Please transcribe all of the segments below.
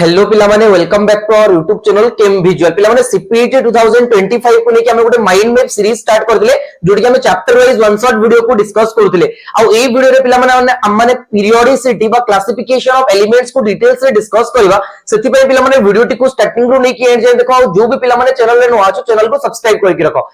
Hello पिला माने welcome back to our YouTube channel chem visual पिला माने सीपीटी 2025 को लेके हमें गोटे माइंड मैप सीरीज स्टार्ट करथिले जोडी के हमें chapter wise one shot video को डिस्कस करथिले आ ए वीडियो रे पिला माने हमने पीरियोडिसिटी बा क्लासिफिकेशन ऑफ एलिमेंट्स को डिटेल्स रे डिस्कस करबा सेति पय पिला माने वीडियो टी को स्टार्टिंग रो नै कि एंड जाय देखो जो भी पिला माने चैनल रे नो आछो चैनल को सब्सक्राइब करके रखो।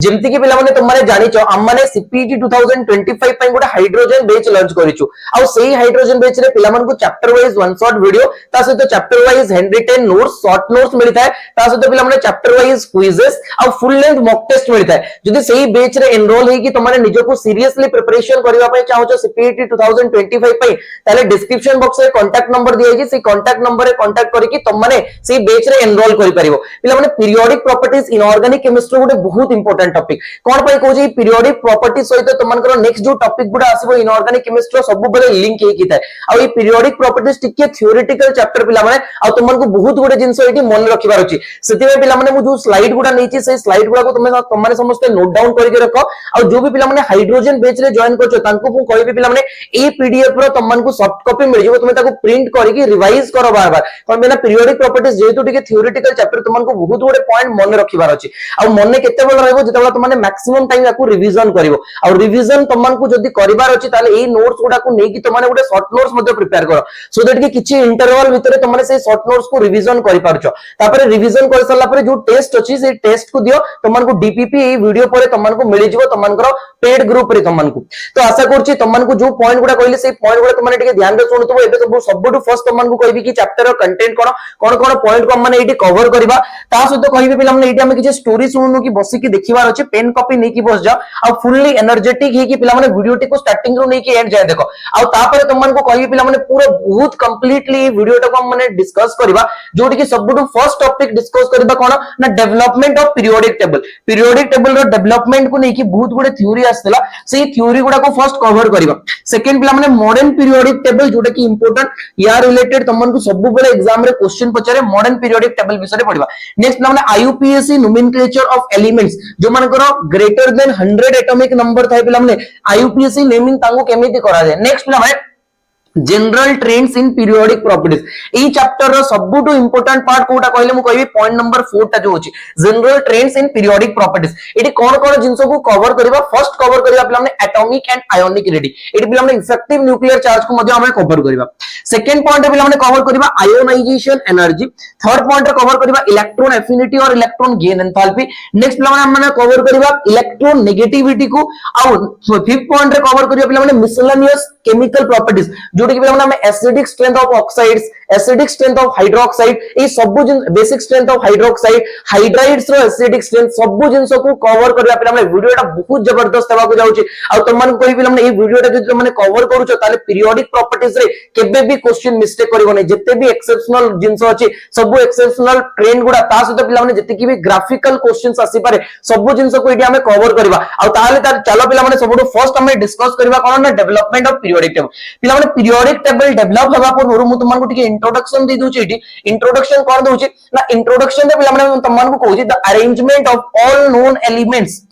जेमति कि पिला माने तुम माने जानि छ हम माने सीपीटी 2025 पय गोटे हाइड्रोजन बेच लॉन्च करिछु आ सेही हाइड्रोजन बेच रे पिला मन को chapter wise one shot video ता से तो chapter wise handwritten notes short notes मिलता है ता से तो पिला माने चैप्टर वाइज क्विजेस आ फुल लेंथ मॉक टेस्ट मिलता है जदी सेही बेच रे एनरोल हे कि तुम माने निजो को सीरियसली प्रिपरेशन करबा पय चाहो छ सीपीटी 2025 पय ताले डिस्क्रिप्शन बॉक्स रे कांटेक्ट नंबर दिया है से कांटेक्ट नंबर रे कांटेक्ट करी कि तुम माने सेही बेच रे एनरोल करि परिबो। पिला माने पीरियोडिक प्रॉपर्टीज इनऑर्गेनिक केमिस्ट्री गोटे बहुत इंपोर्टेंट टॉपिक कोन पय कहू जे पीरियोडिक प्रॉपर्टी सहित तुमनकर नेक्स्ट जो टॉपिक गुडा आसीबो इनऑर्गेनिक केमिस्ट्री सब बेले लिंक हे कि थाए आ ए पीरियोडिक प्रॉपर्टीज टिके थ्योरेटिकल चैप्टर पिला माने आ तुमनको बहुत गुडे जिंस एठी मन रखिबार अछि सेति में पिला माने मु जो स्लाइड गुडा नैछि से स्लाइड गुडा को तुम माने समस्त नोट डाउन करके रखो आ जो भी पिला माने हाइड्रोजन बेच रे जॉइन करछो तांको मु कहबी पिला माने ए पीडीएफ रो तुमनको सॉफ्ट कॉपी मिल जिवो तुमे ताको प्रिंट करके रिवाइज करो बार बार कोन बिना पीरियोडिक प्रॉपर्टीज जेतु टिके थ्योरेटिकल चैप्टर तुमनको बहुत गुडे पॉइंट मन रखिबार अछि आ मन केते बेल रहबो जेतबेला तुम माने मैक्सिमम टाइम याकू रिवीजन करिवो और रिवीजन तुमनको जदी करिवार अछि ताले ए नोट्स गुडा को नै कि तुम माने गोटे शॉर्ट नोट्स मध्ये प्रिपेयर करो सो दैट कि किछि इंटरवल भितरे तुम माने से शॉर्ट नोट्स को रिवीजन करि पारछो तापर रिवीजन कर सल्ला पर जो टेस्ट अछि से टेस्ट को दियो तुमनको डीपीपी ए वीडियो पर तुमनको मिलि जिवो तुमनकर पेड ग्रुप रे तुमनको तो आशा करछि तुमनको जो पॉइंट गुडा कहले से पॉइंट गुडा तुम माने टिके ध्यान रे सुनुतबो एबे सबटु फर्स्ट तुमनको कहबी कि चैप्टर रो कंटेंट कोन कोन पॉइंट को हम माने एठी कवर करबा ता सहित कहबी पिला माने एठी हम किछि स्टोरी सुनुनु कि बसी कि देखिबार अछि पेन कॉपी नै कि बस जा आ फुल्ली एनर्जेटिक है कि पिला माने वीडियो टी को स्टार्टिंग रो नै कि एंड जाय देखो आ तापर तुमन को कहबी पिला माने पूरा बहुत कंप्लीटली वीडियो टा को हम माने डिस्कस करबा जोटी कि सबटु फर्स्ट टॉपिक डिस्कस करबा कोन ना डेवलपमेंट ऑफ पीरियोडिक टेबल रो डेवलपमेंट को नै कि बहुत गुडे थ्योरी आस्तला सेही थ्योरी गुडा को फर्स्ट कवर करबा। सेकंड पिला माने मॉडर्न पीरियोडिक टेबल जोटा कि इंपोर्टेंट या रिलेटेड तुमन को सब बेले एग्जाम रे क्वेश्चन पचारे मॉडर्न पीरियोडिक टेबल विषय रे पढिबा। नेक्स्ट पिला माने आईयूपीएसी नोमेनक्लेचर ऑफ एलिमेंट्स जो मानकर ग्रेटर देन 100 एटॉमिक नंबर थाए पिला माने आईयूपीएसी नेमिंग तांको केमिति करा जाय। नेक्स्ट पिला माने general trends in periodic properties ए चैप्टर रो सबटु इंपोर्टेंट पार्ट कोटा कहले मु कहबी पॉइंट नंबर 4 ता जो होची general trends in periodic properties एटी कोन कोन जिंसो को कवर करबा फर्स्ट कवर करबा पिला माने एटॉमिक एंड आयोनिक रेडी एटी पिला माने इफेक्टिव न्यूक्लियर चार्ज को मध्ये हम कवर करबा। सेकंड पॉइंट पिला माने कवर करबा ionisation energy. Third point cover करबा इलेक्ट्रॉन एफिनिटी और इलेक्ट्रॉन गेन एंथैल्पी। नेक्स्ट पिला माने हमने कवर करबा इलेक्ट्रॉन नेगेटिविटी को और फिफ्थ पॉइंट रे कवर करबा पिला माने मिसलेनियस केमिकल प्रॉपर्टीज जोटी कि पिला माने acidic strength of oxides acidic strength of hydroxide ए सब basic strength of hydroxide hydrides रो एसिडिक स्ट्रेंथ सब जिंसो को कवर करबा पिला माने वीडियोटा बहुत जबरदस्त हेबा को जाउची आ तुमन को कहि पिला माने ए वीडियोटा जदि तुमने कवर करूचो ताले पीरियोडिक प्रॉपर्टीज रे केबे भी क्वेश्चन मिस्टेक करिवो नै जत्ते भी एक्सेप्शनल जिंसो अछि सब एक्सेप्शनल ट्रेंड गुडा ता सहित पिला माने जत्ते कि भी ग्राफिकल क्वेश्चंस आसी पारे सब जिंसो को एडी हमें कवर करबा आ ताले तार चलो पिला माने सबटु फर्स्ट हमें डिस्कस करबा कोन ना डेवलपमेंट ऑफ पीरियोडिक टेबल। पिला माने पीरियोडिक टेबल डेवलप हेबा पर मु तुमन को टिके इंट्रोडक्शन दे दूची एटी इंट्रोडक्शन कोन दूची ना इंट्रोडक्शन दे पिला माने तुमन को कहूची the arrangement of all known elements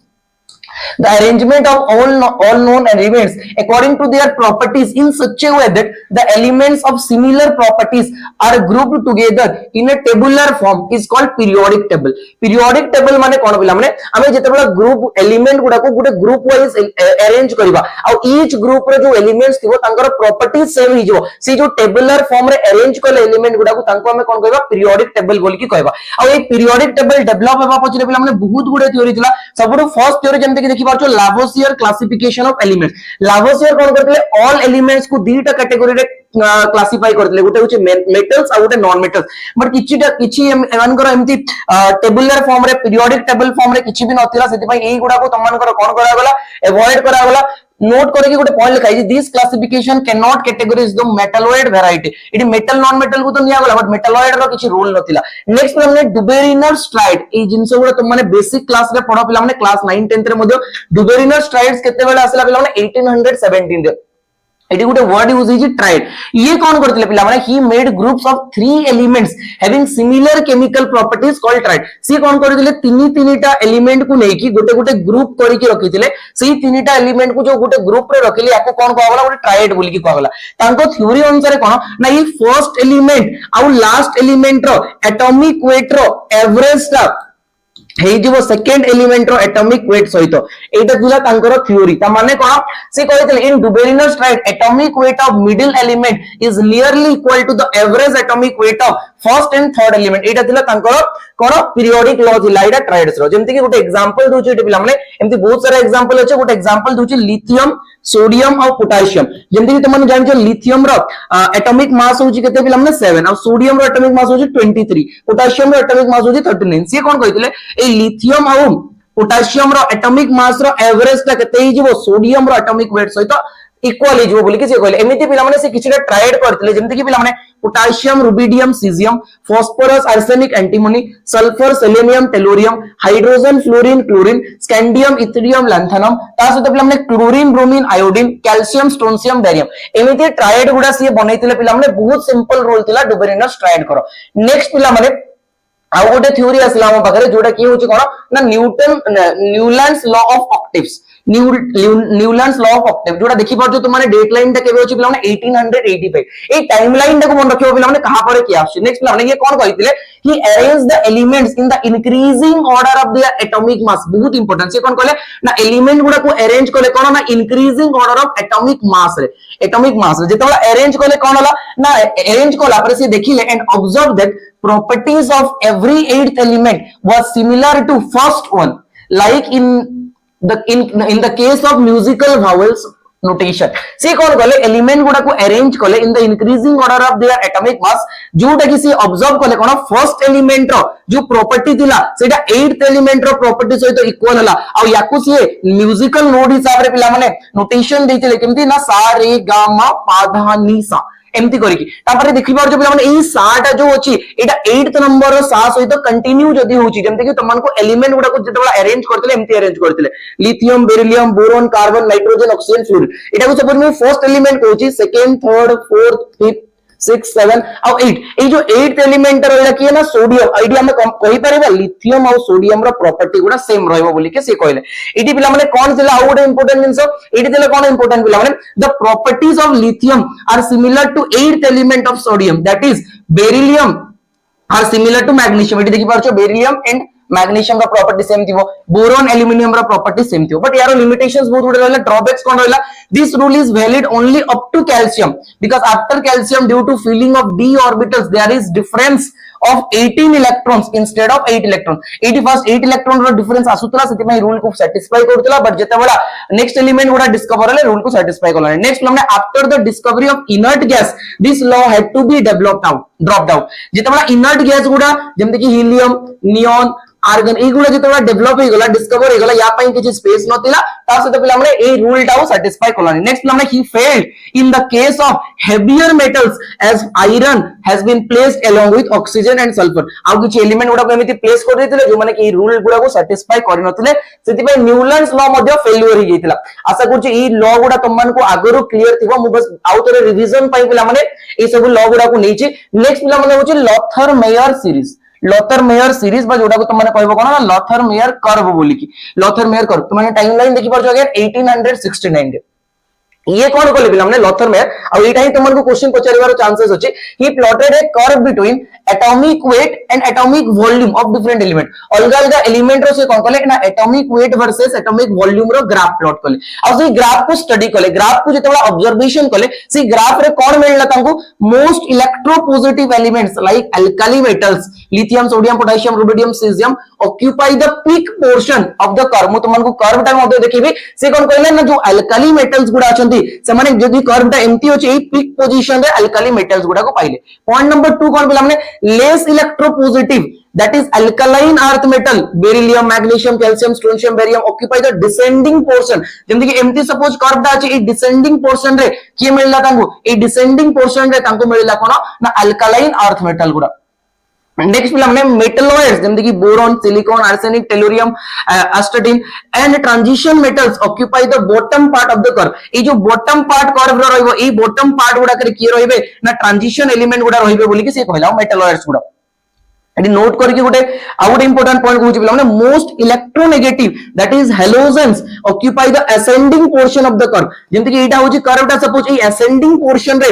the arrangement of all known elements according to their properties in such a way that the elements of similar properties are grouped together in a tabular form is called periodic table। periodic table माने कोन पिला माने हमें जेतेबेला group element गुडा को गुटे group wise arrange करबा आ each group रे जो एलिमेंट्स थिबो तांकर प्रॉपर्टीज सेम ही जो से जो टेबुलर फॉर्म रे अरेंज करले एलिमेंट गुडा को तांको हमें कोन कहबा पीरियोडिक टेबल बोल की कहबा। आ ए पीरियोडिक टेबल डेवलप हेबा पछरे पिला माने बहुत गुडे थ्योरी थिला सबटु फर्स्ट थ्योरी जेमते देखि पारछो Lavoisier classification of elements. Lavoisier कोन करथले ऑल एलिमेंट्स को दीटा कैटेगरी रे क्लासिफाई करथले गोटे होचे मेटल्स आ गोटे नॉन मेटल्स बट किछि एमानकर एमती टेबुलर फॉर्म रे पीरियोडिक टेबल फॉर्म रे किछि भी नथिला सेति पई एई गुडा को तमनकर कोन करा गला अवॉइड करा गला। नोट करके गोटे पॉइंट लिखा है this classification can not categorise the metalloid variety इडी मेटल नॉन मेटल को तो निया गला बट मेटलॉइड रो किछि रूल नथिला। नेक्स्ट हमने डुबेरिनर स्ट्राइड ए जिंसो गुडा तुम माने बेसिक क्लास रे पढो पिला माने क्लास 9 10 रे मध्ये डुबेरिनर स्ट्राइड्स केते बेला आसला पिला माने 1817 रे एटी गोटे वर्ड यूज होइछि ट्राइड ये कोन करथिले पिला माने he made groups of 3 elements having similar chemical properties called triad सी कोन करथिले तीनीटा एलिमेंट को नेकी गोटे गोटे ग्रुप करिकि रखिथिले सेही तीनीटा एलिमेंट को जो गोटे ग्रुप रे रखिले याको कोन कहला गोटे ट्राइड बोली कि कहला तांको थ्योरी अनुसार कोन ना ये फर्स्ट एलिमेंट आ लास्ट एलिमेंट रो एटॉमिक वेट रो एवरेज ता सेकेंड एलिमेंट रो एटॉमिक वेट सहित एटा थिला तांकर थ्योरी ता माने कोन से कहितले in Dobereiner's triad atomic weight of middle element is nearly equal to the average atomic weight of first and third element एटा थिला तांकर कोन पीरियोडिक लॉ थिला एटा ट्राइड्स रो जेमति कि गोटे एग्जांपल दोछि एटा पिला माने एमति बहुत सारा एग्जांपल अछि गोटे एग्जांपल दोछि लिथियम सोडियम और पोटेशियम जेमति कि तुमने जानि लिथियम रो एटॉमिक मास होछि केते पिला माने 7 और सोडियम रो एटॉमिक मास होछि 23 पोटेशियम रो एटॉमिक मास होछि 39 से कोन कहितले ए लिथियम और पोटेशियम रो एटॉमिक मास रो एवरेज ता केते हि जिवो सोडियम रो एटॉमिक वेट सहित इक्वल हि जिवो बोली कि से कहले एमिति पिला माने से किछटा ट्राइड करथिले जेमति कि पिला माने potassium rubidium caesium phosphorus arsenic antimony sulphur selenium tellurium hydrogen fluorine chlorine scandium yttrium lanthanum ता सहित पिला माने chlorine bromine iodine calcium strontium barium एमिति ट्राइड गुडा से बनैतिले पिला माने बहुत सिंपल रूल थिला डुबेरिनस ट्राइड करो नेक्स्ट पिला माने आ गोटे थ्योरी आसला हम पाखरे जोटा की होची कोन ना Newlands law of octaves Newlands law of Octave जोटा देखि परजो तुमाने डेट लाइन ता केबे होची पिला माने 1885 ए टाइम लाइन ता को मन रखियो पिला माने कहां परे की आछी नेक्स्ट पिला माने ये कोन कहितले he arrange the elements in the increasing order of their atomic mass बहुत इंपोर्टेंट से कोन कहले ना एलिमेंट गुडा को अरेंज करले कोन ना increasing order of atomic mass रे जेतबा अरेंज करले कोन होला ना अरेंज करला पर से देखिले and observe that properties of every eighth element was similar to first one like in the case of musical vowels notation से कौन कले एलिमेंट गुडा को अरेंज कले इन the increasing order of their atomic मास जोटा कि से ऑब्जर्व कले कोन फर्स्ट एलिमेंट रो जो प्रॉपर्टी थिला सेटा एट्थ एलिमेंट रो प्रॉपर्टी सहित इक्वल हला आ याकु से म्यूजिकल नोट हिसाब रे पिला माने नोटेशन देथिले केमति ना सा रे गा मा पा धा नी सा एमती करिकी तापरे देखि पार जो पिला माने एही साटा जो अछि एटा 8th नंबर रो सा सहित कंटिन्यू जदी होछि जेमते कि तमन को एलिमेंट गुडा को जेतबा अरेंज करथिले एमती अरेंज करथिले lithium beryllium boron carbon nitrogen oxygen fluorine एटा को सपोज मैं फर्स्ट एलिमेंट कहूछि सेकंड थर्ड फोर्थ फिफ्थ 6 7 और 8 ए जो 8th एलिमेंट रहला कि ना सोडियम आईडिया में कहि परबा लिथियम और सोडियम रो प्रॉपर्टी गुडा सेम रहबो बोली के से कहले एटी पिला माने कोन दिला आउ गोटे इंपोर्टेंट जिंस एटी दिला कोन इंपोर्टेंट पिला माने the properties of lithium are similar to 8th element of sodium that is beryllium are similar to magnesium एटी देखि पारछो बेरिलियम एंड मैग्नीशियम का प्रॉपर्टी सेम थी बोरॉन एल्युमिनियम का प्रॉपर्टी सेम थी बट यार लिमिटेशंस बहुत गुड रहला ड्रॉबैक्स कोन रहला this rule is valid only up to calcium because after calcium due to filling of d orbitals there is difference of 18 electrons instead of 8 electron 8 electron रो difference आसुतला सेति में रूल को सैटिस्फाई करतला बट जेते बडा नेक्स्ट एलिमेंट गुडा discover हले रूल को सैटिस्फाई करला नेक्स्ट हमने after the discovery of inert gas this law had to be developed out dropped out जेते बडा इनर्ट गैस गुडा जेमते कि हीलियम नियॉन आर्गन एगुला जेते डेवलप हो गला डिस्कवर हो गला या पई किछि स्पेस नथिला ता सहित पिला हमने ए रूल टाउ सैटिस्फाई करलानी नेक्स्ट हमने he failed in the case of heavier metals as iron has been placed along with oxygen and sulphur आ किछि एलिमेंट गुडा को एमिति प्लेस कर देथिले जो माने कि रूल गुडा को सैटिस्फाई करि नथिले सेति पई न्यूलैंड्स लॉ मध्ये फेल्युअर हो गइतिला आशा करछि ई लॉ गुडा तमन को आगरो क्लियर थिबो मु बस आउ तरे रिवीजन पई पिला माने ए सब लॉ गुडा को नेछि नेक्स्ट पिला माने होछि Lothar Meyer series Lothar Meyer series बा जोडा को तुम माने कहबो कोन लॉथर मेयर कर्व बोली की लॉथर मेयर कर्व तुम माने टाइमलाइन देखि परजो अगेन 1869 ये कौन कहले पिला हमने लॉथर मेयर आ एटा ही तुमन को क्वेश्चन पचारिवार चांसेस अछि he plotted a curve between atomic weight and atomic volume of different element अलग अलग एलिमेंट रो से कौन कहले ना atomic weight versus atomic volume रो ग्राफ प्लॉट कहले आ से ग्राफ को स्टडी कहले ग्राफ को जेतबा ऑब्जर्वेशन कहले से ग्राफ रे कौन मिलला तांको most electropositive elements like alkali metals lithium sodium potassium rubidium caesium occupy the peak portion of the curve तुमन को कर्व टाइम मध्ये देखिबे से कौन कहले ना जो अल्काली मेटल्स गुडा अछन से माने जदी कर्व टा एम्प्टी होचे ए पीक पोजीशन रे अल्काली मेटल्स गुडा को पाइले पॉइंट नंबर 2 कोन बोला हमने less electropositive that is alkaline earth metal beryllium magnesium calcium strontium barium occupy the descending portion जेमति कि एम्प्टी सपोज कर्व टा अछि ए डिसेंडिंग पोर्शन रे के मिलला तांको ए डिसेंडिंग पोर्शन रे तांको मिलला कोन ना अल्कलाइन अर्थ मेटल गुडा नेक्स्ट पिला हमने मेटलॉइड्स जेमति कि boron silicon arsenic tellurium astatine and transition metals occupy the bottom part of the curve ए जो बॉटम पार्ट कर्व रो रहइबो ए बॉटम पार्ट गुडा करे की रहइबे ना ट्रांजिशन एलिमेंट गुडा रहइबे बोली कि से कहला मेटलॉइड्स गुडा एटी नोट करके गोटे आ गोटे इंपोर्टेंट पॉइंट कहूची पिला माने most electronegative that is halogens occupy the ascending portion of the curve जेमति कि एटा होची कर्वटा सपोज ए असेंडिंग पोर्शन रे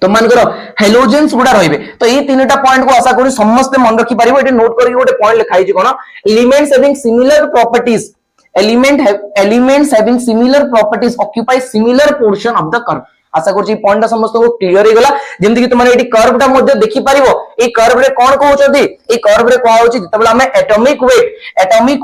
तो मान करो हेलोजेंस गुडा रहिबे तो ये तीनटा पॉइंट को आशा करी समस्त मन रखि पारिबो एटी नोट करके गोटे पॉइंट लिखाई छी कोन elements having similar properties elements having similar properties occupy similar portion of the curve आशा करछि पॉइंट समस्त को क्लियर हे गला जेमति कि तुम एटी कर्वटा मध्ये देखि पारिबो ए कर्व रे कोन कहउछथि ए कर्व रे कोन होछि जतबेला हमें एटॉमिक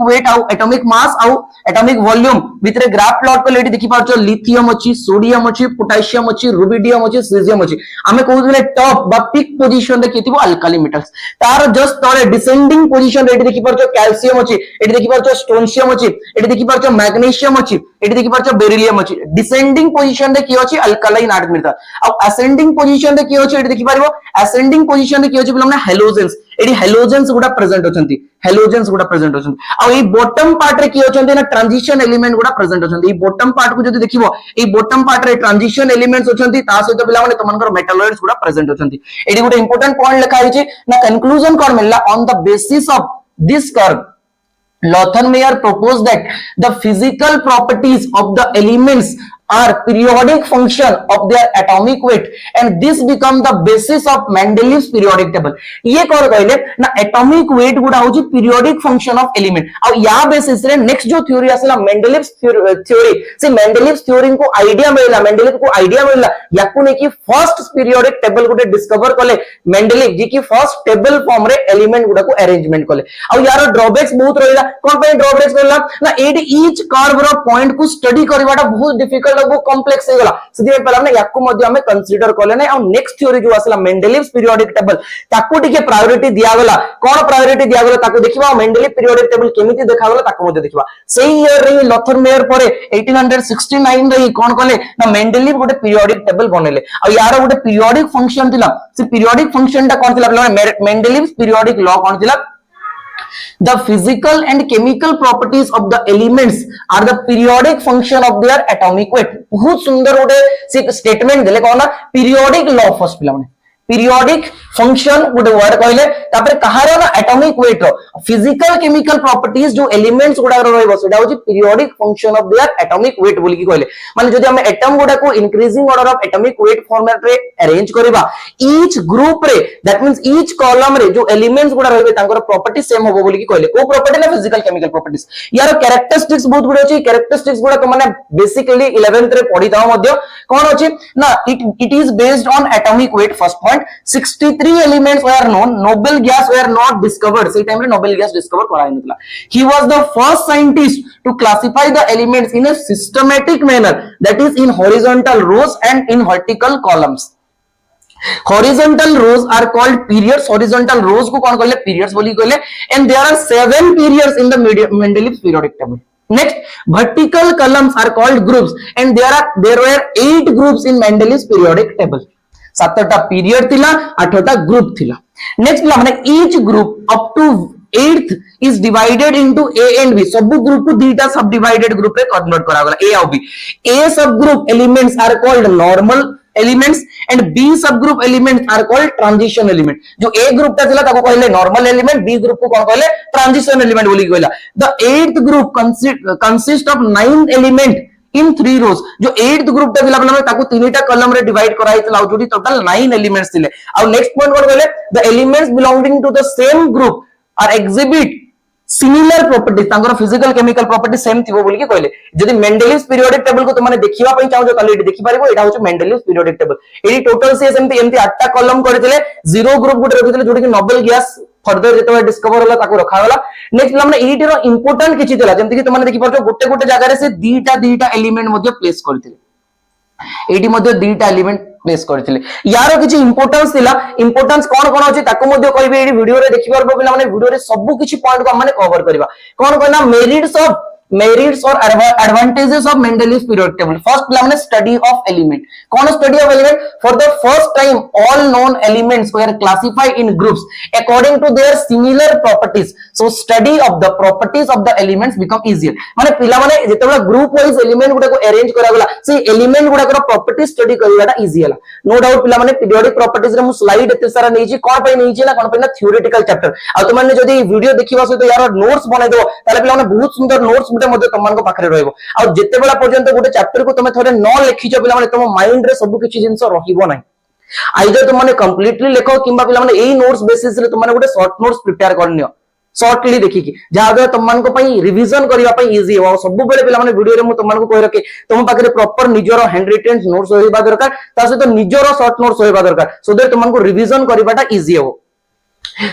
वेट आउ एटॉमिक मास आउ एटॉमिक वॉल्यूम भितरे ग्राफ प्लॉट को लेटी देखि पारछो लिथियम अछि सोडियम अछि पोटेशियम अछि रुबिडियम अछि सीजियम अछि हमें कहउछले टॉप बा पीक पोजीशन रे केतिबो अल्काली मेटल्स तार जस्ट तळे डिसेंडिंग पोजीशन रे देखि पारछो कैल्शियम अछि एटी देखि पारछो स्टोनशियम अछि एटी देखि पारछो मैग्नीशियम अछि एटी देखि पारछो बेरिलियम अछि डिसेंडिंग पोजीशन रे की अछि अल्कालाइन आर्ट मिलता अब असेंडिंग पोजीशन रे की अछि एटी देखि पारिबो असेंडिंग पोजीशन रे की अछि बोलना हेलोजेंस एडी हेलोजेंस गुडा प्रेजेंट होचंती आ ए बॉटम पार्ट रे की होचंती ना ट्रांजिशन एलिमेंट गुडा प्रेजेंट होचंती ए बॉटम पार्ट को जदी देखिबो ए बॉटम पार्ट रे ट्रांजिशन एलिमेंट्स होचंती ता सहित पिला माने तमनकर मेटलॉइड्स गुडा प्रेजेंट होचंती एडी गुडा इंपोर्टेंट पॉइंट लिखा हिची ना कंक्लूजन कोन मिलला on the basis of this curve Lothenmeyer proposed that the physical properties of the elements are periodic function of their atomic weight and this become the basis of Mendeleev's periodic table ये कौन कहले ना atomic weight गुडा होची periodic function of element और या basis रे next जो theory आसला Mendeleev's थ्योरी से Mendeleev's थ्योरी को आईडिया मिलला याकू ने की फर्स्ट periodic table गुडे डिस्कवर कले Mendeleev जी की फर्स्ट टेबल फॉर्म रे एलिमेंट गुडा को अरेंजमेंट कले और यार ड्रॉबैक्स बहुत रहिला कोन पे ड्रॉबैक्स करला ना एडी ईच कर्व रो पॉइंट को स्टडी करवाटा बहुत डिफिकल्ट वो कॉम्प्लेक्स हे गला सिधे पहला हमने याकू मध्ये हमें कंसीडर करले नै और नेक्स्ट थ्योरी जो आसला मेंडेलीव्स पीरियोडिक टेबल ताकू टिके प्रायोरिटी दिया गला कोन प्रायोरिटी दिया गला ताकू देखिबा मेंडेलीव पीरियोडिक टेबल केमिति देखा गला ताकू मध्ये देखिबा सेही ईयर रे लॉथरमेयर परे 1869 रे कोन कले ना मेंडेलीव गोटे पीरियोडिक टेबल बनेले और यार गोटे पीरियोडिक फंक्शन थिला से पीरियोडिक फंक्शन टा कोन थिला मेंडेलीव्स पीरियोडिक लॉ कोन थिला The physical and chemical properties of the elements are the periodic function of their atomic weight. बहुत सुंदर गोटे स्टेटमेंट देले कोन ना periodic law फर्स्ट पिला माने periodic function गोटे वर्ड कहले तापर कहारो ना एटॉमिक वेट रो फिजिकल केमिकल प्रॉपर्टीज जो एलिमेंट्स गुडा रहइबो सेटा होची periodic function of their atomic weight बोली की कहले माने जदी हम एटम गुडा को increasing order of atomic weight format रे अरेंज करबा ईच ग्रुप रे दैट मींस ईच कॉलम रे जो एलिमेंट्स गुडा रहइबे तांकर प्रॉपर्टी सेम होबो बोली की कहले को प्रॉपर्टी ना फिजिकल केमिकल प्रॉपर्टीज यार कैरेक्टरिस्टिक्स बहुत गुडा अछि कैरेक्टरिस्टिक्स गुडा तो माने बेसिकली 11th रे पढी दाओ मध्ये कोन अछि ना it is based on atomic weight first point 63 elements were known noble gas were not discovered से टाइम रे नोबेल गैस डिस्कवर कराई नथला he was the first scientist to classify the elements in a systematic manner that is in horizontal rows and in vertical columns horizontal rows are called periods horizontal rows को कौन कहले periods बोली कहले and there are 7 periods in the Mendeleev's periodic table next vertical columns are called groups and there were 8 groups in Mendeleev's periodic table सातटा period थिला आठटा group थिला next माने each group up to 8th is divided into A and B सब group को दीटा सब divided group रे कन्वर्ट करा गला ए और बी A subgroup elements are called normal elements and B सब group elements are called transition element जो ए ग्रुप ता थिला ताको कहले नॉर्मल एलिमेंट बी ग्रुप को कोन कहले ट्रांजिशन एलिमेंट बोली कहला the 8th group consist of 9 element in 3 rows जो 8th ग्रुप ता थिला मतलब ताको तीनटा कॉलम रे डिवाइड कराई थिला जोटी टोटल 9 एलिमेंट्स थिले और नेक्स्ट पॉइंट कोन कहले the elements belonging to the same group are exhibit similar properties तांकर फिजिकल केमिकल प्रॉपर्टी सेम थिबो बोली के कहले जदी मेंडेलीव्स पीरियोडिक टेबल को तुमने देखिबा पई चाहो ताले एटी देखि पारिबो एटा होचे मेंडेलीव्स पीरियोडिक टेबल एटी टोटल से एमती 8टा कॉलम करथिले 0 ग्रुप गुटे रखिथिले जोटी कि नोबेल गैस फर्दर जेतो डिस्कवर होला ताको रखा होला नेक्स्ट हमने एटी रो इंपोर्टेंट किछि देला जेमति कि तुमने देखि परछो गोटे गोटे जगह रे से दीटा एलिमेंट मध्ये प्लेस करथिले एटी मध्ये दीटा एलिमेंट प्लेस करथिले यारो किछि इंपोर्टेंस थिला इंपोर्टेंस कोन कोन अछि ताको मध्ये कहबे एटी वीडियो रे देखि परबो पिला माने वीडियो रे सब किछि पॉइंट को हम माने कवर करबा कोन कहना मेरिट्स ऑफ मेरिट्स और advantages of Mendeleev periodic table. First पिला माने स्टडी ऑफ एलिमेंट। कौन study of element? For the first time all known elements were classified in groups according to their similar properties. So study of the properties of the elements become easier. माने पिला माने जेतेबेला group wise element गुडा को arrange करा गला से element गुडा को प्रॉपर्टीज स्टडी करवाटा इजी हला। नो डाउट पिला माने पीरियोडिक प्रॉपर्टीज रे मु स्लाइड एते सारा नै छी कोन पई नै छी ना कोन पई ना थ्योरेटिकल चैप्टर आ तुम माने जदी वीडियो देखिबा सहित यार नोट्स बनै दो ताले पिला माने बहुत सुंदर नोट्स गुटे मध्ये तुम मानको पाखरे रहइबो आ जेते बेला पर्यंत गुटे चैप्टर को तुम थोड़े न लिखिचो पिला माने तुम माइंड रे सब किछि जिंस रहिबो नै। आइदर तुम माने कंप्लीटली लेखो किंबा पिला माने एई नोट्स बेसिस रे तुम माने गुटे शॉर्ट नोट्स प्रिपेयर करनियो शॉर्टली देखिकी जहा द्वारा तुम मानको पई रिवीजन करिवा पई इजी हो। सब बेले पिला माने वीडियो रे मु तुम मानको कहि रखे तुम पाखरे प्रॉपर निजरो हैंड रिटन नोट्स होइबा दरकार ता सहित निजरो शॉर्ट नोट्स होइबा दरकार सो दैट तुम मानको रिवीजन करिवाटा इजी हो।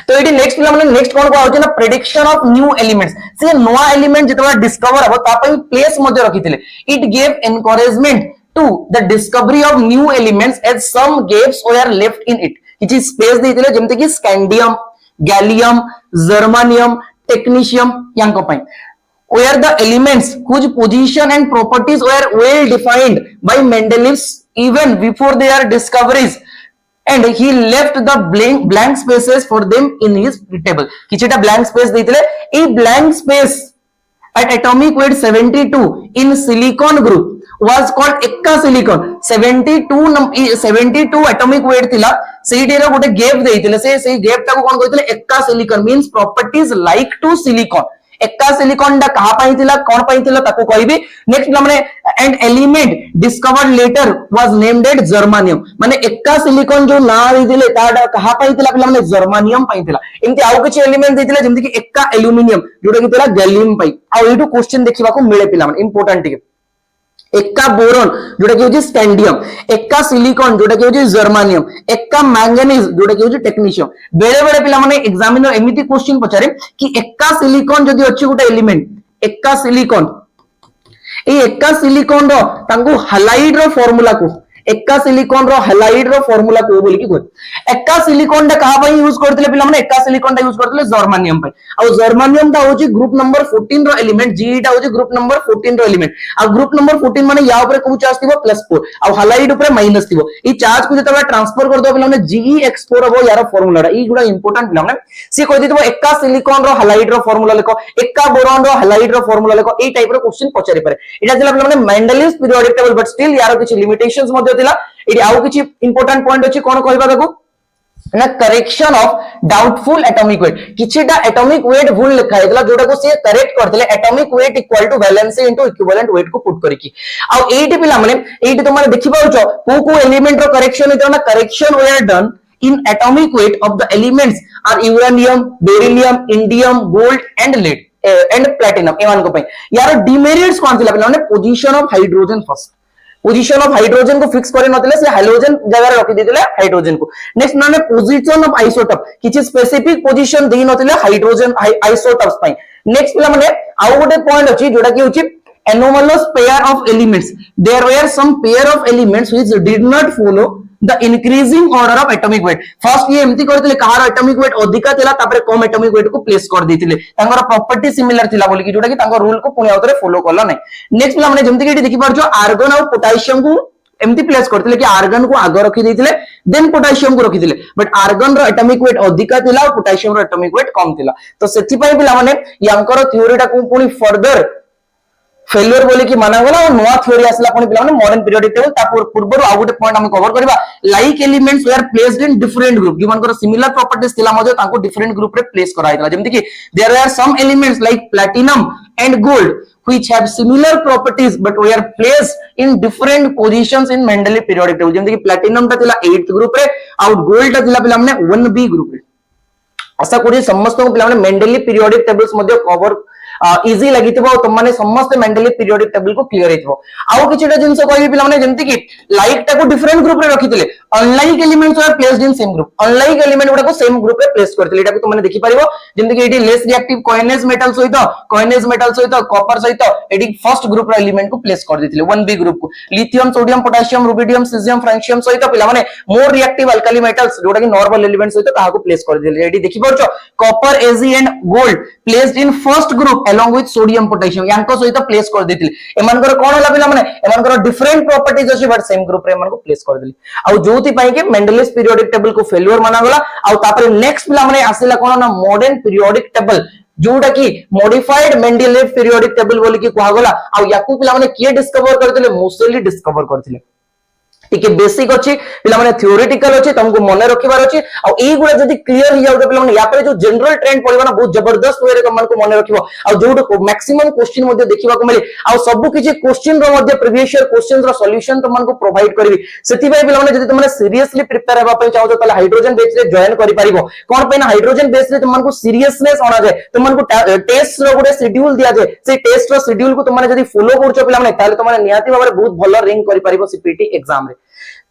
तो ये नेक्स्ट पिला माने नेक्स्ट कोन को आउछ ना प्रेडिक्शन ऑफ न्यू एलिमेंट्स। से नवा एलिमेंट जेतबा डिस्कवर हबो ता पई प्लेस मध्ये रखिथिले। It gave encouragement to the discovery of new elements as some gaps were left in it. किछि स्पेस देथिले जेमते कि स्कैंडियम, गैलियम, जर्मानियम, टेक्नीशियम यांको पई where the elements whose position and properties were well defined by Mendeleev even before their discoveries, and he left the blank spaces for them in his table। किछटा blank space देथिले। A blank space at atomic weight 72 in silicon group was called ekka silicon। 72 atomic weight थिला सेठी रे गोटे gap देथिले से gap टाको कोन कहिथिले ekka silicon means properties like to silicon। Ekka silicon डा कहा पाई थिला कोन पाई थिला ताको कहबी। नेक्स्ट माने and element discovered later was named at germanium. माने एक्का सिलिकॉन जो ना दिले ताडा कहा पाई थिला पिला माने जर्मानियम पाई थिला। एमति आउ किछ एलिमेंट दिथिले जेमति कि एक्का एल्युमिनियम जोटा कि थिला गैलियम पाई। आ एटू क्वेश्चन देखिबा को मिले पिला माने इंपोर्टेंट टिके। एक्का बोरॉन जोटा कि होजी स्कैंडियम, एक्का सिलिकॉन जोटा कि होजी जर्मानियम, एक्का मैंगनीज जोटा कि होजी टेक्नीशियम। बेले बेले पिला माने एग्जामिनर एमिति क्वेश्चन पचारे कि एक्का सिलिकॉन जदी अछि गोटे एलिमेंट एक्का सिलिकॉन ए एक्का सिलिकॉन रो तांको हालाइड रो फार्मूला को एक्का सिलिकॉन रो हालाइड रो फार्मूला को बोली कि कोइ एक्का सिलिकॉन डा कहा पई यूज करथिले पिला माने एक्का सिलिकॉन डा यूज करथिले जर्मानियम पई। आ जर्मानियम दा होची ग्रुप नंबर 14 रो एलिमेंट, जी दा होची ग्रुप नंबर 14 रो एलिमेंट। आ ग्रुप नंबर 14 माने या ऊपर को चार्ज थिबो +4 आ हालाइड ऊपर माइनस थिबो। ई चार्ज को जतबा ट्रांसफर कर दो पिला माने GeX4 हबो यार फार्मूला डा। ई गुडा इंपोर्टेंट पिला माने से कहि दितबो एक्का सिलिकॉन रो हालाइड रो फार्मूला लिखो, एक्का बोरॉन रो हालाइड रो फार्मूला लिखो। ई टाइप रो क्वेश्चन पचारि पारे। एटा दिला पिला माने Mendeleev periodic table but still यार किछ लिमिटेशंस मध्ये थिला। एटी आउ किछि इंपोर्टेंट पॉइंट अछि कोन कहबा देखो ना correction of doubtful atomic weight. किछिटा एटॉमिक वेट भूल लिखा हैतला जोटा को से करेक्ट करथिले atomic weight equal to valency into equivalent weight को पुट करिकि। आ एटी पिला माने एटी तुमारे देखि पाउछो को एलिमेंट रो करेक्शन हेतो ना correction were done in atomic weight of the elements are uranium, beryllium, indium, gold and lead and platinum। एमान को पई यार डिमेरिट्स कोन थिला पिला माने position of hydrogen first position of hydrogen को फिक्स करे नथिले से हाइड्रोजन जगह रे रखि दिथिले हाइड्रोजन को। नेक्स्ट माने पोजीशन ऑफ आइसोटोप किछि स्पेसिफिक पोजीशन देइ नथिले हाइड्रोजन आइसोटोप्स पई। नेक्स्ट पिला माने आउ गोटे पॉइंट अछि जोटा कि होछि anomalous pair of elements। there were some pair of elements which did not follow the increasing order of atomic weight। First ये एमती करथिले कहार एटॉमिक वेट अधिका थिला तापर कम एटॉमिक वेट को प्लेस कर दिथिले तांगर प्रॉपर्टी सिमिलर थिला बोली कि जोटा कि तांगर रूल को पुनी आउतरे फॉलो करला नै। नेक्स्ट पिला माने जेमती कि देखि पारछो आर्गन और पोटेशियम को एमती प्लेस करथिले कि आर्गन को आगे रखि देथिले देन पोटेशियम को रखि दिले बट आर्गन रो एटॉमिक वेट अधिका थिला और पोटेशियम रो एटॉमिक वेट कम थिला। तो सेथि पई पिला माने यांकर थ्योरीटा को पुनी फर्दर फेलियर बोली कि माना गला और नवा थ्योरी आसला कोन पिला माने मॉडर्न पीरियोडिक टेबल ता पूर्व आ गुटे पॉइंट हम कवर करबा like elements were placed in different group given कर सिमिलर प्रॉपर्टीज थिला मजे ताको डिफरेंट ग्रुप रे प्लेस करा आइतला। जेमति कि there are some elements like platinum and gold which have similar properties but were placed in different positions in Mendeleev periodic table। जेमति कि प्लैटिनम ता थिला 8th ग्रुप रे और गोल्ड ता थिला पिला माने 1b ग्रुप रे। आशा करी समस्त को पिला माने मेंडेलीव पीरियोडिक टेबल्स मध्ये कवर इजी लागितबो तुम माने समस्त मेंडेलीव पीरियोडिक टेबल को क्लियर हेतबो। आउ किछटा जिंस कहबी पिला माने जेमति कि लाइक टाको डिफरेंट ग्रुप रे रखिथिले unlike elements are placed in same group. Unlike element गुडा को सेम ग्रुप रे प्लेस करथिले एटा को तुम माने देखि परिबो जेमति कि eighty less reactive coinage metal सहित कॉपर सहित एटी फर्स्ट ग्रुप रे एलिमेंट को प्लेस कर दिथिले 1b ग्रुप को। Lithium sodium potassium rubidium caesium francium सहित पिला माने मोर रिएक्टिव अल्काली मेटल्स जोटा कि नॉर्मल एलिमेंट सहित ताहा को प्लेस कर दिथिले। एटी देखि परछो copper Ag and gold placed in first group along with sodium potassium यांको सहित प्लेस कर देथिले एमानकर कोन होला पिला माने एमानकर डिफरेंट प्रॉपर्टीज अछि बट सेम ग्रुप रे एमानको प्लेस कर देली आ जोति पई के मेंडेलिव पीरियोडिक टेबल को फेल्युअर माना गला आ तापर नेक्स्ट पिला माने आसिला कोन ना मॉडर्न पीरियोडिक टेबल जोटा की मॉडिफाइड मेंडेलिव पीरियोडिक टेबल बोली की कहा गला आ याकू पिला माने किए डिस्कवर करथिले मोसेली डिस्कवर करथिले टिके बेसिक अछि पिला माने थ्योरेटिकल अछि तुमको मने रखिबार अछि आ एई गुडा जदी क्लियर हि जाउ पिला माने या पर जो जनरल ट्रेंड पड़िबा ना बहुत जबरदस्त वे रे तुम को मने रखिबो आ जो मैक्सिमम क्वेश्चन मध्ये देखिबा को मिले आ सब किछि क्वेश्चन रो मध्ये प्रीवियस ईयर क्वेश्चन रो सॉल्यूशन तुम को प्रोवाइड करबी सेति भाई पिला माने जदी तुम सीरियसली प्रिपेयर हेबा पय चाहो तले हाइड्रोजन बेस रे जॉइन करि परिबो कोन पे ना हाइड्रोजन बेस रे तुम को सीरियसनेस आना जाय तुम को टेस्ट रो गुडे शेड्यूल दिया जाय से टेस्ट रो शेड्यूल को तुम जदी फॉलो करछो पिला माने ताले तुम नियाती भाबरे बहुत भलो रैंक करि परिबो सीपीटी एग्जाम रे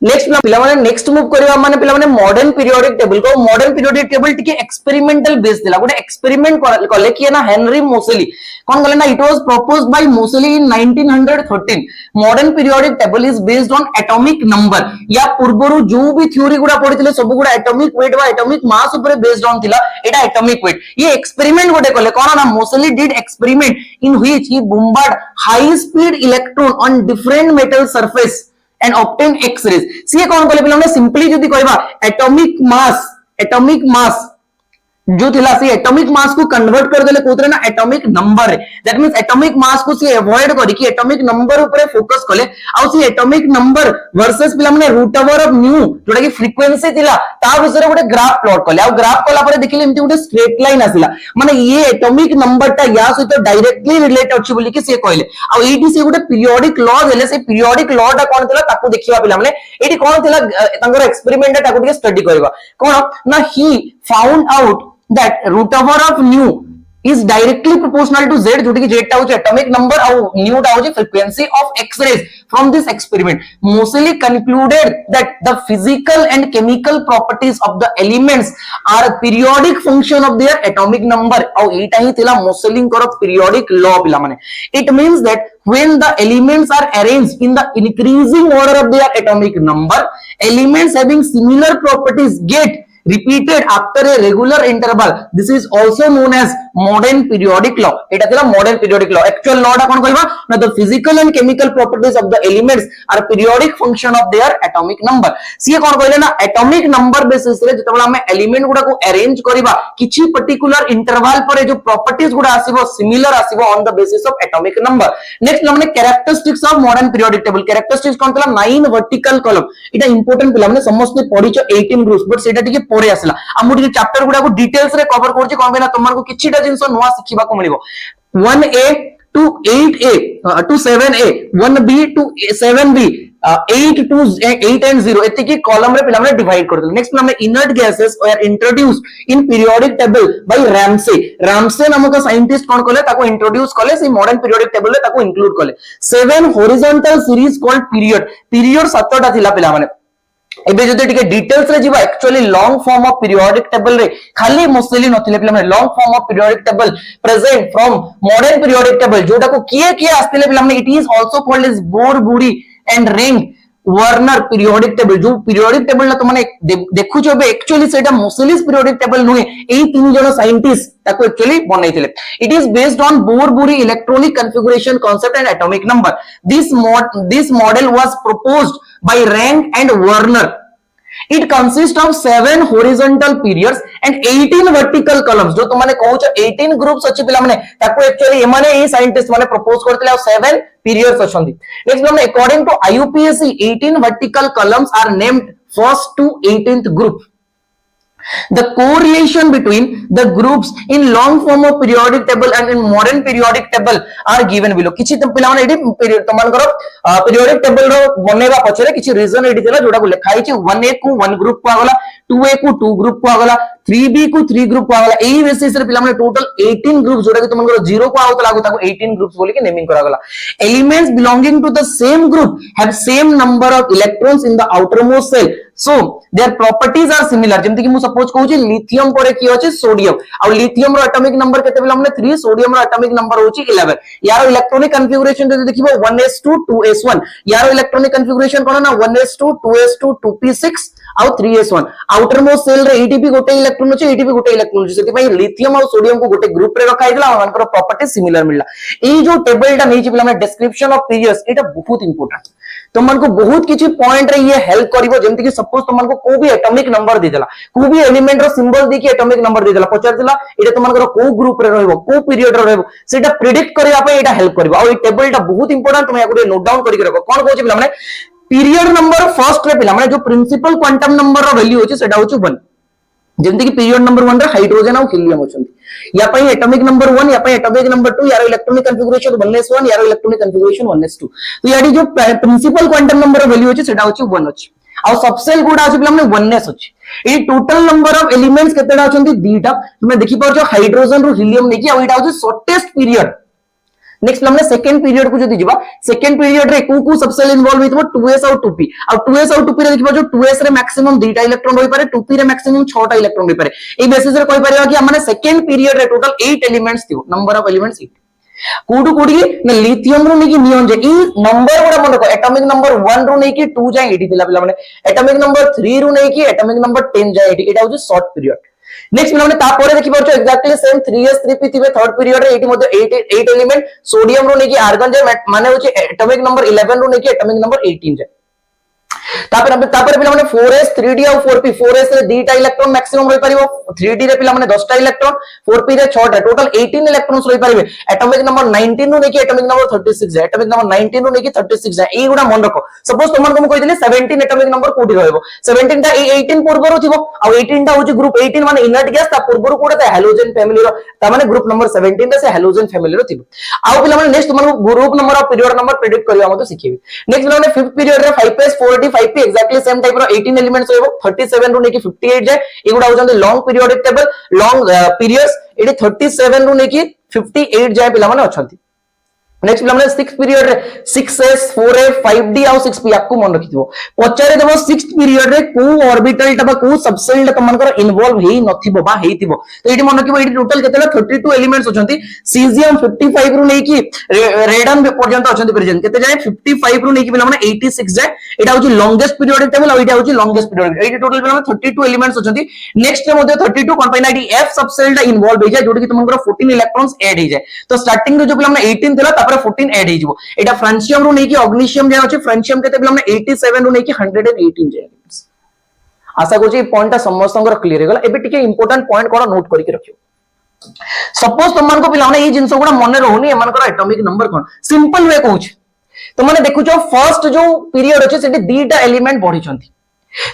नेक्स्ट पिला माने नेक्स्ट मूव करबा माने पिला माने मॉडर्न पीरियोडिक टेबल को मॉडर्न पीरियोडिक टेबल टिके एक्सपेरिमेंटल बेस दिला गोटे एक्सपेरिमेंट कले कि ना हेनरी मोसेली कोन गले ना it was proposed by Moseley in 1913 modern periodic table is based on atomic number या पूर्वरु जो भी थ्योरी गुडा पढिथिले सब गुडा एटॉमिक वेट बा एटॉमिक मास ऊपर बेस्ड ऑन थिला एटा एटॉमिक वेट ये एक्सपेरिमेंट गोटे कले कोन ना Moseley did experiment in which he bombarded high speed electron on different metal surface and obtain x-rays सी कौन कहले पिला सिंपली जदी कहबा एटॉमिक मास जो थिला सी एटॉमिक मास को कन्वर्ट कर देले कोतरे ना atomic number that means atomic mass को सी अवॉइड करी कि एटॉमिक नंबर ऊपर फोकस कले आ सी एटॉमिक नंबर वर्सेस पिला माने रूट ओवर ऑफ न्यू जोटा कि फ्रीक्वेंसी थिला ता विषय गोटे ग्राफ प्लॉट कले आ ग्राफ कला पर देखिले एमती गोटे स्ट्रेट लाइन आसिला माने ये एटॉमिक नंबर ता या सहित डायरेक्टली रिलेट अछि बोली कि से कहले आ एटी से गोटे पीरियोडिक लॉ देले से पीरियोडिक लॉ ता कोन थिला ताको देखिबा पिला माने एटी कोन थिला तांगर एक्सपेरिमेंट ताको टिके स्टडी करबा कोन ना he found out that root over of nu is directly proportional to z जोटी कि z टा होची atomic number और nu टा होची frequency of x-rays from this experiment Moseley concluded that the physical and chemical properties of the elements are a periodic function of their atomic number और एटा ही थिला Moseley कर periodic law पिला माने it means that when the elements are arranged in the increasing order of their atomic number elements having similar properties get repeated after a regular interval this is also known as modern periodic law eta thila modern periodic law actual law ta kon कहबा ना the physical and chemical properties of the elements are periodic function of their atomic number C kon कहले ना atomic number basis रे जतबला हम element गुडा को arrange करिबा किछि particular interval पर जो properties गुडा आसीबो similar आसीबो on the basis of atomic number next हमने characteristics of modern periodic table characteristics kon तला 9 vertical column eta important पिला हमने समस्त पढिचो 18 groups but सेटा टिके परे आसला हमु टिके चैप्टर गुडा को डिटेल्स रे कवर करछि कोन बेना तुमन को किछिटा जिंस नुवा सिखिबा को मिलिबो 1a to 8a to 7a 1b to 7b 8 to 8 and 0 एति की कॉलम रे पिला हमने डिवाइड कर देले नेक्स्ट हमने inert gases are introduced in periodic table by Ramsay नामक साइंटिस्ट कोन कले ताको इंट्रोड्यूस कले से मॉडर्न पीरियोडिक टेबल रे ताको इंक्लूड कले 7 हॉरिजॉन्टल सीरीज कॉल्ड पीरियड 7टा थिला पिला माने एबे जदि टिके डिटेल्स रे जीवा actually long form of periodic table रे खाली मोसेली नथिले पिला माने long form of periodic table present from modern periodic table जोटा को किए आस्तिले पिला माने it is also called as Bohr Bury and Rang Werner periodic table जो पीरियोडिक टेबल ना तो माने देखु जो बे एक्चुअली सेटा मोसेलिस पीरियोडिक टेबल नुहे एई तीन जण साइंटिस्ट ताको एक्चुअली बनैथिले it is based on Bohr Bury electronic configuration concept and atomic number this model was proposed by Rang and Werner It consists of 7 horizontal periods and 18 vertical columns जो तुमने कहूछ 18 groups अछि पिला माने ताको actually एमाने a scientist माने propose करथिले और 7 periods अछंती नेक्स्ट हमने according to IUPAC 18 vertical columns are named first to 18th group the correlation between the groups in long form of periodic table and in modern periodic table are given below किछि पिला माने AD तमनकर periodic table रो बनेबा पछरे किछि reason AD देला जोडा को लिखा हिछि 1a को 1 ग्रुप को आगला 2a को 2 ग्रुप को आगला 3b को 3 ग्रुप को आगला एई बेसिस रे पिला माने टोटल 18 ग्रुप जोडा कि तमनकर 0 को आउत लागो ताको 18 ग्रुप्स बोली के नेमिंग करा गला elements belonging to the same group have same number of electrons in the outermost cell so their properties are similar जेमति कि मु सपोज कहू छी लिथियम परे की अछि सोडियम आ लिथियम रो एटॉमिक नंबर केते बेला हमने 3 सोडियम रो एटॉमिक नंबर होची 11 यार इलेक्ट्रॉनिक कॉन्फ़िगरेशन जदि देखिबो 1s2 2s1 यार इलेक्ट्रॉनिक कॉन्फ़िगरेशन कोन ना 1s2 2s2 2p6 आ 3s1 आउटर मोस्ट सेल रे एटीपी गोटे इलेक्ट्रॉन अछि एटीपी गोटे इलेक्ट्रॉन अछि सेति पई लिथियम और सोडियम को गोटे ग्रुप रे रखा हिला उनकर प्रॉपर्टी सिमिलर मिलला ए जो टेबल टा नै छी बेला डिस्क्रिप्शन ऑफ पीरियड्स एटा बहुत इंपोर्टेंट तुमन को बहुत किछि पॉइंट रे ये हेल्प करिवो जेमति कि सपोज तुमन को को भी एटॉमिक नंबर दे देला को भी एलिमेंट रो सिंबल दे कि एटॉमिक नंबर दे देला पचार देला एटा तुमन को को ग्रुप रे रहइबो को पीरियड रे रहइबो सेटा प्रेडिक्ट करिया पे एटा हेल्प करिवो आ ए टेबल टा बहुत इंपोर्टेंट तुम याको नोट डाउन करि रखो कोन कहू छी पिला माने पीरियड नंबर फर्स्ट रे पिला माने जो प्रिंसिपल क्वांटम नंबर रो वैल्यू होची सेटा होची 1 जेमति कि पीरियड नंबर 1 रे हाइड्रोजन और हीलियम होचंती या पई एटॉमिक नंबर 1 या पई एटॉमिक नंबर 2 यार इलेक्ट्रॉनिक कॉन्फ़िगरेशन 1s1 यार इलेक्ट्रॉनिक कॉन्फ़िगरेशन 1s2 तो याडी जो प्रिंसिपल क्वांटम नंबर वैल्यू होची सेटा होची 1 अछि आ सबसेल गुडा अछि पिला माने 1s अछि ए टोटल नंबर ऑफ एलिमेंट्स केतेडा अछंती दीटा तुमे देखि पाछो हाइड्रोजन रो हीलियम नेकी आ एटा होची शॉर्टेस्ट पीरियड नेक्स्ट हमने सेकंड पीरियड को जदि जिबा सेकंड पीरियड रे को सबसेल इन्वॉल्व हितबो 2s और 2p और 2s और 2p रे देखिबो जो 2s रे मैक्सिमम 2टा इलेक्ट्रॉन होई पारे 2p रे मैक्सिमम 6टा इलेक्ट्रॉन होई पारे ए बेसिस रे कोइ परिबा कि हमने सेकंड पीरियड रे टोटल 8 एलिमेंट्स थियो नंबर ऑफ एलिमेंट्स 8 कोडु कोडी न लिथियम रो नेकी नियन जे ई नंबर गुडा मन रखो एटॉमिक नंबर 1 रो नेकी 2 जाय 80 थिला पिला माने एटॉमिक नंबर 3 रो नेकी एटॉमिक नंबर 10 जाय 80 एटा होची शॉर्ट पीरियड नेक्स्ट पिला माने ता परे देखि परछो एक्जेक्टली सेम 3s 3p थिबे थर्ड पीरियड रे एटी मध्ये 8 एलिमेंट सोडियम रो नेकी आर्गन जे माने होची एटॉमिक नंबर 11 रो नेकी एटॉमिक नंबर 18 जे तापर पिला माने 4s 3d और 4p 4s रे 2टा इलेक्ट्रॉन मैक्सिमम रहि परिबो 3d रे पिला माने 10टा इलेक्ट्रॉन 4p रे 6टा टोटल 18 इलेक्ट्रॉन्स रहि परिबे एटॉमिक नंबर 19 रो नेकी एटॉमिक नंबर 36 है एटॉमिक नंबर 19 रो नेकी 36 है ए गुडा मन रखो सपोज तुमन को कहि दिले 17 एटॉमिक नंबर कोठी रहइबो 17 टा 18 पूर्वरो थिबो आ 18 टा होची ग्रुप 18 माने इनर्ट गैस ता पूर्वरो कोडा ता हैलोजन फैमिली रो ता माने ग्रुप नंबर 17 से हैलोजन फैमिली रो थिबो आ पिला माने नेक्स्ट तुमन को ग्रुप नंबर और पीरियड नंबर प्रेडिक्ट करिया मते सिखिबे नेक्स्ट पिला माने 5th पीरियड रे 5s 4d 5p exactly same type रो 18 एलिमेंट्स होइबो 37 रो नेकी 58 जाय एगुडा होजंती long periodic table long periods एडी 37 रो नेकी 58 जाय पिला माने अछंती नेक्स्ट पिला माने 6th पीरियड रे 6s 4f 5d और 6p याकू मन रखिथिबो पचारे देबो 6th पीरियड रे को ऑर्बिटल टा बा को सबसेल टा तमनकर इन्वॉल्व हेई नथिबो बा हेइथिबो तो एडी मन रखिबो एडी टोटल केतेला 32 एलिमेंट्स अछंती सीजियम 55 रो नेकी रेडन पर्यंत अछंती प्रेजेंट केते जाय 55 रो नेकी पिला माने 86 जाय एटा होची लॉन्गेस्ट पीरियोडिक टेबल और एटा होची लॉन्गेस्ट पीरियोडिक एडी टोटल पिला माने 32 एलिमेंट्स अछंती नेक्स्ट रे मध्ये 32 कोन पाइना एडी f सबसेल टा इन्वॉल्व हे जाय जोडी कि तमनकर 14 इलेक्ट्रॉन्स ऐड हे जाय तो स्टार्टिंग रे जो पिला माने 18 थिला 14 ऐड हे जिवो एटा फ्रांसियम रो नेकी ऑग्निशियम जे अछि फ्रांसियम केते पिला माने 87 रो नेकी 118 जे आशा कोची पॉइंट समस्तंकर क्लियर हे गला एबे टिके इंपोर्टेंट पॉइंट कोन नोट करिके रखियो सपोज तुमन को पिला माने ई जिंस गुडा मने रहउनी एमानकर एटॉमिक नंबर कोन सिंपल वे कहूछ तो माने देखुचो फर्स्ट जो पीरियड अछि सेठी दीटा एलिमेंट बढ़ी छंती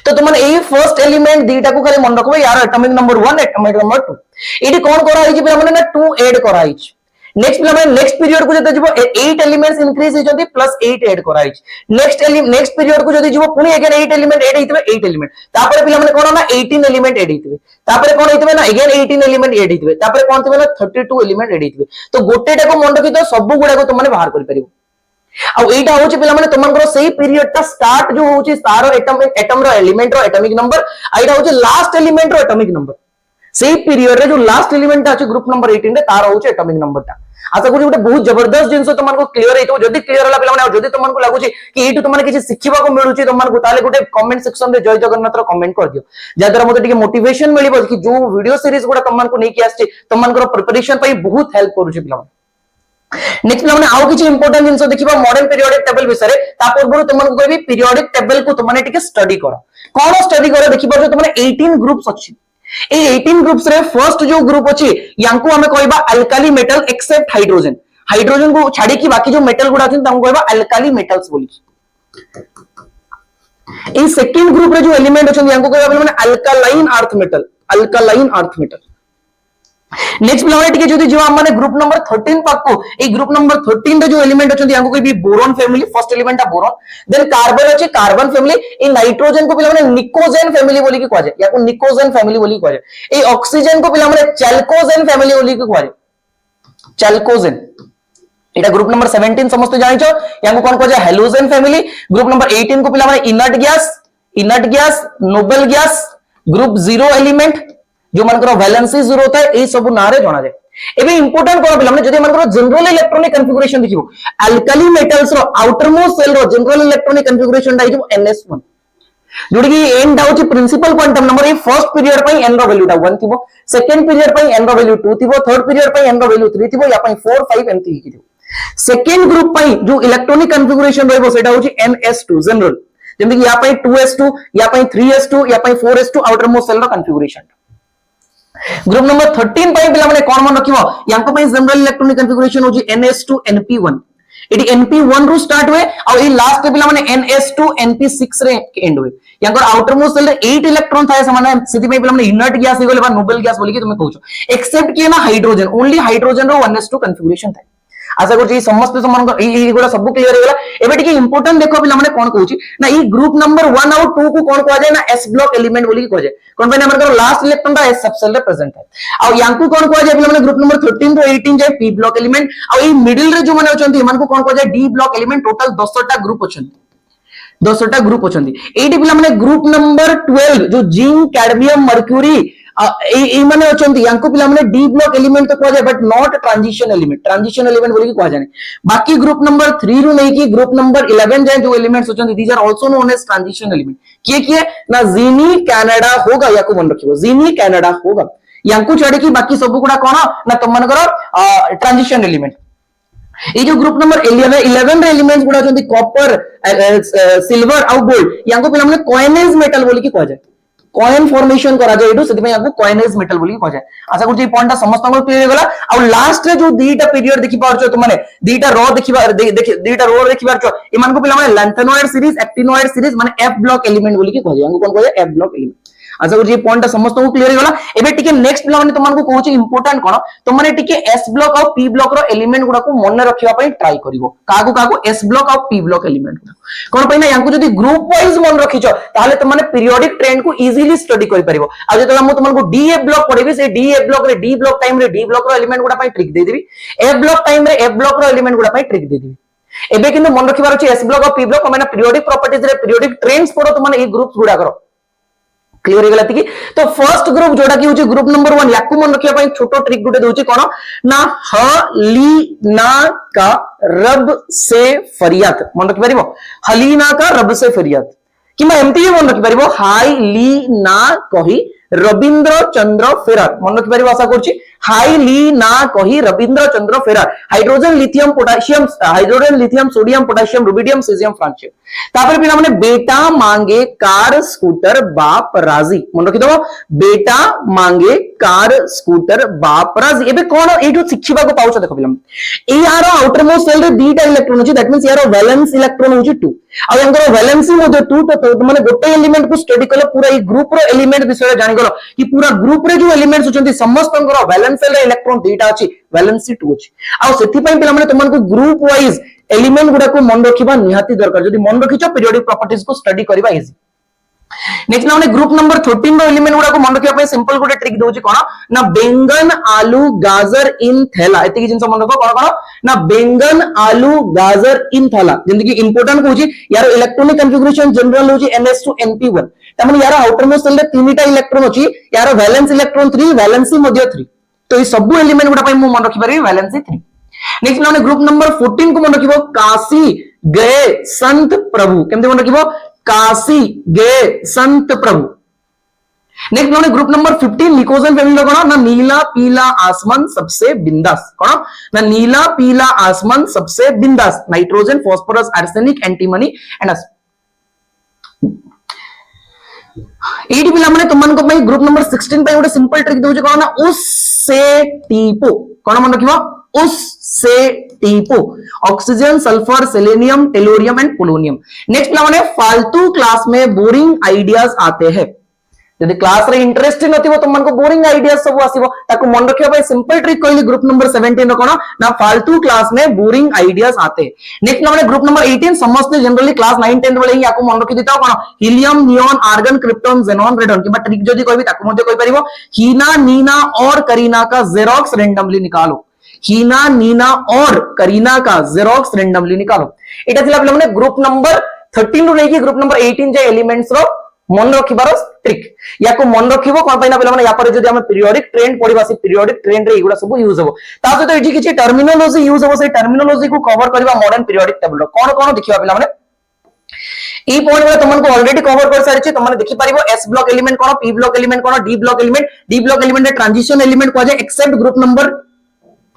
तो तुम ए फर्स्ट एलिमेंट दीटा को खाली मन रखबो यार एटॉमिक नंबर 1 एटॉमिक नंबर 2 एडी कोन करा हिची पिला माने ना 2 ऐड करा हिची नेक्स्ट पिला माने नेक्स्ट पीरियड को जते जिवो 8 एलिमेंट्स इंक्रीज हिचंती प्लस 8 ऐड करा हिची नेक्स्ट पीरियड को जते जिवो पुनी अगेन 8 एलिमेंट ऐड हितबे 8 एलिमेंट तापर पिला माने कोन ना 18 एलिमेंट ऐड हितबे तापर कोन हितबे ना अगेन 18 एलिमेंट ऐड हितबे तापर कोन हितबे ना 32 एलिमेंट ऐड हितबे तो गोटेटा को मन रखि तो सब गुडा को तुम माने बाहर करि परिबो आ एटा होची पिला माने तुमनकर सेही पीरियड ता स्टार्ट जो होची तारो एटम रो एलिमेंट रो एटॉमिक नंबर आइडा होची लास्ट एलिमेंट रो एटॉमिक नंबर सेही पीरियड रे जो लास्ट एलिमेंट ता अछि ग्रुप नंबर 18 रे तारो होची एटॉमिक नंबर ता आशा करू गोटे बहुत जबरदस्त जिंस तुमको क्लियर हेतो जदी क्लियर होला पिला माने जदी तुमको लागुची कि एटू तुमने किछि सिखिबा को मिलुची तुमको ताले गोटे कमेंट सेक्शन रे जय जगन्नाथ रो कमेंट कर दियो जादरा मते टिके मोटिवेशन मिलिबो कि जो वीडियो सीरीज गुडा तुमको नै कि आछि तुमको प्रिपरेशन पई बहुत हेल्प करूची पिला नेक्स्ट पिला माने आउ किछि इंपोर्टेंट जिंस देखिबा मॉडर्न पीरियोडिक टेबल विषय ता पूर्व तुमको कहबी पीरियोडिक टेबल को तुमने टिके स्टडी करो कोन स्टडी करो देखिबा जो तुमने 18 ग्रुप्स अछि ए 18 ग्रुप्स रे फर्स्ट जो ग्रुप अछि यांको हमें कहबा alkali metal except hydrogen hydrogen को छाडी कि बाकी जो मेटल गुडा अछि तांको कहबा अल्काली मेटल्स बोली ए सेकंड ग्रुप रे जो एलिमेंट अछि यांको कहबा माने अल्कालाइन अर्थ मेटल नेक्स्ट पिला माने टिके जदी जो माने ग्रुप नंबर 13 पाको ए ग्रुप नंबर 13 रे जो एलिमेंट अछि यांको कहबी बोरॉन फैमिली फर्स्ट एलिमेंट आ बोरॉन देन कार्बन अछि कार्बन फैमिली ए नाइट्रोजन को पिला माने निकोजेन फैमिली बोली कि कहै छै याको निकोजेन फैमिली बोली कहै छै ए ऑक्सीजन को पिला माने चैल्कोजेन फैमिली बोली कि कहै छै चैल्कोजेन एटा ग्रुप नंबर 17 समस्त जानि छ यांको कोन कहै छै हेलोजन फैमिली ग्रुप नंबर 18 को पिला माने inert gas inert gas, noble gas, group 0 element जो मानकर वैलेंसी 0 होता है, ए सब ना रे जणा जाय। एबे इंपोर्टेंट कोन पिला माने जदि मानकर जनरल इलेक्ट्रॉनिक कॉन्फ़िगरेशन देखिबो, अल्कली मेटल्स रो आउटर मोस्ट सेल रो जनरल इलेक्ट्रॉनिक कॉन्फ़िगरेशन दा हिजो ns1 जोडी की n दा होची प्रिंसिपल क्वांटम नंबर। ए फर्स्ट पीरियड पई n रो वैल्यू दा 1 थिबो, सेकंड पीरियड पई n रो वैल्यू 2 थिबो, थर्ड पीरियड पई n रो वैल्यू 3 थिबो, या पई 4 5 एमती ही थिबो। सेकंड ग्रुप पई जो इलेक्ट्रॉनिक कॉन्फ़िगरेशन रहबो सेटा होची ns2 जनरल, जेमि कि या पई 2s2, या पई 3s2, या पई 4s2 आउटर मोस्ट सेल रो कॉन्फ़िगरेशन। ग्रुप नंबर 13 पई पिला माने कोन मन रखिबो, यांको पई जनरल इलेक्ट्रॉनिक कॉन्फ़िगरेशन होची ns2 np1, इटी np1 रू स्टार्ट हुए और ई लास्ट पे पिला माने ns2 np6 रे एंड हुए। यांकर आउटर मोस्ट सेल रे 8 इलेक्ट्रॉन थाए समान सिटी में पिला माने इनर्ट गैस हे गले बा नोबल गैस बोली कि तुमे कहउछो, एक्सेप्ट कि ना हाइड्रोजन, ओनली हाइड्रोजन रो 1s2 कॉन्फ़िगरेशन थाए। आशा करछि समस्त समान ई गुडा सब क्लियर हे गला। एबे टिके इंपोर्टेंट देखो पिला माने कोन कहउछि ना, ई ग्रुप नंबर 1 और 2 को कोन कहआ जाय ना s ब्लॉक एलिमेंट बोली कि कहआ जाय। कोन पे हमर लास्ट इलेक्ट्रॉन दा s सबसेल रे प्रेजेंट है। और यांकु कोन कहआ जाय पिला माने ग्रुप नंबर 13 रो 18 जाय p ब्लॉक एलिमेंट, और ई मिडिल रे जो माने अछंती मन को कोन कहआ जाय d ब्लॉक एलिमेंट। टोटल 10 टा ग्रुप अछंती, 10 टा ग्रुप अछंती। एटी पिला माने ग्रुप नंबर 12 जो जिंक कैडमियम मर्क्यूरी ए माने अछंती, यांको पिला माने d ब्लॉक एलिमेंट तो कहआ जाय, but not transition element. Transition element बोली कि कहआ जाय। बाकी ग्रुप नंबर 3 रू नहीं कि ग्रुप नंबर 11 जाय जो एलिमेंट्स अछंती, these are also known as transition element. किए ना जीनी कनाडा होगा, याको मन रखिबो, जीनी कनाडा होगा। यांको छाडी कि बाकी सब गुडा कोन ना तुम मनकर ट्रांजिशन एलिमेंट। ये जो ग्रुप नंबर 11 रे एलिमेंट्स गुडा अछंती कॉपर, सिल्वर और गोल्ड, यांको पिला माने कॉइनेज मेटल बोली कि कहआ जाय। कॉइन फॉर्मेशन करा जाय एटू, सेति में आपको कॉइनेज मेटल बोली कहआ जाय। आशा करछि पॉइंट समस्त को क्लियर हो गला। और लास्ट रे जो दीटा पीरियड देखि पारछो तुम माने, दीटा रो देखिबा दीटा रो देखि पारछो, इमान को पिला माने लैंथेनॉइड सीरीज, एक्टिनॉइड सीरीज माने एफ ब्लॉक एलिमेंट बोली कि कहआ जाय। यांको कोन कहआ जाय एफ ब्लॉक एलिमेंट। आशा करछि पॉइंट समस्त को क्लियर हो गला। एबे टिके नेक्स्ट पिला माने तुमन को कहउछि इंपोर्टेंट कोन, तुम माने टिके एस ब्लॉक और पी ब्लॉक रो एलिमेंट गुडा को मन रखिबा पई ट्राई करिवो। कागो एस ब्लॉक और पी ब्लॉक एलिमेंट कोन पई ना, यांको जदी ग्रुप वाइज मन रखिछो ताले तुम माने पीरियोडिक ट्रेंड को इजीली स्टडी करि परिबो। आ जतला मु तुमन को डी एफ ब्लॉक पढेबी, से डी एफ ब्लॉक रे डी ब्लॉक टाइम रे डी ब्लॉक रो एलिमेंट गुडा पई ट्रिक दे देबी, एफ ब्लॉक टाइम रे एफ ब्लॉक रो एलिमेंट गुडा पई ट्रिक दे देबी। एबे किंतु मन रखिबार अछि एस ब्लॉक और पी ब्लॉक माने पीरियोडिक प्रॉपर्टीज रे पीरियोडिक ट्रेंड्स पढो, तुम माने ए ग्रुप्स गुडा करो। क्लियर हो गला कि तो फर्स्ट ग्रुप जोटा की होची ग्रुप नंबर 1, याकू मन रखिया पई छोटो ट्रिक गुटे दोची कोन ना, हलीना का रब से फरियाद मन रखि परिबो। हलीना का रब से फरियाद किमा एमती मन रखि परिबो, हाई ली ना कही रविंद्र चंद्र फेरार मन रखि परिबो। आशा करछि हाई ली ना कही रविंद्र चंद्र फेरार। Hydrogen lithium potassium, hydrogen lithium sodium potassium rubidium caesium francium. तापर पिला माने बेटा मांगे कार स्कूटर बाप राजी मन रखि दबो, बेटा मांगे कार स्कूटर बाप राजी। एबे कोन एठु शिखिबा को पाउछ देखो पिला, ए यार आउटर मोस्ट सेल रे दीटा इलेक्ट्रॉन होची, दैट मींस यार वैलेंस इलेक्ट्रॉन होची 2 आ यंगर वैलेंसी मध्ये 2 तो माने गोटे एलिमेंट को स्टडी कले पूरा ई ग्रुप रो एलिमेंट विषय जानि गलो कि पूरा ग्रुप रे जो एलिमेंट्स होचंती समस्तंकर वैलेंस सेल रे इलेक्ट्रॉन दीटा अछि, वैलेंसी 2 अछि। आ सेति पई पिला माने तुमन को ग्रुप वाइज एलिमेंट गुडा को मन रखिबा निहाती दरकार। जदि मन रखिचो पीरियोडिक प्रॉपर्टीज को स्टडी करबा इजी। नेक्स्ट ना ग्रुप नंबर 13 रो एलिमेंट गुडा को मन रखिया पे सिंपल गुटे ट्रिक दोची कोन ना, बेंगन आलू गाजर इन थैला। एति जिंस मन रखो कोन कोन ना, बेंगन आलू गाजर इन थैला। जेंति कि इंपोर्टेंट होची यार इलेक्ट्रॉनिक कॉन्फ़िगरेशन जनरल होची ns2 np1, तमन यार आउटर मोस्ट सेल रे तीनटा इलेक्ट्रॉन होची, यार वैलेंस इलेक्ट्रॉन 3, वैलेंसी मध्ये 3, तो ई सब एलिमेंट गुडा पे मु मन रखि परबी वैलेंसी 3। नेक्स्ट ना ग्रुप नंबर 14 को मन रखिबो, काशी गए संत प्रभु। केमते मन रखिबो, काशी गए संत प्रभु। नेक्स्ट ना ग्रुप नंबर 15 निकोजन फैमिली कोन ना, नीला पीला आसमान सबसे बिंदास कोन ना, नीला पीला आसमान सबसे बिंदास। Nitrogen phosphorus arsenic antimony and eighty पिला माने तुमन को पई ग्रुप नंबर 16 पई गोटे सिंपल ट्रिक दोचे कोन ना, उस से टीपो कोन मन रखिबो, उस से टीपो। Oxygen sulphur selenium tellurium and polonium. Next पिला माने फालतू क्लास में बोरिंग आइडियाज आते हैं। यदि क्लास रे इंटरेस्टिंग नथिबो तुमन को बोरिंग आइडियाज सब आसीबो, ताको मन रखिया पई सिंपल ट्रिक कहली ग्रुप नंबर 17 कोन ना, फालतू क्लास में बोरिंग आइडियाज आते हैं। नेक्स्ट माने ग्रुप नंबर 18 समस्त जनरली क्लास 9 10 वाले ही याको मन रखि दिताओ कोन, helium neon argon krypton xenon radon. कि ट्रिक जदी कहबी ताको मध्ये कहि परिबो, हीना नीना और करीना का जेरोक्स रैंडमली निकालो। हीना नीना और करीना का जेरोक्स रैंडमली निकालो। एटा थिला पिला माने ग्रुप नंबर 13 रो लेकी ग्रुप नंबर 18 जे एलिमेंट्स रो मन रखिबार ट्रिक या को मन रखिबो कोन पैना पिला माने या पर जदी हम पीरियोडिक ट्रेंड पढिबा से पीरियोडिक ट्रेंड रे एगुडा सब यूज हो ता सहित एठी किछि टर्मिनोलॉजी यूज हो से टर्मिनोलॉजी को कवर करबा मॉडर्न पीरियोडिक टेबल कोन कोन देखिबा पिला माने ई पॉइंट में तुमको ऑलरेडी कवर कर सारी तुमने देखि पारिबो एस ब्लॉक एलिमेंट कोन पी ब्लॉक एलिमेंट कोन डी ब्लॉक एलिमेंट रे ट्रांजिशन एलिमेंट को जाय एक्सेप्ट ग्रुप नंबर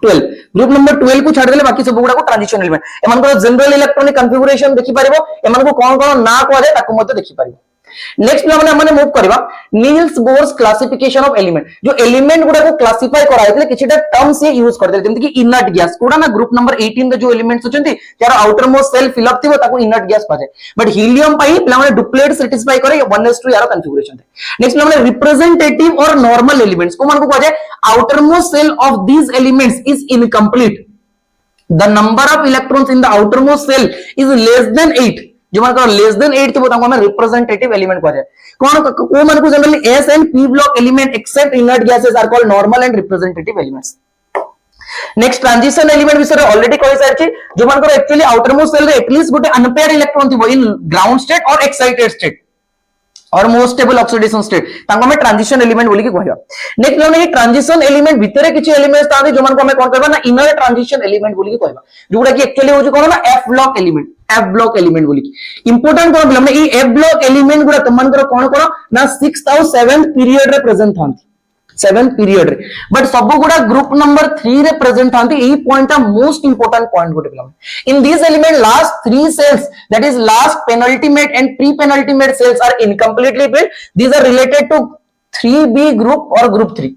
12 को छाड़ देले बाकी सब गुडा को ट्रांजिशन एलिमेंट एमान को जनरल इलेक्ट्रॉनिक कॉन्फ़िगरेशन देखि पारिबो एमान को कोन कोन ना को जाय ताको मते देखि पारिबो नेक्स्ट हमने मूव करबा Niels Bohr's classification of element जो एलिमेंट गुडा को क्लासिफाई करा हेतले किछटा टर्म्स ये यूज कर देले जेंति कि इनर्ट गैस कोडा ना ग्रुप नंबर 18 रे जो एलिमेंट्स होचंती त्यार outer most shell fill up थिबो ताको इनर्ट गैस पाजे बट हीलियम पाई पिला माने डुप्लेट सैटिस्फाई करे 1s2 यार कॉन्फ़िगरेशन थे नेक्स्ट हमने रिप्रेजेंटेटिव और नॉर्मल एलिमेंट्स को मान को कहा जाय outer most shell of these elements is incomplete the number of electrons in the outer most shell is less than 8 जो मान लेस देन 8 तो हम रिप्रेजेंटेटिव एलिमेंट कहा जाए कौन को मान को generally s and p block element except inert gases are called normal and representative elements next transition element विषय ऑलरेडी कहि सारछि जो मान को एक्चुअली आउटर मोस्ट सेल रे एटलीस्ट गोटे अनपेयर्ड इलेक्ट्रॉन थिबो इन ग्राउंड स्टेट और एक्साइटेड स्टेट और मोस्ट स्टेबल ऑक्सीडेशन स्टेट ताको हमें ट्रांजिशन एलिमेंट बोली के कहबा नेक्स्ट हमने ट्रांजिशन एलिमेंट भितरे किछि एलिमेंट्स तादे जो मान को हमें कोन करबा ना इनर ट्रांजिशन एलिमेंट बोली के कहबा जोडा कि एक्चुअली हो जे कोन ना एफ ब्लॉक एलिमेंट बोली इंपोर्टेंट कोन हमने ई एफ ब्लॉक एलिमेंट गुडा तमन करो कोन ना 6th और 7th पीरियड रे प्रेजेंट थांती 7th पीरियड रे बट सब गुडा ग्रुप नंबर 3 रे प्रेजेंट थांती एही पॉइंट मोस्ट इंपोर्टेंट पॉइंट गोटे पिला in this element last 3 shells that is last penultimate and pre penultimate shells are incompletely build these are related to 3b group और group 3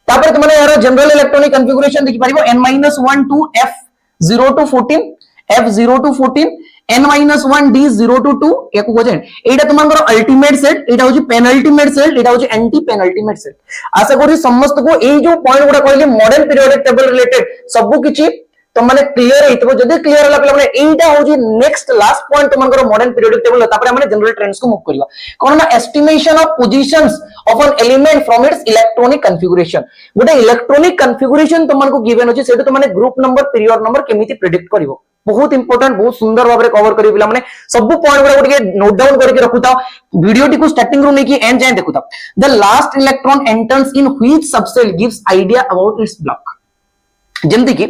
तापर तुमने यार general electronic configuration देखि पारिबो n-1 to f0 to 14 f0 to 14 n-1 d0 to 2 echo कोजेन Etah तुमनकर ultimate set एटा होची penultimate set एटा होची anti penultimate set आशा करी समस्त को ए जो पॉइंट गुडा कहले मॉडर्न पीरियोडिक टेबल रिलेटेड सब किछि तो माने क्लियर हेतबो जदी क्लियर हला माने एटा होची नेक्स्ट लास्ट पॉइंट तुमनकर मॉडर्न पीरियोडिक टेबल तापर हमने जनरल ट्रेंड्स को मूव करबा कोन ना estimation of positions of an element from its electronic configuration गोटे इलेक्ट्रॉनिक कॉन्फ़िगरेशन तुमनको गिवन होची सेटा तुमने ग्रुप नंबर पीरियड नंबर केमिति प्रेडिक्ट करिवो बहुत इंपोर्टेंट बहुत सुंदर भाव कवर करी पिला माने सब पॉइंट गुडा गोटे नोट डाउन करके रखुता वीडियो टी को स्टार्टिंग रो लेके एंड जाए देखुता the last electron enters in which subshell gives idea about its block जेमति कि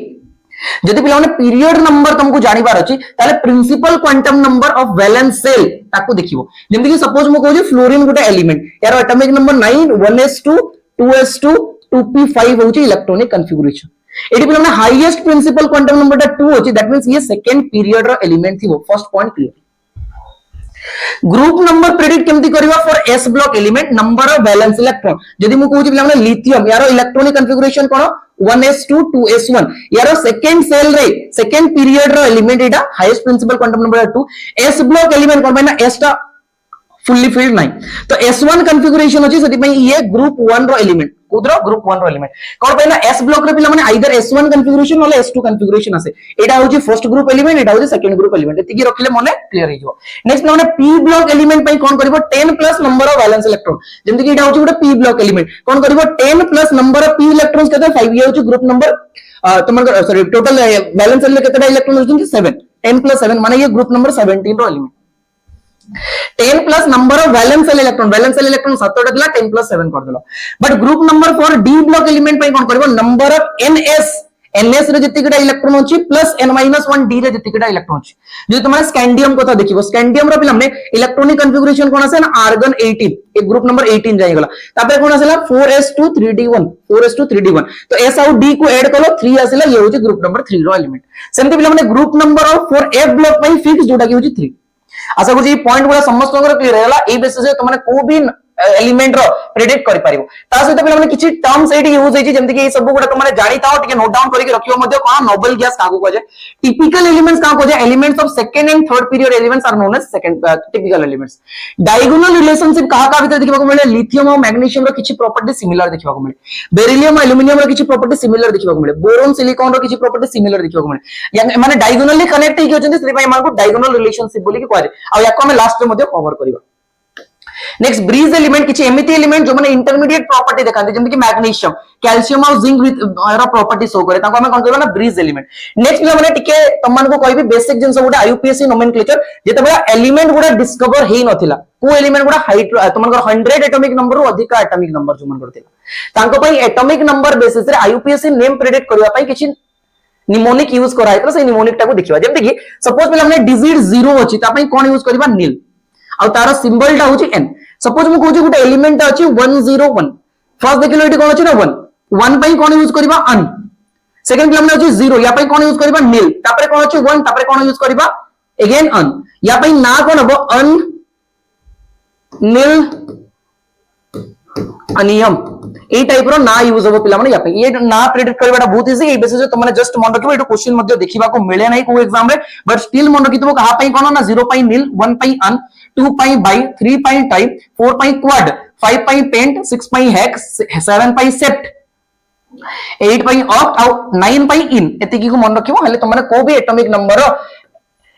जदि पिला माने पीरियड नंबर तुमको जानिबार अछि ताले principal quantum number of valence shell ताको देखिबो जेमति कि सपोज मो कहू फ्लोरीन गोटे एलिमेंट यार atomic number 9 1s2 2s2 2p5 होची इलेक्ट्रॉनिक कॉन्फ़िगरेशन एटी पिला माने हाईएस्ट प्रिंसिपल क्वांटम नंबर टा 2 होची दैट मींस ये सेकंड पीरियड रो एलिमेंट थी वो first point clear group number predict केमति करबा for s block element number of valence electron जदि मु कहू पिला माने लिथियम यार इलेक्ट्रॉनिक कॉन्फ़िगरेशन कोन 1s2 2s1 यार सेकंड सेल रे सेकंड पीरियड रो एलिमेंट एटा highest principal quantum number 2 S block element कोन ना एस टा फुल्ली फिल्ड नहीं तो s1 कॉन्फ़िगरेशन अछि सेति पई ये ग्रुप 1 रो एलिमेंट कुदरो ग्रुप 1 रो एलिमेंट कोन पहिला s ब्लॉक रे पिला माने आइदर s1 कॉन्फ़िगरेशन वाला s2 कॉन्फ़िगरेशन आसे एटा होची फर्स्ट ग्रुप एलिमेंट एटा होची सेकंड ग्रुप एलिमेंट एति की रखले माने क्लियर हे जो नेक्स्ट माने p ब्लॉक एलिमेंट पई कोन करबो 10 plus number of valence electron जेमति कि एटा होची गोटे p ब्लॉक एलिमेंट कोन करबो 10 plus number of p electrons केते 5 ये होची ग्रुप नंबर तुमन सॉरी टोटल वैलेंस सेल केतेटा इलेक्ट्रॉन होची 7 10 प्लस 7 माने ये ग्रुप नंबर 17 रो element 10 plus number of valence shell electron 7 टा दिला 10 प्लस 7 कर देलो but group number for D block element पई कोन करबो नंबर ऑफ ns रे जतिकटा इलेक्ट्रॉन होची प्लस n-1 d रे जतिकटा इलेक्ट्रॉन होची जो तुम स्कैंडियम को देखिबो स्कैंडियम रो पिला हमने इलेक्ट्रॉनिक कॉन्फ़िगरेशन कोन आसे ना आर्गन 18 एक ग्रुप नंबर 18 जाई गला तापर कोन आसेला 4s2 3d1 तो s और d को ऐड करो 3 आसेला ये होची ग्रुप नंबर 3 रो एलिमेंट सेमति पिला हमने group number of for f block पई फिक्स जोटा की होची 3 आशा करू ये पॉइंट गुला समस्त क्लियर हैला ए बेसिस तुमने को भी एलिमेंट रो प्रेडिक्ट करि पारिबो ता सहित पिला माने किछि टर्म्स एटी यूज होई जेमति कि ए सब गुडा तुमने जानि ताओ टिके नोट डाउन करिके रखियो मध्ये कोन नोबल गैस काको को जे टिपिकल एलिमेंट्स काको को जे elements of second and third period elements are known as second typical elements diagonal relationship कहा का भीतर देखिबा को मिले लिथियम और मैग्नीशियम रो किछि प्रॉपर्टी सिमिलर देखिबा को मिले बेरिलियम और एल्युमिनियम रो किछि प्रॉपर्टी सिमिलर देखिबा को मिले बोरोन सिलिकॉन रो किछि प्रॉपर्टी सिमिलर देखिबा को मिले या माने डायगोनली कनेक्ट हे कि होचंदी सेति पई मानको डायगोनल रिलेशनशिप बोली कि कहै आ याको हम लास्ट रे मध्ये कवर करिबा नेक्स्ट ब्रीज एलिमेंट किछि एमिति एलिमेंट जो माने इंटरमीडिएट प्रॉपर्टी देखाते जेमति कि मैग्नीशियम कैल्शियम और जिंक विथ रा प्रॉपर्टी शो करे ताको हमें कोन कहबा ना ब्रीज एलिमेंट नेक्स्ट माने टिके तमन को कहबी बेसिक जिंस गुडा आईयूपीएससी नोमेनक्लेचर जेते बडा एलिमेंट गुडा डिस्कवर हेई नथिला को एलिमेंट गुडा हाइट तमन को 100 एटॉमिक नंबर रो अधिक एटॉमिक नंबर जो मन करथिला तांको पई एटॉमिक नंबर बेसिस रे आईयूपीएससी नेम प्रेडिक्ट करबा पई किछि निमोनिक यूज करा है से निमोनिक टाको देखिबा जेमति कि सपोज पहिले हमने डिजिट 0 अछि ता पई कोन यूज करबा नील आ तार सिंबल टा होची n सपोज मु कहूची गुटे एलिमेंट अछि 101 फर्स्ट देखिलो एटी कोन अछि ना 1 1 पई कोन यूज करबा अन सेकंड क्लाम अछि 0 या पई कोन यूज करबा नील तापरे कोन अछि 1 तापरे कोन यूज करबा अगेन अन या पई ना कोन हबो अन नील अनियम ए टाइप रो ना यूज हो पिला माने या पे ये ना प्रेडिक्ट करबाटा बहुत इजी ए बेसिस तुमने जस्ट मन रखिबो एटो क्वेश्चन मध्ये देखिबा को मिले नै को एग्जाम रे बट स्टिल मन रखितबो कहा पई कोन ना 0 पई नील 1 पई अन 2 पई बाई 3 पई टाइप 4 पई क्वाड 5 पई पेंट 6 पई हेक्स 7 पई सेप्ट 8 पई ऑक्ट आउ 9 पई इन एति की को मन रखिबो हले तुमने को भी एटॉमिक नंबर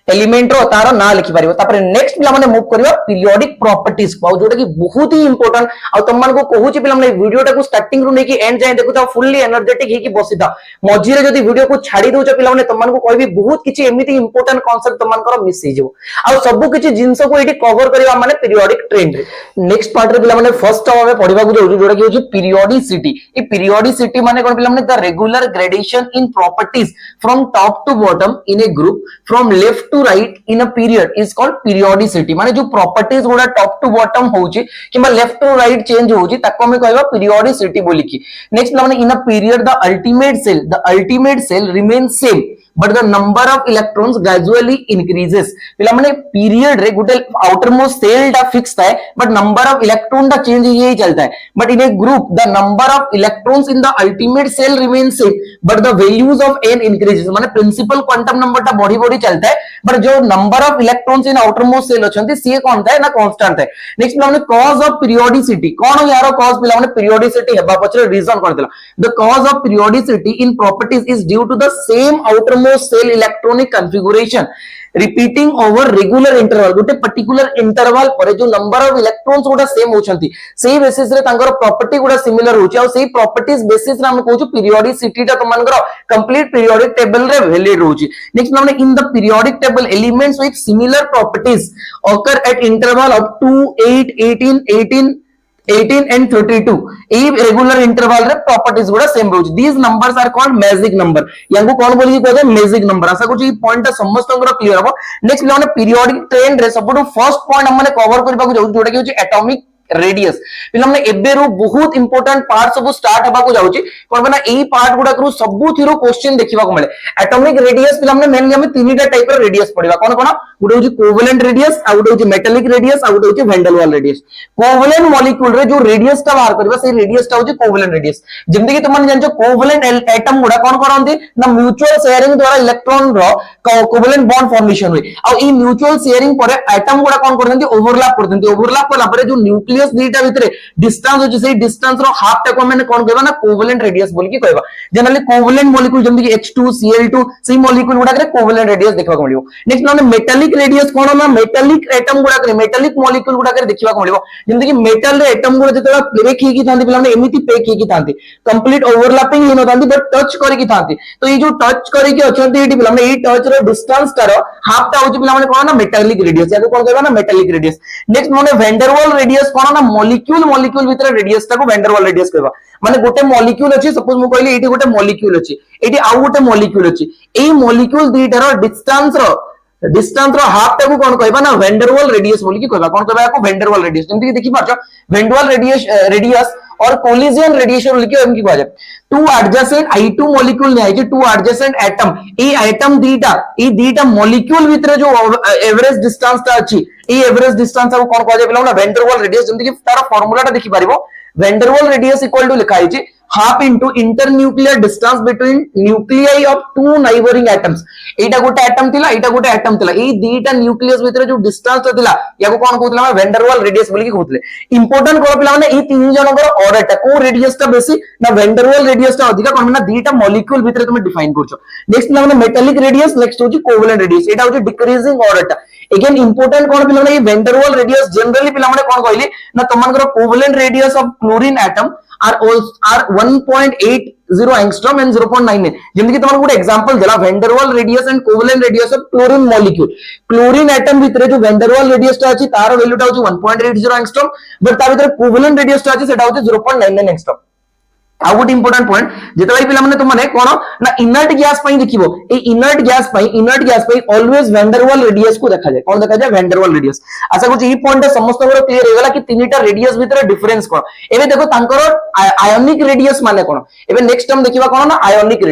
एलिमेंट रो तारो ना लिखि पारिबो तापर नेक्स्ट पिला माने मूव करियो पीरियोडिक प्रॉपर्टीज को जोटा कि बहुत ही इंपोर्टेंट आ तुम मन को कहूची पिला माने वीडियो टा को स्टार्टिंग रो नेकी एंड जाय देखु ता फुल्ली एनर्जेटिक हे की बसिता मझी रे जदी वीडियो को छाडी दोछ पिला माने तुम मन को कहबी बहुत किछि एमिति इंपोर्टेंट कांसेप्ट तुम मन को मिस हे जेबो आ सब किछि जिंस को एठी कवर करिवा माने पीरियोडिक ट्रेंड रे नेक्स्ट पार्ट रे पिला माने फर्स्ट हमें पढिबा को जोउ जोटा कि होची पीरियोडिसिटी ए पीरियोडिसिटी माने कोन पिला माने the regular gradation in properties from top to bottom in a group from left to right in a period is called periodicity माने जो प्रॉपर्टीज गुडा टॉप टू बॉटम होउची किबा लेफ्ट टू राइट चेंज होउची ताको हम कहबा पीरियोडिसिटी बोली की नेक्स्ट माने in a period the ultimate shell remains same but the number of electrons gradually increases पिला माने पीरियड रे गुटे आउटर मोस्ट सेल टा फिक्स थाए बट नंबर ऑफ इलेक्ट्रॉन टा चेंज ही चलता है but in a group the number of electrons in the ultimate shell remains same but the values of n increases माने प्रिंसिपल क्वांटम नंबर टा बढ़ी बढ़ी चलता है बट जो number of electrons in outer most shell अछंती सी कोन थाए ना कांस्टेंट है नेक्स्ट माने कॉज ऑफ पीरियोडिसिटी कोन यारो कॉज पिला माने पीरियोडिसिटी हेबा पछरे रीजन कोन देला the cause of periodicity in properties is due to the same outer cell electronic configuration repeating over regular interval गोटे पर्टिकुलर इंटरवल पर जो नंबर ऑफ इलेक्ट्रॉन्स गोटा सेम होचंती सेही बेसिस रे तांगर प्रॉपर्टी गोटा सिमिलर होची और सेही प्रॉपर्टीज बेसिस रे हम कहू पीरियोडिसिटी टा तुमनकर कंप्लीट पीरियोडिक टेबल रे वैलिड होची नेक्स्ट माने in the periodic table elements with similar properties occur at interval of 2 8 18 and 32 a regular interval रे प्रॉपर्टीज गुडा सेम रहउची these numbers are called magic number यांगु कोन बोली को मैजिक नंबर आशा करछु ई पॉइंट समस्तंकर क्लियर हो नेक्स्ट माने पीरियोडिक ट्रेंड रे सबटु फर्स्ट पॉइंट हम माने कवर करबा को जाउ जोटा कि होची एटॉमिक रेडियस पिला माने एबेरु बहुत इंपोर्टेंट पार्ट सब स्टार्ट हबा को जाउची कोन बना एई पार्ट गुडा करू सबु थिरो क्वेश्चन देखिबा को मिले एटॉमिक रेडियस पिला माने मेनली हम तीनटा टाइप रो रेडियस पढिबा कोन कोन गुडा होची कोवेलेंट रेडियस आ गुडा होची मेटालिक रेडियस आ गुडा होची van der Waals radius covalent molecule रे जो रेडियस ता बाहर करबा से रेडियस ता होची कोवेलेंट रेडियस जेमति कि तुम जानछो कोवेलेंट एटम गुडा कोन करंती ना म्यूचुअल शेयरिंग द्वारा इलेक्ट्रॉन रो कोवेलेंट बॉन्ड फॉर्मेशन होई आ ई म्यूचुअल शेयरिंग परे एटम गुडा कोन करंती ओवरलैप करला परे जो न्यूक्लियस दीटा भितरे डिस्टेंस होची से डिस्टेंस रो हाफ टाको मैंने कोन कहबा ना कोवेलेंट रेडियस बोल के कहबा जनरली कोवेलेंट मॉलिक्यूल जेमति कि H2Cl2 से मॉलिक्यूल गुडा करे कोवेलेंट रेडियस देखबा को मिलियो नेक्स्ट माने मेटालिक रेडियस कोन ना मेटालिक एटम गुडा करे मेटालिक मॉलिक्यूल गुडा करे देखबा को मिलियो जेमति कि मेटल रे एटम गुडा जतरा पेक ही की थांती पिला माने एमिति पेक ही की थांती कंप्लीट ओवरलैपिंग ही न थांती बट टच करे की थांती तो ये जो टच करे की अछंती एटी पिला माने ए टच रो डिस्टेंस तार हाफ टा होची पिला माने कोन ना मेटालिक रेडियस याको कोन कहबा ना मेटालिक रेडियस नेक्स्ट माने वैन डेर वाल रेडियस कोन ना मॉलिक्यूल भितर रेडियस ताको वैन डेर वाल रेडियस कहबा माने गोटे मॉलिक्यूल अछि सपोज मु कहली एटी गोटे मॉलिक्यूल अछि एटी आउ गोटे मॉलिक्यूल अछि एई मॉलिक्यूल दीटार डिस्टेंस रो हाफ टाको कोन कहबा ना वैन डेर वाल रेडियस बोली कि कहबा कोन कहबा याको वैन डेर वाल रेडियस जेमति कि देखि पाछो वैन डेर वाल रेडियस और कोलिजन रेडिएशन लिखियो एम की कहबा टू एडजेसेंट I2 मॉलिक्यूल नै आइ two adjacent atom a atom दीटा मॉलिक्यूल भितर जो एवरेज डिस्टेंस ता अछि ए एवरेज डिस्टेंस को कोन कहबा पिला ना वैन डेर वाल रेडियस जेमति कि तार फार्मूला टा देखि पारिबो van der Waals radius equal to लिखा आइछि half into internuclear distance between nuclei of two neighboring atoms एटा गोटे एटम थिला एटा गोटे एटम थिला ए दीटा न्यूक्लियस भितर जो डिस्टेंस थिला याको कोन कहउतला हम वैन डेर वाल रेडियस बोली कि कहउतले इंपोर्टेंट कोन पिला माने ए तीन जनकर ऑर्डर टा को रेडियस टा बेसी ना वैन डेर वाल रेडियस टा अधिक कोन ना दीटा मॉलिक्यूल भितर तुम डिफाइन करछो नेक्स्ट पिला माने मेटालिक रेडियस नेक्स्ट होची कोवेलेंट रेडियस एटा होची डिक्रीजिंग ऑर्डर टा अगेन इंपोर्टेंट कोन पिला माने van der Waals radius generally पिला माने कोन कहली ना तमनकर covalent radius of chlorine atom are 1.80 angstrom and 0.99 जेमति कि तमन गुड एग्जांपल देला van der Waals radius and covalent radius of chlorine molecule chlorine atom भितरे जो वेन डेर वाल रेडियस ता अछि तार वैल्यू ता होची 1.80 एंगस्ट्रॉम बट ता भितरे कोवेलेंट रेडियस ता अछि सेटा होची 0.99 एंगस्ट्रॉम आ गुड इंपोर्टेंट पॉइंट जेतबे पिला माने तुमने कोन ना इनर्ट गैस पई देखिबो ए इनर्ट गैस पई always when der Waals radius को देखा जाय कोन देखा जाय वेन डेर वाल रेडियस आशा करछि ई पॉइंट समस्त को क्लियर हेगला कि तीनटा रेडियस भितर डिफरेंस कोन एबे देखो तांकर आयोनिक रेडियस माने कोन एबे नेक्स्ट हम देखिबा कोन ना आयोनिक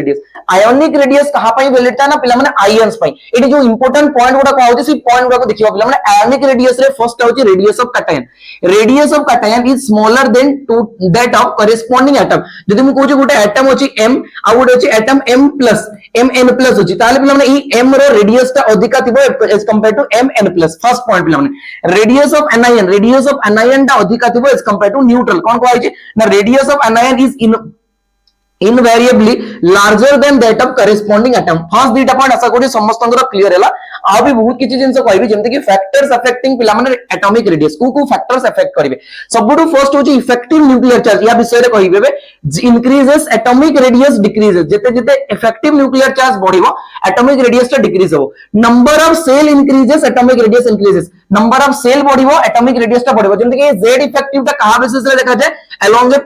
रेडियस कहा पई वैलिड ता ना पिला माने आयंस पई एटी जो इंपोर्टेंट पॉइंट गुडा कहउछि सी पॉइंट गुडा को देखिबा पिला माने आयोनिक रेडियस रे फर्स्ट होछि radius of cation is smaller than to that of corresponding atom जदि मु कहूची गोटे एटम अछि m आ गोटे अछि एटम mn+ अछि ताले पिला माने ई m रो रेडियस ता अधिका थिबो as compare to mn+ first point पिला माने रेडियस ऑफ एनायन ता अधिका थिबो एज कंपेयर टू न्यूट्रल कोन कहै छै ना radius of anion is invariably larger than that of corresponding atom first दीटा पॉइंट आशा करी समस्तंगर क्लियर हैला आ भी बहुत किछि जिंस कहबी जेमते कि फैक्टर्स अफेक्टिंग पिला माने एटॉमिक रेडियस को फैक्टर्स अफेक्ट करिवे सबटू फर्स्ट होची इफेक्टिव न्यूक्लियर चार्ज या विषय रे कहिबे इंक्रीजेस एटॉमिक रेडियस डिक्रीजेस जेते जेते इफेक्टिव न्यूक्लियर चार्ज बढ़िबो एटॉमिक रेडियस ता डिक्रीज हो number of shell increases atomic radius increases number of shell बढ़िबो एटॉमिक रेडियस ता बढ़िबो जेमते कि z इफेक्टिव ता कहा बेसिस रे देखा जाय अलोंग ए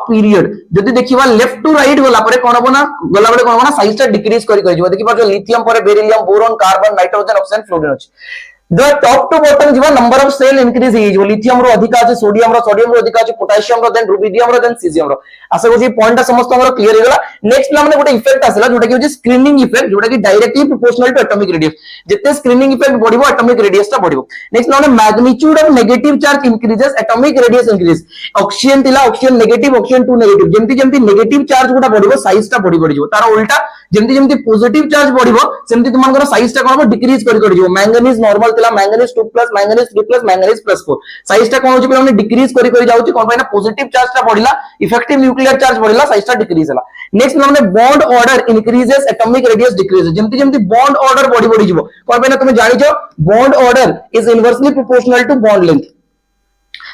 पीरियड जदि देखिबा लेफ्ट टू राइट गला परे कोन हबो ना गला बडे कोन हबो ना साइज ता डिक्रीज करि जिवो देखिबा जो लिथियम परे beryllium boron carbon nitrogen oxygen fluorine अछि द टॉप टू बॉटम जीवा नंबर ऑफ सेल इंक्रीज हे जो लिथियम रो अधिका अछि सोडियम रो अधिका अछि पोटेशियम रो देन रुबिडियम रो देन सीजियम रो आशा को जे पॉइंट समस्त हमरो क्लियर हे गेला नेक्स्ट ला माने गोटे इफेक्ट आसला जोटा कि होची स्क्रीनिंग इफेक्ट जोटा कि directly proportional to atomic radius जिते स्क्रीनिंग इफेक्ट बढ़िबो एटॉमिक रेडियस ता बढ़िबो नेक्स्ट ला magnitude of negative charge increases atomic radius increase oxygen थिला ऑक्सीजन नेगेटिव ऑक्सीजन 2 नेगेटिव जेमति जेमति नेगेटिव चार्ज गुडा बढ़िबो साइज ता बढ़ि बढ़ि जिवो तार उल्टा जेमति जेमति पॉजिटिव चार्ज बढ़िबो सेमति तुमनकर साइज ता कोन डिक्रीज करि जिवो मैंगनीज नॉर्मल थिला मैंगनीज 2+ मैंगनीज 3+ मैंगनीज +4 साइज ता कोन होची पे डिक्रीज करि जाउची कोन पाइना पॉजिटिव चार्ज ता बढ़िला इफेक्टिव न्यूक्लियर चार्ज बढ़िला साइज ता डिक्रीज हला नेक्स्ट हमने bond order increases atomic radius decreases जेमति जेमति बॉन्ड ऑर्डर बढ़ि बढ़ि जिवो कोन पाइना तुम जानि जो bond order is inversely proportional to bond length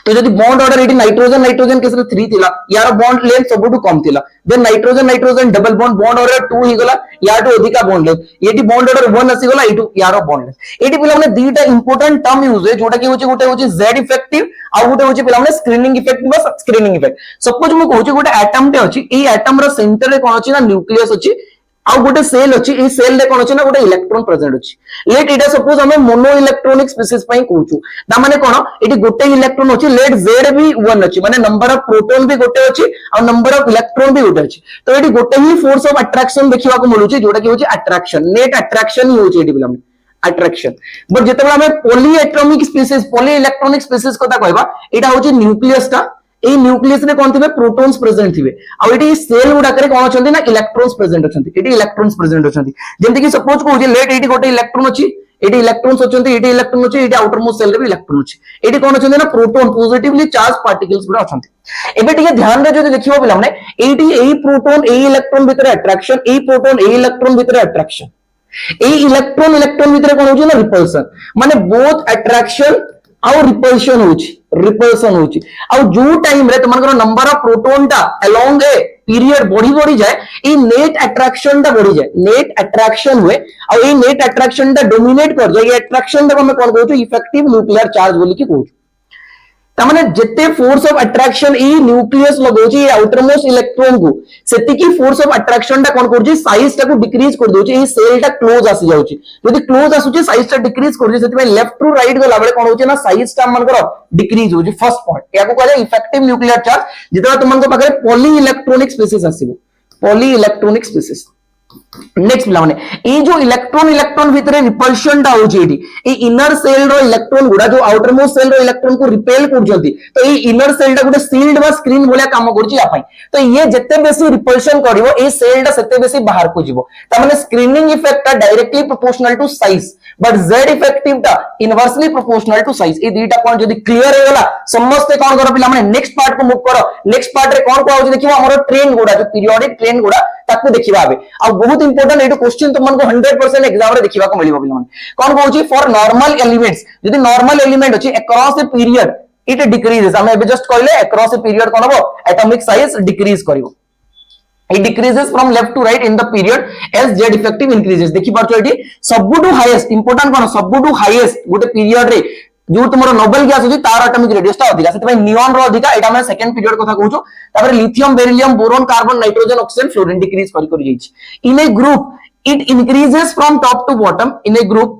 तो जदि बॉन्ड ऑर्डर एटी नाइट्रोजन केस रे 3 थिला यार बॉन्ड लेंथ सबटू कम थिला then nitrogen double bond order 2 ही गला यार तो अधिका bond length eighty bond order 1 आसी गला एटू यार बॉन्ड लेंथ एटी पिला माने दीटा इंपोर्टेंट टर्म यूज है जोटा कि होची गोटे होची z इफेक्टिव आ गोटे होची पिला माने स्क्रीनिंग इफेक्ट बस स्क्रीनिंग इफेक्ट सपोज मु कहूची गोटे एटम टे अछि ए एटम रो सेंटर रे कोन अछि ना न्यूक्लियस अछि आ गोटे सेल अछि ए सेल रे कोन अछि ना गोटे इलेक्ट्रॉन प्रेजेंट अछि लेट इटा सपोज हमें मोनो इलेक्ट्रॉनिक स्पीसीज पई कहूचू ता माने कोन एटी गोटे इलेक्ट्रॉन अछि लेट z भी 1 अछि माने नंबर ऑफ प्रोटॉन भी गोटे अछि आ नंबर ऑफ इलेक्ट्रॉन भी गोटे अछि तो एटी गोटे ही फोर्स ऑफ अट्रैक्शन देखिबा को मिलुची जोटा कि होची अट्रैक्शन नेट अट्रैक्शन ही होची एटी बिला अट्रैक्शन बट जेतबे हमें polyatomic species polyelectronic species कथा कहबा एटा होची न्यूक्लियस ता ए न्यूक्लियस रे कोन थिबे प्रोटॉन्स प्रेजेंट थिबे आ एटी सेल गुडा करे कोन अछंती ना इलेक्ट्रॉन्स प्रेजेंट अछंती एटी इलेक्ट्रॉन्स प्रेजेंट अछंती जेंति कि सपोज को जे लेट एटी गोटे इलेक्ट्रॉन अछि एटी इलेक्ट्रॉन्स अछंती एटी इलेक्ट्रॉन अछि एटी आउटर मोस्ट सेल रे भी इलेक्ट्रॉन अछि एटी कोन अछंती ना प्रोटॉन पॉजिटिवली चार्ज पार्टिकल्स गुडा अछंती एबे टिके ध्यान रे जदि देखिबो पिला माने एटी एई प्रोटॉन एई इलेक्ट्रॉन भितर अट्रैक्शन एई प्रोटॉन एई इलेक्ट्रॉन भितर अट्रैक्शन एई इलेक्ट्रॉन भितर कोन होची ना रिपल्सन माने बोथ अट्रैक्शन आउ रिपल्शन होची आउ जो टाइम रे तुमनकर नंबर ऑफ प्रोटॉन ता अलोंग ए पीरियड बढ़ी जाए ई नेट अट्रैक्शन ता बढ़ी जाए नेट अट्रैक्शन हुए आ ई नेट अट्रैक्शन ता डोमिनेट कर जाए ये अट्रैक्शन ता हम कोन कहू इफेक्टिव न्यूक्लियर चार्ज बोली की कहू तामाने जेते फोर्स ऑफ अट्रैक्शन ई न्यूक्लियस लगोची आउटर मोस्ट इलेक्ट्रॉन को सेति की फोर्स ऑफ अट्रैक्शन ता कोन करजी साइज ता को डिक्रीज कर दोची ई सेल ता क्लोज आसी जाउची यदि क्लोज आसुची साइज ता डिक्रीज करजी सेति में लेफ्ट टू राइट गला बळे कोन होची ना साइज ता मनकर डिक्रीज होची फर्स्ट पॉइंट या को कहले इफेक्टिव न्यूक्लियर चार्ज जेतरा तुमन को पाखरे पॉली इलेक्ट्रॉनिक स्पीसीज आसीबो पॉली इलेक्ट्रॉनिक स्पीसीज नेक्स्ट पिलाने ए जो इलेक्ट्रॉन भितर रिपल्शन टा होची एटी ए इनर सेल रो इलेक्ट्रॉन गुडा जो आउटर मोस्ट सेल रो इलेक्ट्रॉन को रिपेल करजंती तो ए इनर सेल टा गुडे सील्ड बा स्क्रीन बोलिया काम करची या पई तो ये जत्ते बेसी रिपल्शन करिवो ए सेल टा सेते बेसी बाहर को जीवो त माने स्क्रीनिंग इफेक्ट टा directly proportional to size but z effective टा इनवर्सली प्रोपोर्शनल टू साइज ए दुईटा पॉइंट जदी क्लियर हे गला समस्त कोन करो पिला माने नेक्स्ट पार्ट को मूव करो नेक्स्ट पार्ट रे कोन को आउची देखिबो हमरो ट्रेन गुडा जो पीरियोडिक ट्रेन गुडा ताकू देखिबा आबे आ बहुत इंपोर्टेंट एटू क्वेश्चन तुमको 100% एग्जाम रे देखिबा को मिलिबो पिला माने कोन कहूची फॉर नॉर्मल एलिमेंट्स यदि नॉर्मल एलिमेंट अछि across a period it decreases हम एबे जस्ट कहले अक्रॉस ए पीरियड कोन हो एटॉमिक साइज डिक्रीज करिवो it decreases from left to right in the period as z effective increases देखि पाछो एठी सबुटू हाईएस्ट इंपोर्टेंट कोन सबुटू हाईएस्ट गोटे पीरियड रे जो तुमरो नोबेल गैस होची तार एटॉमिक रेडियस ता अधिका सेते नियॉन रो अधिका एटा हम सेकंड पीरियड कथा कहूचो तापर lithium beryllium boron carbon nitrogen oxygen fluorine decrease करि जाईछि in a group it increases from top to bottom in a group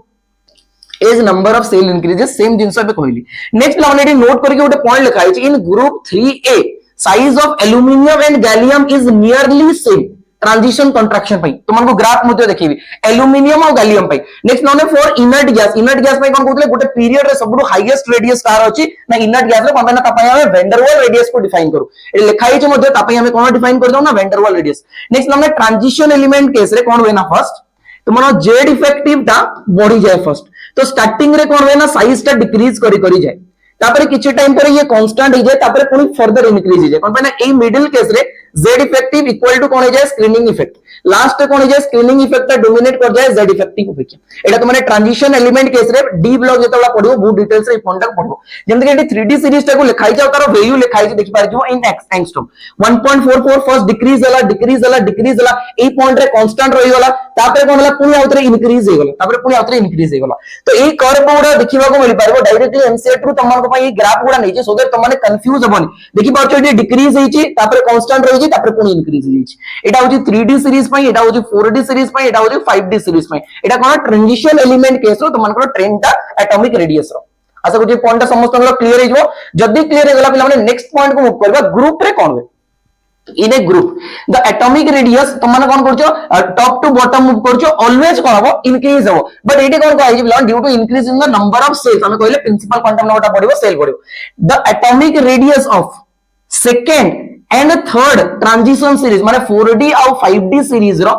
as number of shell increases same जिंस पे कहली नेक्स्ट लाउने एठी नोट करके गोटे पॉइंट लिखा है in group 3a size of aluminum and gallium is nearly same transition contraction पई तुमको ग्राफ मध्ये देखिबी एल्युमिनियम और गैलियम पई नेक्स्ट नोने फॉर इनर्ट गैस पई कोन कहतले गोटे पीरियड रे सबुठु हाईएस्ट रेडियस कार अछि ना इनर्ट गैस रे कोन ना तापय हम वेंडरवाल रेडियस को डिफाइन करू ए लिखा हिच मध्ये तापय हम कोन डिफाइन कर दो ना वेंडरवाल रेडियस नेक्स्ट नोने ट्रांजिशन एलिमेंट केस रे कोन होय ना फर्स्ट तुमनो जेड इफेक्टिव ता बढ़ी जाए फर्स्ट तो स्टार्टिंग रे कोन होय ना साइज ता डिक्रीज करी जाए तापर किछि टाइम पर ये कांस्टेंट हो जाए तापर पुनी फर्दर इंक्रीज हो जाए कोन पे ना ए मिडिल केस रे z इफेक्टिव इक्वल टू कोन हो जाए स्क्रीनिंग इफेक्ट लास्ट कोन हो जाए स्क्रीनिंग इफेक्ट डोमिनेट कर जाए z इफेक्टिव अपेक्षा एटा तो माने ट्रांजिशन एलिमेंट केस रे डी ब्लॉक जेतला पढिबो बहुत डिटेल्स रे फॉन्ट तक पढिबो जेमते कि 3D सीरीज टा को लिखाई जाउ तार वैल्यू लिखाई जे देखि पार जो इन एंगस्ट्रॉम 1.44 फर्स्ट डिक्रीज होला ए पॉइंट रे कांस्टेंट रही होला तापर कोन होला पुनी आउतरे इंक्रीज हे गेला तापर पुनी आउतरे इंक्रीज हे गेला तो ए कर्व गुडा देखिबा को मिल पारबो डायरेक्टली एमसीएट रु तमन को पई ग्राफ गुडा नै जे सो दैट तमने कंफ्यूज होबनी देखि पारछो ए डिक्रीज हेची तापर कांस्टेंट रही तापर पुनी इंक्रीज हेची एटा होची 3D सीरीज पई एटा होची 4D सीरीज पई एटा होची 5D सीरीज पई एटा कोन ट्रांजिशन एलिमेंट केस रो तमन को ट्रेंड ता एटॉमिक रेडियस रो आशा करू पॉइंट समस्त क्लियर हे जो जदी क्लियर हे गला पिला माने नेक्स्ट पॉइंट को मूव करबा ग्रुप रे कोन होय in a group the atomic radius तुम माने कोन करछो टॉप टू बॉटम मूव करछो ऑलवेज कोन हबो इंक्रीज हबो बट एटी कोन कहै जे due to increase in the number of shells हम कहले प्रिंसिपल क्वांटम नंबरटा पडिबो सेल पडिबो the atomic radius of second and third transition series माने 4D और 5D सीरीज रो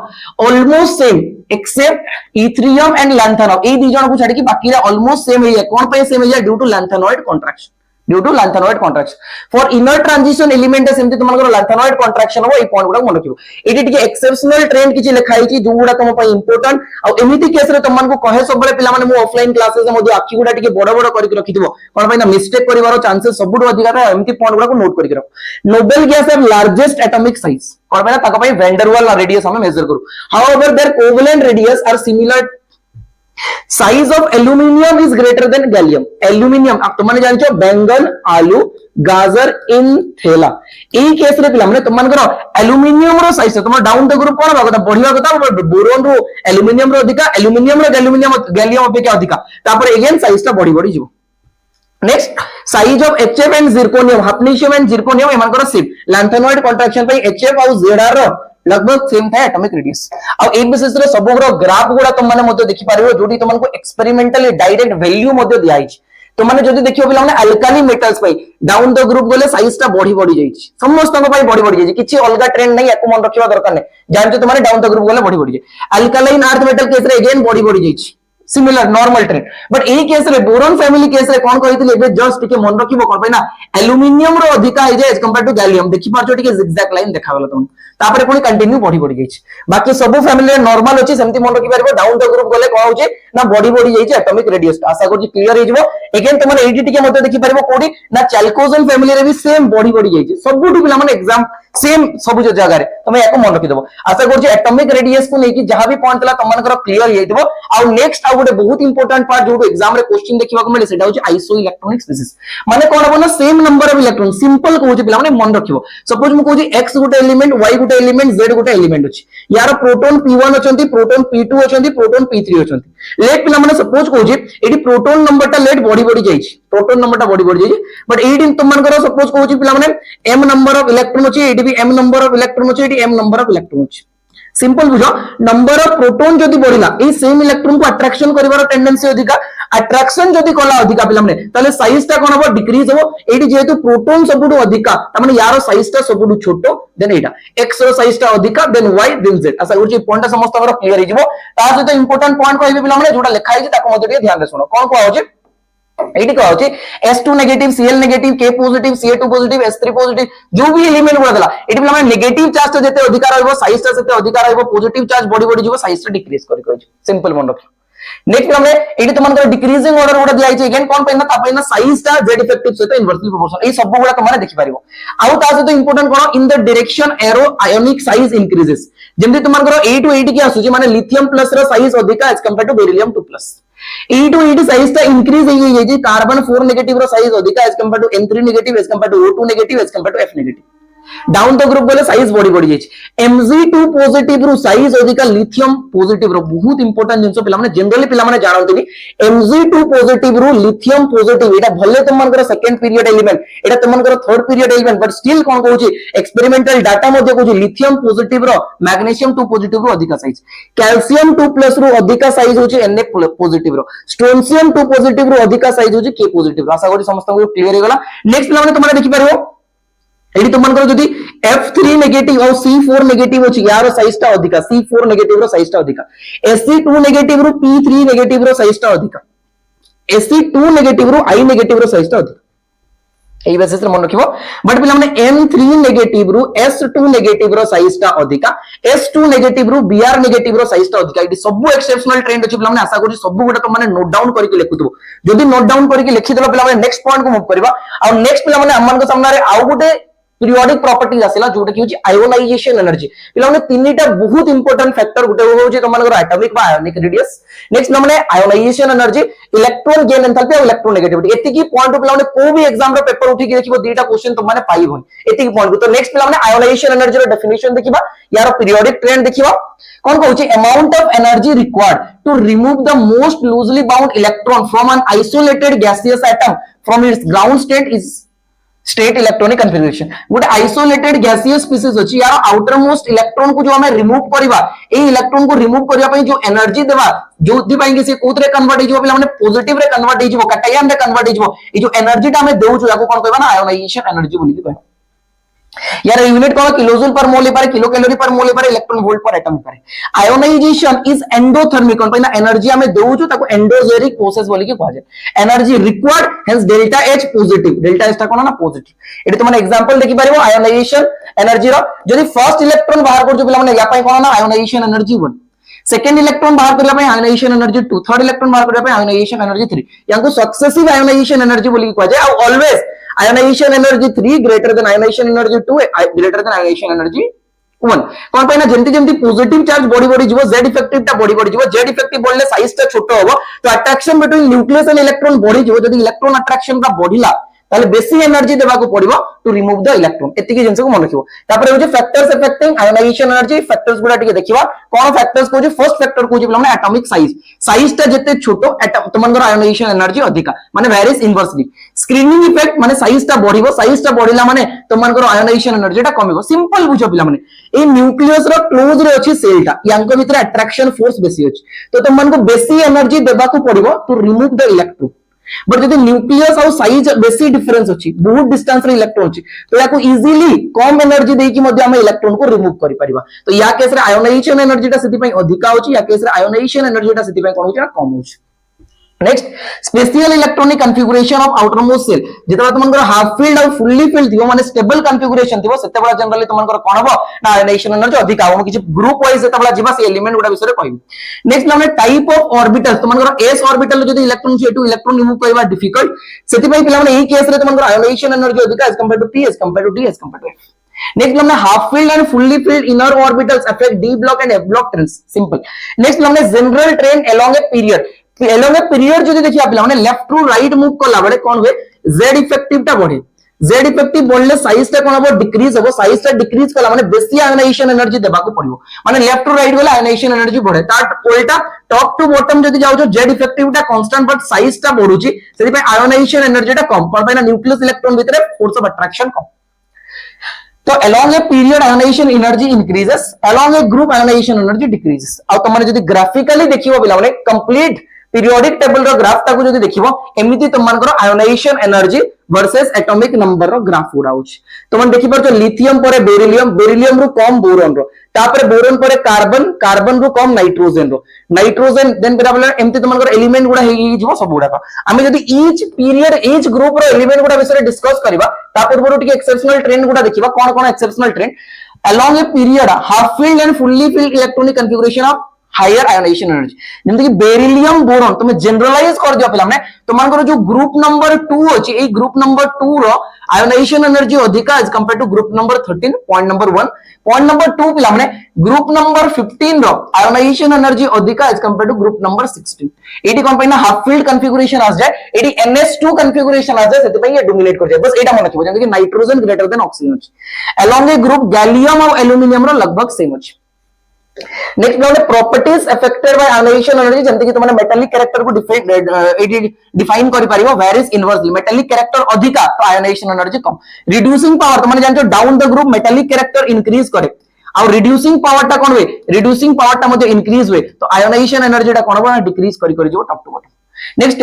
almost same accept Ethereum and lanthanoid ए दी जण को छाडी कि बाकी रे ऑलमोस्ट सेम है कोन पे सेम है due to lanthanoid contraction due to lanthanoid contraction for inner transition element सेमति तुमनको लैंथेनॉइड कॉन्ट्रैक्शन हो ए पॉइंट गुडा मन रखिबो एटी टिके एक्सेप्शनल ट्रेंड किछि लिखाई छि जो गुडा तुम पई इंपोर्टेंट आ एमिति केस रे तुमनको कहे सब बळे पिला माने मु ऑफलाइन क्लासेस मध्ये आखि गुडा टिके बड़ बड़ करि रखिदिबो कोन पई ना मिस्टेक करिवारो चांसेस सबुड अधिक है एमिति पॉइंट गुडा को नोट करि रखो noble gas have largest atomic size कोन पई ना ताका पई वेंडरवाल रेडियस हम मेजर करू however there covalent radius are similar size of aluminium is greater than gallium aluminium आप तुमने जानिछो बैंगन आलू गाजर इन थेला एई केस रे पिला माने तुमन करो एल्यूमिनियम रो साइज तुम डाउन द ग्रुप कोन भागता बढ़िया कथा बोरोन रो एल्यूमिनियम रो अधिका एल्यूमिनियम रो गैलियम अपेक्षा अधिका तापर अगेन साइज ता बढ़ी जिवो next size of HF and zirconium hafnium and zirconium एमान करो सेम लैंथेनॉइड कॉन्ट्रैक्शन पे HF और ZR रो लगभग सेम था एटॉमिक रेडियस अब एक बेसिस रे सबग्र ग्राफ गुडा तुम माने मते देखि पारिबो जोडी तुमको एक्सपेरिमेंटली डायरेक्ट वैल्यू मते दिया आइछ तो माने जदी देखियो पिला माने अल्काली मेटल्स पई डाउन द ग्रुप गले साइज ता बढ़ी जाइछ समस्त को पई बढ़ी जाइछ किछि अलगा ट्रेंड नै एको मन रखिबा दरकार नै जानजो तुम माने डाउन द ग्रुप गले बढ़ी जाय अल्कालाइन अर्थ मेटल केस रे अगेन बढ़ी जाइछ similar normal trend but A case रे बोरॉन फैमिली केस रे कोन कहितले एबे जस्ट टिके मन रखिबो कोन ना एल्यूमिनियम रो अधिका है जे एज कंपेयर टू गैलियम देखि पाछो टिके जिगजैग लाइन देखावला तुम तापरे पुनी कंटिन्यू बढ़ी जाइछ बाकी सब फैमिली रे नॉर्मल अछि सेमति मन रखि परबो डाउन द ग्रुप गले कोन होचे ना बढ़ी जाइछ एटॉमिक रेडियस आशा करछि क्लियर हे जबो अगेन तुम एडी टिके मते देखि परबो कोडी ना चैल्कोजन फैमिली रे भी सेम बढ़ी जाइछ सबुठी पिला माने एग्जाम सेम सब जगह रे तुम याको मन रखि देबो आशा करछि एटॉमिक रेडियस को लेकि जहां भी पॉइंट तला तुमनकर क्लियर हे जबो आ नेक्स्ट आ गोटे बहुत इंपोर्टेंट पार्ट जो एग्जाम रे क्वेश्चन देखिबा को मिले सेटा होछि आइसो इलेक्ट्रॉनिक स्पीसीज माने कोन हबो ना same number of electron simple कहूछि पिला माने मन रखिबो सपोज मु कहूछि x गोटे एलिमेंट y गोटे एलिमेंट z गोटे एलिमेंट अछि यार प्रोटॉन p1 अछंती प्रोटॉन p2 अछंती प्रोटॉन p3 अछंती लेट पिला माने सपोज कहूछि एडी प्रोटॉन नंबर ता लेट बढ़ी जाइछि प्रोटॉन नंबर ता बढ़ी जाइछि बट एडी तुमनकर सपोज कहूछि पिला माने m नंबर ऑफ इलेक्ट्रॉन अछि एडी भी m नंबर ऑफ इलेक्ट्रॉन अछि एडी m नंबर ऑफ इलेक्ट्रॉन अछि सिंपल बुझो नंबर ऑफ प्रोटॉन जदी बढ़िला ए सेम इलेक्ट्रॉन को अट्रैक्शन करिवार टेंडेंसी अधिका अट्रैक्शन जदी कला अधिका पिला माने ताले साइज ता कोन हो डिक्रीज हो एडी जेतु प्रोटॉन सबुडु अधिका त माने यारो साइज ता सबुडु छोटो देन एटा x रो साइज ता अधिका देन y देन z आसा गुची पॉइंट समस्त क्लियर हे जिवो ता सहित इंपोर्टेंट पॉइंट कहबे पिला माने जोटा लिखा हे ताको मते ध्यान रे सुनो कोन को होजे एटी कह होची S2 negative Cl negative K positive Ca2 positive S3 positive जो भी एलिमेंट गुडा देला एटी पिला माने नेगेटिव चार्ज जते अधिक रहइबो साइज ता सेते अधिक रहइबो पॉजिटिव चार्ज बॉडी बॉडी जीवो साइज ता डिक्रीज करि करि सिंपल मन रखियो नेक्स्ट हमने एटी तुमन डिक्रीजिंग ऑर्डर गुडा दिया छै अगेन कोन पैना तापैना साइज ता z इफेक्टिव सहित इनवर्सली प्रोपोर्शनल ए सब गुडा तुमने देखि पारिबो आउ ता सहित इंपोर्टेंट कोन in the direction arrow ionic size increases जेमति तुमन A to 80 के आसुची माने लिथियम प्लस रो साइज अधिक as compare to beryllium 2 plus E to 80 size ता इंक्रीज हे जे कार्बन 4 नेगेटिव रो साइज अधिक as compare to N3 negative as compare to O2 negative as compare to F negative down the group बोले size बॉडी बॉडी जाय Mg2 positive रो साइज अधिक लिथियम पॉजिटिव रो बहुत इंपोर्टेंट जिंसो पिला माने जनरली पिला माने जानंतनी Mg2 पॉजिटिव रो लिथियम पॉजिटिव एटा भले तुमनकर सेकंड पीरियड एलिमेंट एटा तुमनकर third period element but still कोन कहूची एक्सपेरिमेंटल डाटा मध्ये कहूची लिथियम पॉजिटिव रो मैग्नीशियम 2 पॉजिटिव रो अधिक साइज कैल्शियम 2 प्लस रो अधिक साइज होची Na पॉजिटिव रो स्ट्रोंशियम 2 पॉजिटिव रो अधिक साइज होची K पॉजिटिव आशा करी समस्त को क्लियर हे गला नेक्स्ट पिला माने तुमने देखि पारिबो एडी तुमनकर जदी F3 नेगेटिव और C4 नेगेटिव होची यार साइज ता अधिका C4 नेगेटिव रो साइज ता अधिका Sc2 नेगेटिव रो P3 नेगेटिव रो साइज ता अधिका Sc2 नेगेटिव रो I नेगेटिव रो साइज ता अधिका एई बेसिस रे मन रखिबो बट पिला माने M3 नेगेटिव रो S2 नेगेटिव रो साइज ता अधिका S2 नेगेटिव रो Br नेगेटिव रो साइज ता अधिका एडी सब एक्सेप्शनल ट्रेंड अछि पिला माने आशा करी सब गुडा तो माने नोट डाउन करके लिखुतबो जदी नोट डाउन करके लिखि देला पिला माने नेक्स्ट पॉइंट को मूव करबा और नेक्स्ट पिला माने हमन को सामने रे आउ गुटे पीरियोडिक प्रॉपर्टीज आसिला जोटा कि होची आयोनाइजेशन एनर्जी पिला माने तीनटा बहुत इंपोर्टेंट फैक्टर गुटे होची तमनकर एटॉमिक बा आयोनिक रेडियस नेक्स्ट माने ionisation energy electron gain enthalpy और इलेक्ट्रोनेगेटिविटी एतिकी पॉइंट पिला माने को भी एग्जाम रो पेपर उठी के देखिबो दीटा क्वेश्चन तुम माने पाई होई एतिकी पॉइंट तो नेक्स्ट पिला माने आयोनाइजेशन एनर्जी रो डेफिनेशन देखिबा यार पीरियोडिक ट्रेंड देखिबा कौन कहूची amount of energy required to remove the most loosely bound electron from an isolated gaseous atom from its ground state is state electronic configuration गोटे isolated gaseous species अछि यार outer most electron को जो हमें remove करबा ए electron को remove करबा पई जो एनर्जी देबा जो दि पाई से कोथरे कन्वर्ट हो पिला माने पॉजिटिव रे कन्वर्ट हो कैटायन रे कन्वर्ट हो ए जो एनर्जी टा हमें देउ छु याको कोन कहबा ना आयोनाइजेशन एनर्जी बोली कहबा यार यूनिट कौन किलो जूल पर मोल पर किलो कैलोरी पर मोल पर इलेक्ट्रॉन वोल्ट पर एटम पर आयोनाइजेशन इज एंडोथर्मिक कोन पहिना एनर्जी हमें देउ छु ताको एंडोजेरिक प्रोसेस बोली के कहजे energy required hence delta H positive delta H ता कोन ना पॉजिटिव एटी तुम एग्जांपल देखि पारिबो आयोनाइजेशन एनर्जी रो जदी फर्स्ट इलेक्ट्रॉन बाहर कर जो पिला माने या पई कोन ना आयोनाइजेशन एनर्जी 1 सेकंड इलेक्ट्रॉन बाहर करला पई आयोनाइजेशन एनर्जी 2 थर्ड इलेक्ट्रॉन बाहर करला पई आयोनाइजेशन एनर्जी 3 यांको सक्सेसिव आयोनाइजेशन एनर्जी बोली के कहजे और always ionization energy 3 greater than ionization energy 2 greater than ionization energy 1 कोन पैना जेंति जेंति पॉजिटिव चार्ज बॉडी बॉडी जीवो z इफेक्टिव टा बॉडी बॉडी जीवो z इफेक्टिव बोलले साइज ता छोटो होबो तो attraction between nucleus and electron बॉडी जीवो जदी इलेक्ट्रॉन अट्रैक्शन का बढ़िला ताले बेसी एनर्जी देबा को पड़िबो टू रिमूव द इलेक्ट्रॉन एतिकी जिंस को मन रखिबो तापर हो जे factors affecting ionization energy factors गुडा टिके देखिबा कोन फैक्टर्स को जे फर्स्ट फैक्टर को जे माने एटॉमिक साइज ता जते छोटो तुमनगर आयोनाइजेशन एनर्जी अधिका माने वेरीज इनवर्सली स्क्रीनिंग इफेक्ट माने साइज ता बढ़िला माने तुमनगर आयोनाइजेशन एनर्जी ता कमिबो सिंपल बुझो पिला माने ए न्यूक्लियस रो क्लोज रे अछि सेल ता यांको भीतर अट्रैक्शन फोर्स बेसी अछि तो तुमन को बेसी एनर्जी देबा को पड़िबो to remove the electron but जदि न्यूक्लियस और साइज बेसी डिफरेंस अछि बहुत डिस्टेंस रे इलेक्ट्रॉन अछि तो याको इजीली कम एनर्जी देकी मध्ये हम इलेक्ट्रॉन को रिमूव करि परिबा तो या केस रे आयोनाइजेशन एनर्जी ता सेति पई अधिका होछि या केस रे आयोनाइजेशन एनर्जी ता सेति पई कोन होछि ना कम होछि next special electronic configuration of outermost shell जेतबा तुमनकर हाफ फील्ड और फुल्ली फील्ड थिबो माने स्टेबल कॉन्फ़िगरेशन थिबो सेतेबा जनरली तुमनकर कोन हबो ना आयोनाइजेशन एनर्जी अधिका हो किछि ग्रुप वाइज सेतेबा जिबा से एलिमेंट गुडा विषय रे कहबी नेक्स्ट हमने टाइप ऑफ ऑर्बिटल तुमनकर s ऑर्बिटल जदी इलेक्ट्रॉन से टू इलेक्ट्रॉन रिमूव करबा डिफिकल्ट सेति पई पिला माने एई केस रे तुमनकर आयोनाइजेशन एनर्जी अधिका as compare to p as compare to d as compare to f next हमने half filled and fully filled inner orbitals affect d block and f block trends simple next हमने general trend along a period along a period जदी देखि आपला माने left to right move करला बडे कोन होय z effective टा बढ़े z इफेक्टिव बढ़ले साइज टा कोन हो डिक्रीज हो साइज टा डिक्रीज करला माने बेसी आयोनाइजेशन एनर्जी देबा को पड़िबो माने लेफ्ट टू राइट गला आयोनाइजेशन एनर्जी बढ़े ता उल्टा टॉप टू बॉटम जदी जाउ जो z इफेक्टिव टा कांस्टेंट बट साइज टा बढ़ुची सेति पे आयोनाइजेशन एनर्जी टा कम पर ना न्यूक्लियस इलेक्ट्रॉन भीतर फोर्स ऑफ अट्रैक्शन कम तो along a period ionization energy increases along a group ionization energy decreases अब तुमने जदी ग्राफिकली देखिबो बिला माने कंप्लीट पीरियोडिक टेबल रो ग्राफ ताको जदी देखिबो एमिति तुमनकर ionization energy versus atomic number रो ग्राफ गुडा होची तो मन देखि परछो लिथियम परे बेरिलियम बेरिलियम रो कम बोरॉन रो तापर बोरॉन परे कार्बन कार्बन रो कम नाइट्रोजन रो नाइट्रोजन देन पेरा एमती तुमनकर एलिमेंट गुडा हेई जिवो सब गुडा आमे जदी ईच पीरियड ईच ग्रुप रो एलिमेंट गुडा विषय डिस्कस करबा तापर बरो टिके एक्सेप्शनल ट्रेंड गुडा देखिबा कोन कोन exceptional trend along a period half filled and fully filled electronic configuration of higher ionization energy जेमते कि बेरिलियम बोरॉन तुम जनरलाइज कर दियो पिला माने तुमनकर जो ग्रुप नंबर 2 अछि ए ग्रुप नंबर 2 रो आयोनाइजेशन एनर्जी अधिका as compare to group number 13 point number 1 point number 2 पिला माने ग्रुप नंबर 15 रो आयोनाइजेशन एनर्जी अधिका as compare to group number 16 एडी कोन पैना हाफ फील्ड कॉन्फ़िगरेशन आ जाय एडी NS2 कॉन्फ़िगरेशन आ जाय सेते पई ये डोमिनेट कर जाय बस एटा मन रखिबो जेमते कि नाइट्रोजन ग्रेटर देन ऑक्सीजन अछि अलोंग ए ग्रुप गैलियम और एल्युमिनियम रो लगभग सेम अछि next note properties affected by ionization energy जंते कि तुमने मेटालिक कैरेक्टर को डिफाइन करि परिबो where is inversely metallic character अधिका तो आयोनाइजेशन एनर्जी कम रिड्यूसिंग पावर तुमने जानछो down the group metallic character increase करे और रिड्यूसिंग पावर टा कोन वे रिड्यूसिंग पावर टा मध्ये इंक्रीज हुए तो आयोनाइजेशन एनर्जी टा कोन बा डिक्रीज करि जो top to bottom next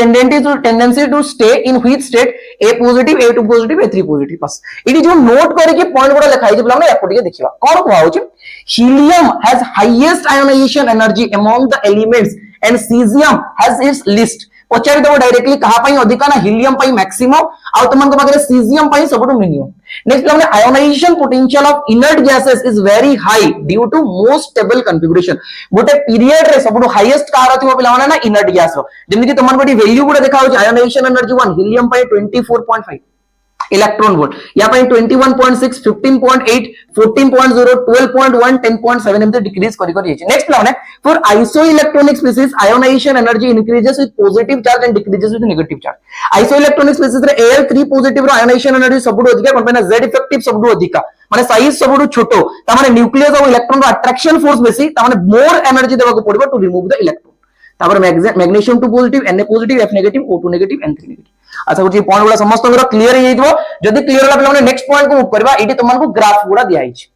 tendency to stay in which state A positive A2 positive A3 positive बस इडी जो नोट करे कि पॉइंट गुडा लिखाई जे पिला याको टिके देखिबा कोन को होछि helium has highest ionization energy among the elements and caesium has its least पचारि दबो डायरेक्टली कहा पई अधिका ना हीलियम पई मैक्सिमम आ तुमन को पाखरे सीजियम पई सबटु मिनिमम नेक्स्ट हमने ionisation potential of inert gases is very high due to most stable configuration गोटे पीरियड रे सबटु हाईएस्ट कार थिबो पिला माने ना इनर्ट गैस रो जेमि कि तुमन को वैल्यू गुडा देखा हो आयोनाइजेशन एनर्जी 1 हीलियम पई 24.5 इलेक्ट्रॉन वोल्ट या पे 21.6 15.8 14.0 12.1 10.7 एमते डिक्रीज करी करी छै नेक्स्ट प्लान है for isoelectronic species ionisation energy increases with positive charge and decreases with negative charge isoelectronic species रे Al3 पॉजिटिव रो आयोनाइजेशन एनर्जी सबडु अधिका कोन पे Z इफेक्टिव सबडु अधिका माने साइज सबडु छोटो ता माने न्यूक्लियस और इलेक्ट्रॉन रो अट्रैक्शन फोर्स बेसी ता माने मोर एनर्जी देबा को पड़िबो टू रिमूव द इलेक्ट्रॉन तापर magnesium 2 positive Na positive F negative O2 negative N3 negative अच्छा कुछ पॉइंट गुडा समस्त क्लियर हे जइतो जदी क्लियर होला पिला माने नेक्स्ट पॉइंट को मूव करबा एटी तुमन को ग्राफ गुडा दिया हिच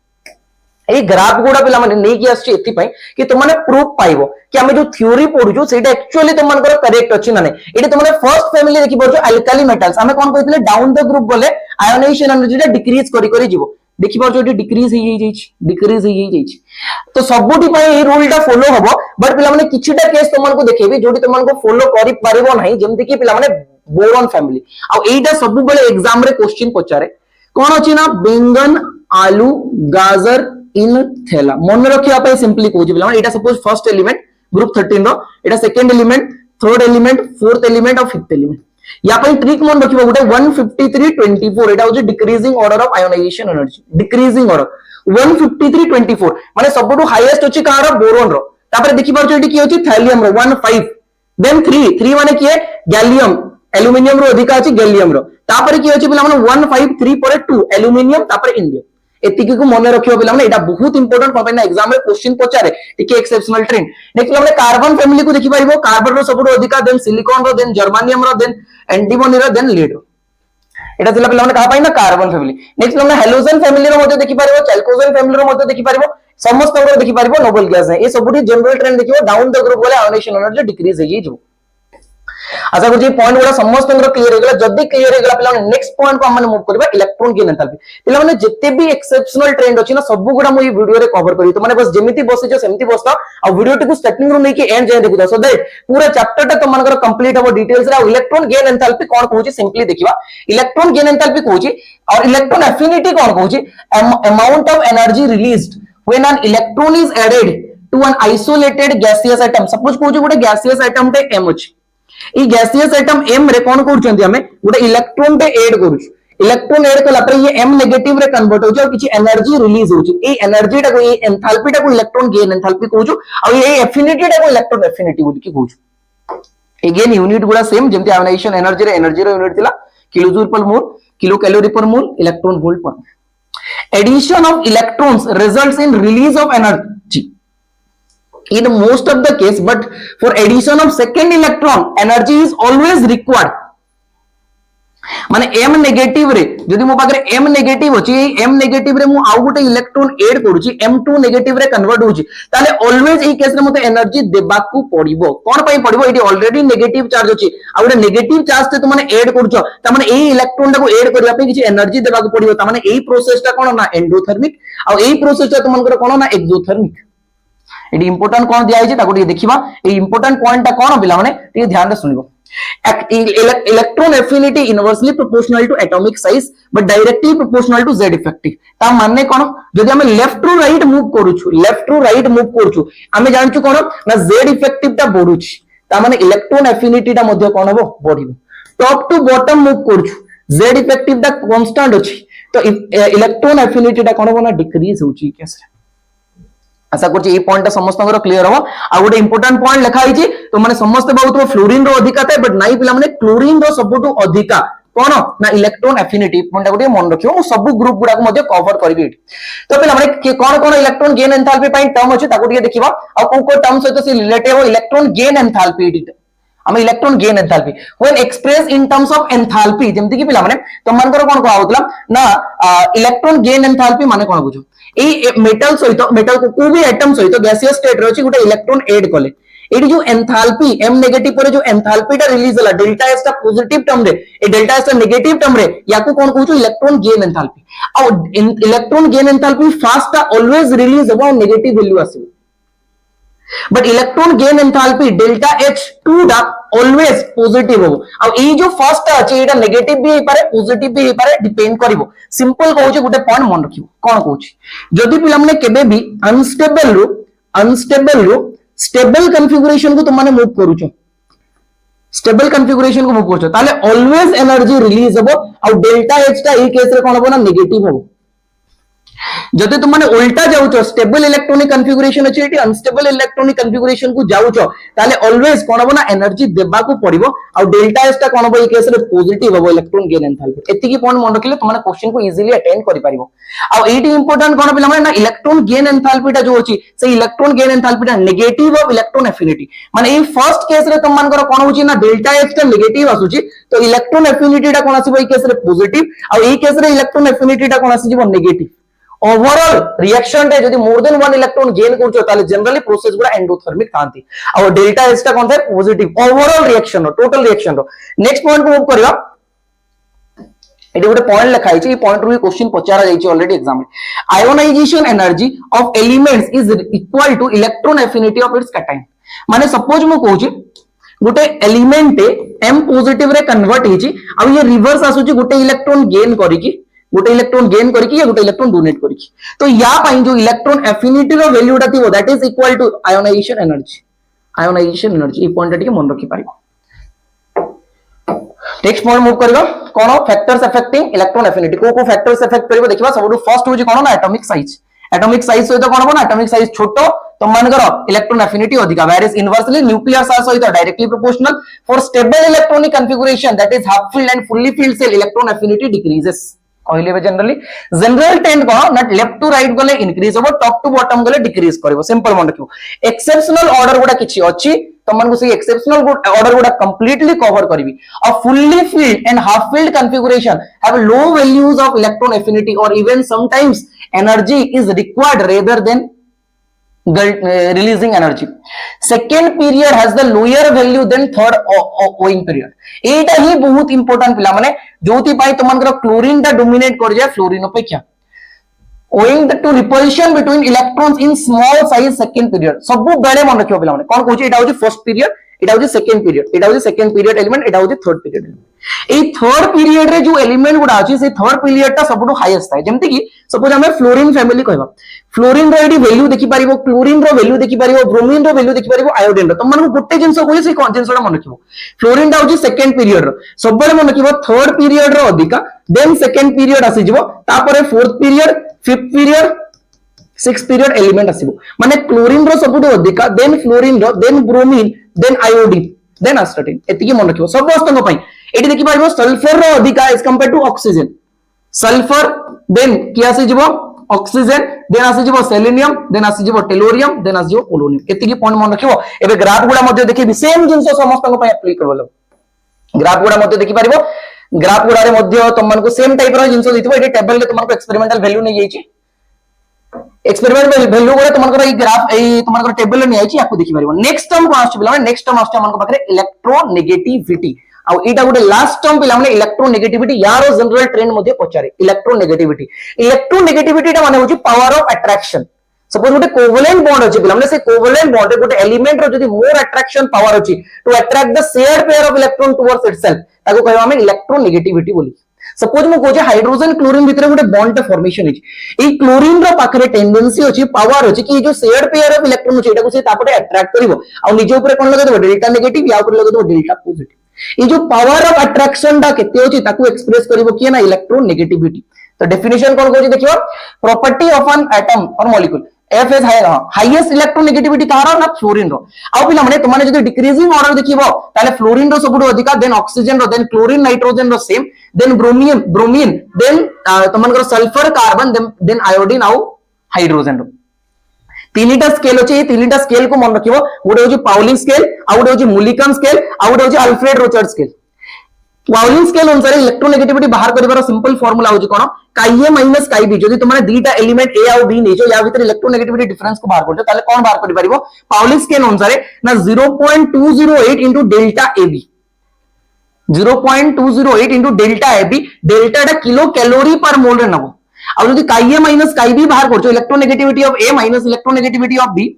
ए ग्राफ गुडा पिला माने नै कि आछि एति पई कि तुमने प्रूफ पाइबो कि हमें जो थ्योरी पढुजो सेटा एक्चुअली तुमन को करेक्ट अछि ना नै एटी तुमने फर्स्ट फैमिली देखि परछो अल्काली मेटल्स हमें कोन कहितले डाउन द ग्रुप बोले आयोनाइजेशन एनर्जी टा डिक्रीज करी करी जीवो देखि परछो एटी डिक्रीज हे जाइछि तो सबुटी पई ए रूल टा फॉलो हबो बट पिला माने किछिटा केस तुमन को देखेबी जोटी तुमन को फॉलो करि परिबो नाही जेमति कि पिला माने बोरॉन फैमिली आ एटा सब बेले एग्जाम रे क्वेश्चन पचारे कोन अछि ना बैंगन आलू गाजर इन थैला मन रखिया पे सिंपली कहू जे एटा सपोज फर्स्ट एलिमेंट ग्रुप 13 रो एटा second element third element fourth element और फिफ्थ एलिमेंट या पे ट्रिक मन रखिबो गुटे 15324 एटा होजे decreasing order of ionization energy decreasing order 15324 माने सबटु हाईएस्ट अछि कार बोरॉन रो तापर देखि परछो एटी की होछि थैलियम रो 15 देन 3 माने की है गैलियम एल्युमिनियम रो अधिका अछि गैलियम रो तापर की अछि पिला माने 153 पर 2 एल्युमिनियम तापर इंडियम एतिकी को मन रखियो पिला माने एटा बहुत इंपोर्टेंट पपैना एग्जाम रे क्वेश्चन पचारे टिके एक्सेप्शनल ट्रेंड नेक्स्ट हमने कार्बन फैमिली को देखि पाइबो कार्बन रो सबटु अधिका देन सिलिकॉन रो देन जर्मेनियम रो देन एंटीमोनी रो देन लीड रो एटा थिला पिला माने कहा पाइना कार्बन फैमिली नेक्स्ट हमने हेलोजन फैमिली रो मध्ये देखि पाइबो चैल्कोजन फैमिली रो मध्ये देखि पाइबो समस्त को देखि पाइबो नोबल गैस है ए सबटु जनरल ट्रेंड देखिबो डाउन द ग्रुप वाले आयोनाइजेशन एनर्जी डिक्रीज हे जो आशा करूँ पॉइंट गुड़ा समस्त क्लियर हो गला जदी क्लियर हो गला पिला नेक्स्ट पॉइंट को हमने मूव करबा इलेक्ट्रॉन गेन एंथैल्पी पिला माने जत्ते भी एक्सेप्शनल ट्रेंड अछि ना सब गुड़ा मु ई वीडियो रे कवर करी तो माने बस जेमिति बसिजो सेमिति बसता आ वीडियो टिकु स्टार्टिंग रो लेके एंड जाय देखुदा सो दैट पूरा चैप्टर टा तुमनकर कंप्लीट हो डिटेल्स रे इलेक्ट्रॉन गेन एंथैल्पी कोन कहूची सिंपली देखिबा इलेक्ट्रॉन गेन एंथैल्पी कहूची और इलेक्ट्रॉन एफिनिटी कोन कहूची amount of energy released when an electron is added to an isolated gaseous atom suppose कहूची गोटे गैसियस एटम टे m अछि ई गैसियस एटम m रे कोन करछन्ती हमें गोटे इलेक्ट्रॉन टे ऐड करू इलेक्ट्रॉन ऐड कला पर ये m नेगेटिव रे कन्वर्ट हो जाय किछि एनर्जी रिलीज हो छी ए एनर्जी टा को ए एंथैल्पी टा को इलेक्ट्रॉन गेन एंथैल्पी कहू और ये एफिनिटी टा को इलेक्ट्रॉन एफिनिटी बोली कि कहू अगेन यूनिट गुडा सेम जेमति आयोनाइजेशन एनर्जी रो यूनिट थिला kilo joule per mole kilo calorie per mole electron volt पर addition of electrons results in release of energy in most of the case but for addition of second electron energy is always required माने m negative रे जदि मो पाखरे m negative अछि m negative रे मु आउ गोटे इलेक्ट्रॉन ऐड करूची m2 नेगेटिव रे कन्वर्ट होची ताले ऑलवेज ए केस रे मते एनर्जी देबाकू पड़िबो कोन पई पड़िबो एटी ऑलरेडी नेगेटिव चार्ज अछि आ गोटे नेगेटिव चार्ज ते तुमने ऐड करूचो त माने एई इलेक्ट्रॉन टाको ऐड करिया पे किछि एनर्जी देबाकू पड़िबो त माने एई प्रोसेस टा कोन ना एंडोथर्मिक आ एई प्रोसेस टा तुमनकर कोन ना एक्सोथर्मिक एटी इंपोर्टेंट कोन दिया आइछि ताको टी देखिबा ए इंपोर्टेंट पॉइंट टा कोन पिला माने टी ध्यान रे सुनिबो electron affinity inversely proportional to atomic size but directly proportional to z effective ता माने कोन जदि हम लेफ्ट टू राइट मूव करूछु हमें जानछु कोन ना z effective ता बढ़ुछि ता माने इलेक्ट्रॉन एफिनिटी ता मध्ये कोन हबो बढ़िबो टॉप टू बॉटम मूव करूछु z effective ता कांस्टेंट अछि तो इलेक्ट्रॉन एफिनिटी ता कोन हबो ना डिक्रीज होछि केसे आशा करछि ए पॉइंट समस्त क्लियर हो आ गोटे इंपोर्टेंट पॉइंट लिखा आइछि तो माने समस्त बहुत फ्लोरीन रो अधिका थाए बट नाइ पिला माने क्लोरीन रो सबटु अधिका कोन ना इलेक्ट्रॉन एफिनिटी पॉइंट गोटे मन रखियो मु सब ग्रुप गुडा को मध्ये कवर करबी तो पिला माने कोन कोन इलेक्ट्रॉन गेन एंथैल्पी पई टर्म अछि ताको टिके देखिबा आ को टर्म सहित से रिलेटेड हो इलेक्ट्रॉन गेन एंथैल्पी हम electron gain enthalpy when express in terms of enthalpy जेमति कि पिला माने तो मानकर कोन को आउतला ना इलेक्ट्रॉन गेन एंथैल्पी माने कोन बुझो ए मेटल सहित मेटल को भी एटम सहित गैसियस स्टेट रे अछि गुटे इलेक्ट्रॉन ऐड कले एडी जो एंथैल्पी m नेगेटिव पर जो एंथैल्पी टा रिलीज होला डेल्टा s टा पॉजिटिव टर्म रे ए डेल्टा s टा नेगेटिव टर्म रे याकू कोन कहू इलेक्ट्रॉन गेन एंथैल्पी आ इलेक्ट्रॉन गेन एंथैल्पी फास्ट टा ऑलवेज रिलीज होबो नेगेटिव वैल्यू आसीबो but electron gain enthalpy delta h2 दा ऑलवेज पॉजिटिव हो आ ए जो फर्स्ट अछि एटा नेगेटिव भी हे पारे पॉजिटिव भी हे पारे डिपेंड करिवो सिंपल कहू जे गुटे पॉइंट मन रखिवो कोन कहू जदि पिला माने केबे भी अनस्टेबल रो स्टेबल कॉन्फ़िगरेशन को तुम माने मूव करूछो स्टेबल कॉन्फ़िगरेशन को मूव करूछो ताले ऑलवेज एनर्जी रिलीज होबो आ डेल्टा h टा ए केस रे कोन होबो ना नेगेटिव होबो जदि तुम माने उल्टा जाउछो स्टेबल इलेक्ट्रॉनिक कॉन्फ़िगरेशन अछि एटी अनस्टेबल इलेक्ट्रॉनिक कॉन्फ़िगरेशन को जाउछो ताले ऑलवेज कोन होबो ना एनर्जी देबा को पड़िबो आ डेल्टा s टा कोन होबो ए केस रे पॉजिटिव होबो इलेक्ट्रॉन गेन एंथैल्पी एति की पॉइंट मन रखिले तुम माने क्वेश्चन को इजीली अटेंड करि परिबो आ एटी इंपोर्टेंट कोन पिला माने ना इलेक्ट्रॉन गेन एंथैल्पी टा जो अछि से इलेक्ट्रॉन गेन एंथैल्पी टा नेगेटिव ऑफ इलेक्ट्रॉन एफिनिटी माने ए फर्स्ट केस रे तुम मानकर कोन होछि ना डेल्टा h टा नेगेटिव आसुछि तो इलेक्ट्रॉन एफिनिटी टा कोन आसीबो ए केस रे पॉजिटिव आ ए केस रे इलेक्ट्रॉन एफिनिटी टा कोन आसीबो नेगेटिव ओवरऑल रिएक्शन रे जदि more than one electron gain करछो ताले जनरली प्रोसेस गुडा एंडोथर्मिक थांती और डेल्टा s टा कोन थाए पॉजिटिव ओवरऑल रिएक्शन रो टोटल रिएक्शन रो नेक्स्ट पॉइंट को मूव करबा एटी गोटे पॉइंट लिखा आइछि ए पॉइंट रो भी क्वेश्चन पचारा जाइछि ऑलरेडी एग्जाम में ionization energy of elements is equal to electron affinity of its cation माने सपोज मु कहूछि गोटे एलिमेंट m पॉजिटिव रे कन्वर्ट हिछि आ ये रिवर्स आसुछि गोटे इलेक्ट्रॉन गेन करिकि गोटे इलेक्ट्रॉन गेन करके या गोटे इलेक्ट्रॉन डोनेट करके तो या पाई जो इलेक्ट्रॉन एफिनिटी रो वैल्यू टा थिबो that is equal to ionization energy ए पॉइंट टिके मन रखि पारिबो नेक्स्ट पॉइंट मूव करबो कोन फैक्टर्स अफेक्टिंग इलेक्ट्रॉन एफिनिटी को फैक्टर्स अफेक्ट करबो देखिबा सबटु फर्स्ट होजी कोन ना एटॉमिक साइज सहित कोन होबो ना एटॉमिक साइज छोटो तो मान करो इलेक्ट्रॉन एफिनिटी अधिका वेयर इनवर्सली न्यूक्लियर चार्ज सहित directly proportional for stable electronic configuration that is half filled and fully filled cell electron affinity decreases कहले जनरल टेंड कोन ना लेफ्ट टू राइट गले इंक्रीज होबो टॉप टू बॉटम गले decrease करबो simple मन रखियो exceptional order गुडा किछि अछि तो मन को से एक्सेप्शनल ऑर्डर गुडा कंप्लीटली कवर करबी a fully filled and half filled configuration have low values of electron affinity और even sometimes energy is required rather than releasing energy second period has the lower value than third owing period एटा ही बहुत important पिला माने जोति पाई तमनकर chlorine दा dominate कर जाय fluorine अपेक्षा owing to repulsion between electrons in small size second period सब बेले मन रखियो पिला माने कोन कहूची एटा होची फर्स्ट पीरियड एटा होची सेकंड पीरियड एलिमेंट एटा होची थर्ड पीरियड एलिमेंट ए थर्ड पीरियड रे जो एलिमेंट गुडा अछि से थर्ड पीरियड ता सबटु हाईएस्ट है जेमति कि सपोज हमें फ्लोरीन फैमिली कहबा फ्लोरीन रो एडी वैल्यू देखि पारिबो क्लोरीन रो वैल्यू देखि पारिबो ब्रोमीन रो वैल्यू देखि पारिबो आयोडीन रो त मन गोटे जिंस कोइ से कोन जिंसडा मन रखिबो फ्लोरीन दा होची सेकंड पीरियड रो सब बेले मन रखिबो थर्ड पीरियड रो अधिका देन सेकंड पीरियड आसी जिवो तापरे fourth period fifth period sixth period element आसीबो माने क्लोरीन रो सबटु अधिका देन फ्लोरीन रो than bromine than iodine than astatine एतिकी मन रखिबो सब वस्तु पई एटी देखि पारिबो सल्फर रो अधिका as compare to oxygen sulphur then की आसी जिवो ऑक्सीजन देन आसी जिवो सेलेनियम देन आसी जिवो टेलोरियम देन आसी जिवो पोलोनियम एतिकी पॉइंट मन रखिबो एबे ग्राफ गुडा मध्ये देखि सेम जिंस समस्त पई एप्लीकेबल ग्राफ गुडा मध्ये देखि पारिबो ग्राफ गुडा रे मध्य तुमको सेम टाइप रो जिंस दिथिबो एटी टेबल रे तुमको एक्सपेरिमेंटल वैल्यू नै जाईची एक्सपेरिमेंटल वैल्यू गुडा तुमको ई ग्राफ ए तुमको टेबल रे नै आईची याकू देखि परिबो नेक्स्ट टर्म को आछी बिला नेक्स्ट टर्म आछी हमन पाखरे इलेक्ट्रोनेगेटिविटी आ इटा गुडे लास्ट टर्म पिला माने इलेक्ट्रोनेगेटिविटी यारो जनरल ट्रेंड मध्ये पचारे इलेक्ट्रोनेगेटिविटी टा माने होची पावर ऑफ अट्रैक्शन सपोज गोटे कोवलेंट बॉन्ड अछि पिला माने से कोवलेंट बॉन्ड रे गोटे एलिमेंट रो जदी मोर अट्रैक्शन पावर अछि to attract the shared pair of electron towards itself ताको कहबा हमें इलेक्ट्रोनेगेटिविटी बोली सपोज मु कोजे हाइड्रोजन क्लोरीन भितर गोटे बॉन्ड फॉर्मेशन अछि ए क्लोरीन रो पाखरे टेंडेंसी अछि पावर अछि कि जो शेयर्ड पेयर ऑफ इलेक्ट्रॉन अछि एटाको से तापटे अट्रैक्ट करिवो आ निजे ऊपर कोन लगे देबो डेल्टा नेगेटिव या ऊपर लगे देबो डेल्टा पॉजिटिव ये जो पावर ऑफ अट्रैक्शन दा केते अछि ताको एक्सप्रेस करिवो कि ना इलेक्ट्रोनेगेटिविटी तो डेफिनेशन कोन कहै देखियो प्रॉपर्टी ऑफ एन एटम और molecule F is highest electronegativity कहार ना फ्लोरीन रो आउ पिला माने तुमाने जदी डिक्रीजिंग ऑर्डर देखिबो ताले फ्लोरीन रो सबुठु अधिका देन ऑक्सीजन रो देन क्लोरीन नाइट्रोजन रो सेम देन ब्रोमीन देन तुमनकर सल्फर कार्बन देन आयोडीन आउ हाइड्रोजन रो तीनटा स्केल अछि तीनटा स्केल को मन रखिबो गोटे होची पाउलिंग स्केल आउ गोटे होची मुलिकन स्केल आउ गोटे होची अल्फ्रेड रोचर्ड स्केल पाउलिंग स्केल अनुसार इलेक्ट्रोनेगेटिविटी बाहर करिवार सिंपल फार्मूला होची कोन काई ए माइनस काई बी जदी तुमने दुईटा एलिमेंट ए और बी नेजो या भीतर इलेक्ट्रोनेगेटिविटी डिफरेंस को बाहर करजो ताले कोन बाहर करि परिबो पाउलिंग स्केल अनुसार ना 0.208 into delta AB 0.208 into delta AB delta टा किलो कैलोरी पर मोल रे नबो आ जदी काई ए माइनस काई बी बाहर करजो electronegativity of A minus electronegativity of B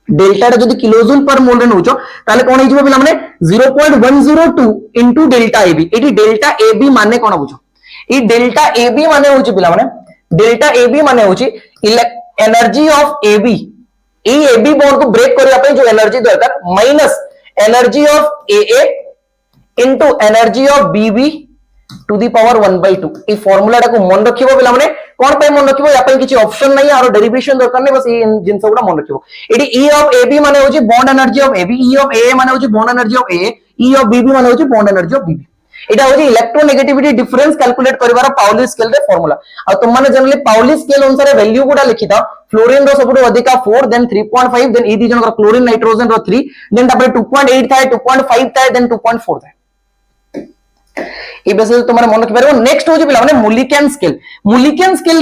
delta टा जदी किलोजूल पर मोल रे नउचो ताले कोन हिजबो पिला माने 0.102 इनटू डेल्टा एबी एटी डेल्टा एबी माने कोन बुझो ई डेल्टा एबी माने होची पिला माने डेल्टा एबी माने होची एनर्जी ऑफ एबी ई एबी बॉन्ड को ब्रेक करिया पे जो एनर्जी दरकार minus energy of AA into energy of BB to the power 1/2 ई फार्मूला टा को मन रखिबो पिला माने कोन पे मन रखिबो या पे किछि ऑप्शन नहीं और डेरिवेशन दरकार नहीं बस ई जिंस गुडा मन रखिबो एडी ई ऑफ एबी माने होची bond energy of AB E of AA माने होची bond energy of A E of BB माने होची बॉन्ड एनर्जी ऑफ बीबी एटा होची इलेक्ट्रोनेगेटिविटी डिफरेंस कैलकुलेट करिवार पाउली स्केल रे फार्मूला आ तुम माने जनरली पाउली स्केल अनुसार वैल्यू गुडा लिखिता फ्लोरीन रो सबुठु अधिका 4 देन 3.5 देन ई दी जन क्लोरीन नाइट्रोजन रो 3 देन तापर 2.8 थाए 2.5 थाए देन 2.4 थाए ए बेसिस तुम्हारे मन रखि परबो नेक्स्ट होची पिला माने मुलिकन स्केल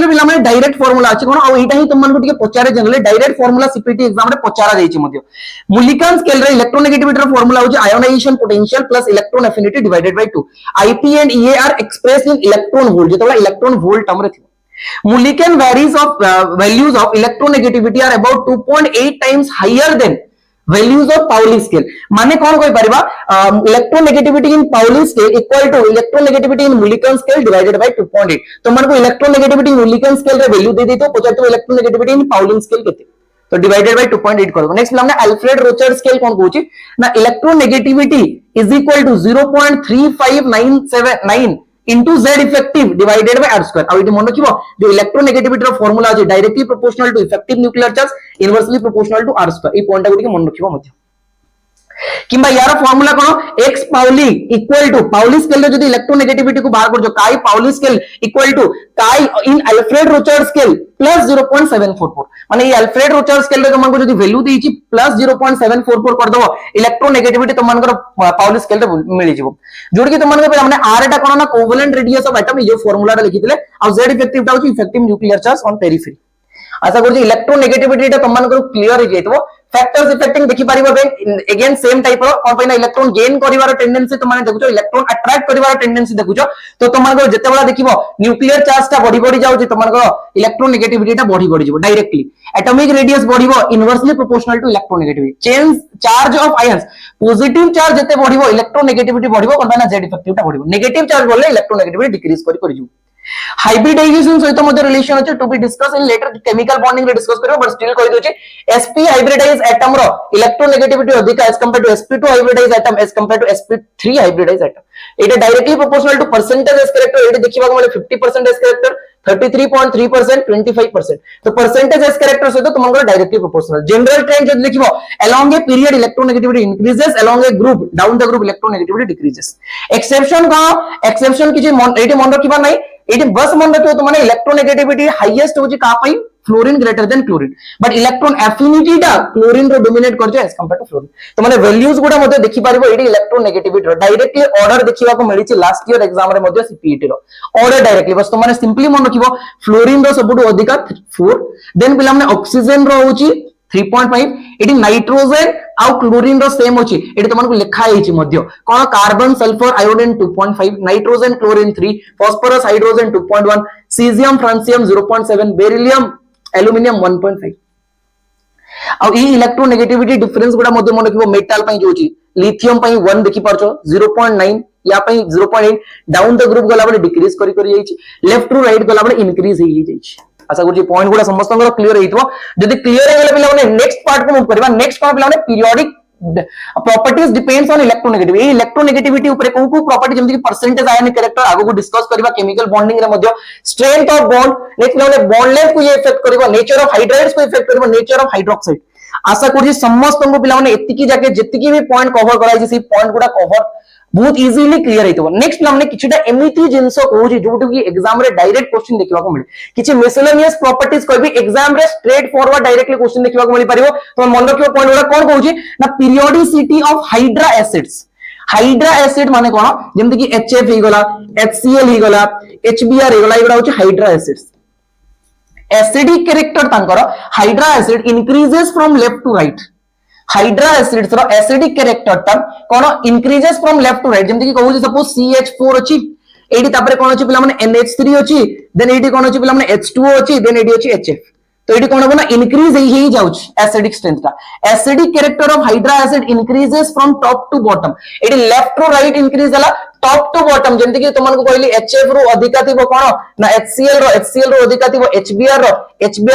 रे पिला माने डायरेक्ट फार्मूला अछि कोन आ एटा ही तुम मन को टिके पचारे generally direct formula CPT exam रे पचारा देछि मध्य मुलिकन स्केल रे इलेक्ट्रोनेगेटिविटी रो फार्मूला होची ionization potential plus electron affinity divided by 2 IP and EA are expressed in electron volt जेतोला इलेक्ट्रॉन वोल्ट टर्म रे थि Mulliken varies of values of electronegativity are about 2.8 times higher than values of Pauling scale माने कोन कोइ परिबा electronegativity in Pauling scale equal to electronegativity in Mulliken scale divided by 2.8 तो मन को इलेक्ट्रोनेगेटिविटी इन Mulliken scale रे वैल्यू दे देतो पछा तो इलेक्ट्रोनेगेटिविटी इन पाउली स्केल केते तो डिवाइडेड बाय 2.8 कर दो नेक्स्ट हमने अल्फ्रेड रोचर्ड स्केल कोन कहूची ना electronegativity is equal to 0.35979 into z effective divided by r square अब इति मन रखिबो जो इलेक्ट्रोनेगेटिविटी रो फार्मूला अछि directly proportional to effective nuclear charge inversely proportional to r square ई पॉइंट गुडी के मन रखिबो मध्य किंबा यार फार्मूला कोन x Pauling equal to Pauling scale रे जदी इलेक्ट्रोनेगेटिविटी को बाहर कर जो काई पाउली स्केल इक्वल टू काई इन अल्फ्रेड रोचर्ड स्केल प्लस 0.744 माने ये अल्फ्रेड रोचर्ड स्केल रे तुमन को जदी वैल्यू देछि प्लस 0.744 कर दबो इलेक्ट्रोनेगेटिविटी तुमन को पाउली स्केल रे मिलि जिवो जोड के तुमन को माने r एटा कोन ना कोवेलेंट रेडियस ऑफ एटम ये फार्मूला रे लिखितले आ z इफेक्टिव टा होछि effective nuclear charge on periphery आशा करू इलेक्ट्रोनेगेटिविटी टा तुमन को क्लियर हो जाइतबो फैक्टर्स इफेक्टिंग देखि पारिबो अगेन सेम टाइप रो कोन पहिना इलेक्ट्रॉन गेन करिवार टेंडेंसी तुम माने देखुछो इलेक्ट्रॉन अट्रैक्ट करिवार टेंडेंसी देखुछो तो तुमन को जते बडा देखिबो न्यूक्लियर चार्ज टा बढ़ी जाउछि तुमन को इलेक्ट्रोनेगेटिविटी टा बढ़ी जिवो डायरेक्टली एटॉमिक रेडियस बढ़िबो inversely proportional to electronegativity change charge of ions positive charge जते बढ़िबो इलेक्ट्रोनेगेटिविटी बढ़िबो कोन पहिना z इफेक्टिव टा बढ़िबो नेगेटिव चार्ज बढ़ले इलेक्ट्रोनेगेटिविटी डिक्रीज करि जिवो हाइब्रिडाइजेशन सहित मध्य रिलेशन अछि to be discuss in later chemical bonding रे डिस्कस करियो बट स्टिल कहि दोछि sp हाइब्रिडाइज एटम रो इलेक्ट्रोनेगेटिविटी अधिक as compare to sp2 hybridize atom as compare to sp3 hybridise atom एटा directly proportional to percentage s character एटा देखिबा को मिले 50% एज कैरेक्टर 33.3% 25% तो परसेंटेज एज कैरेक्टर सहित तुमन डायरेक्टली प्रोपोर्शनल जनरल ट्रेंड जब लिखिबो along a period electronegativity increases along a group down the group electronegativity decreases exception का एक्सेप्शन किछि एटी मन रखिबा नै एटी बस मन रखियो तो माने इलेक्ट्रोनेगेटिविटी हाईएस्ट होची का पई fluorine greater than chlorine but electron affinity टा क्लोरीन रो डोमिनेट करछ एज कंपेयर टू फ्लोरीन तो माने वैल्यूज गुडा मध्ये देखि पारिबो एडी इलेक्ट्रोनेगेटिविटी रो डायरेक्टली ऑर्डर देखिबा को मिलिछि लास्ट ईयर एग्जाम रे मध्ये सीपीईटी रो ऑर्डर डायरेक्टली बस तो माने सिंपली मन रखिबो फ्लोरीन रो सबुटु अधिका 4 देन पिला माने ऑक्सीजन रो होची 3.5 एटी नाइट्रोजन आउ क्लोरीन रो सेम होची एटी त मानको लिखा हेची मध्ये कोन carbon sulphur iodine 2.5 nitrogen chlorine 3 phosphorus hydrogen 2.1 caesium francium 0.7 beryllium aluminium 1.5 आउ ई इलेक्ट्रोनेगेटिविटी डिफरेंस गुडा मध्ये मन रखिबो मेटल पई जोची लिथियम पई 1 देखि परछो 0.9 या पई 0.8 डाउन द ग्रुप गला बडे डिक्रीज करी करी जाईची लेफ्ट टू राइट गला बडे इंक्रीज हेई जाईची आशा करू पॉइंट गुडा समस्त क्लियर हेइतबो जदि क्लियर हे गेले पिला माने नेक्स्ट पार्ट को मूव करबा नेक्स्ट कोन पिला माने periodic properties depends on electronegativity electronegativity ऊपर को प्रॉपर्टी जेमति कि परसेंटेज आयनिक कैरेक्टर आगो को डिस्कस करबा केमिकल बॉन्डिंग रे मध्ये स्ट्रेंथ ऑफ बॉन्ड नेक्स्ट पिला बॉन्ड लेंथ को ये इफेक्ट करबा नेचर ऑफ हाइड्राइड्स को इफेक्ट करबा नेचर ऑफ हाइड्रोक्साइड आशा करू समस्त को पिला माने एतिकी जाके जेतिकी भी पॉइंट कवर कराई सी पॉइंट गुडा कवर बहुत इजीली क्लियर हेतबो नेक्स्ट हमने किछटा एमिति जिंसो कहूची जोटु कि एग्जाम रे डायरेक्ट क्वेश्चन देखिबा को मिले किछि मिसलेनियस प्रॉपर्टीज कोइ भी एग्जाम रे स्ट्रेट फॉरवर्ड डायरेक्टली क्वेश्चन देखिबा को मिली परिबो तो मन रखिबो पॉइंट गुडा कोन कहूची ना पीरियोडिसिटी ऑफ हाइड्रा एसिड माने कोन जेमति कि HF ही गला HCl ही गला HBr ही गला एगुडा होची हाइड्रा एसिड्स एसिडिक कैरेक्टर तांकर hydra acid increases from left to right hydra acids रो एसिडिक कैरेक्टर टा कोन increases from left to right जेमति कि कहू सपोज CH4 अछि एडी तापरे कोन अछि पिला माने NH3 अछि देन एडी कोन अछि पिला माने H2O अछि देन एडी अछि HF तो एडी कोन होना इंक्रीज ही जाउछ एसिडिक स्ट्रेंथ ता acidic character of hydra acid increases from top to bottom एडी लेफ्ट टू राइट इंक्रीज हला टॉप टू बॉटम जेमति कि तुमन को कहली HF रो अधिका थिबो कोन ना HCl रो अधिका थिबो HBr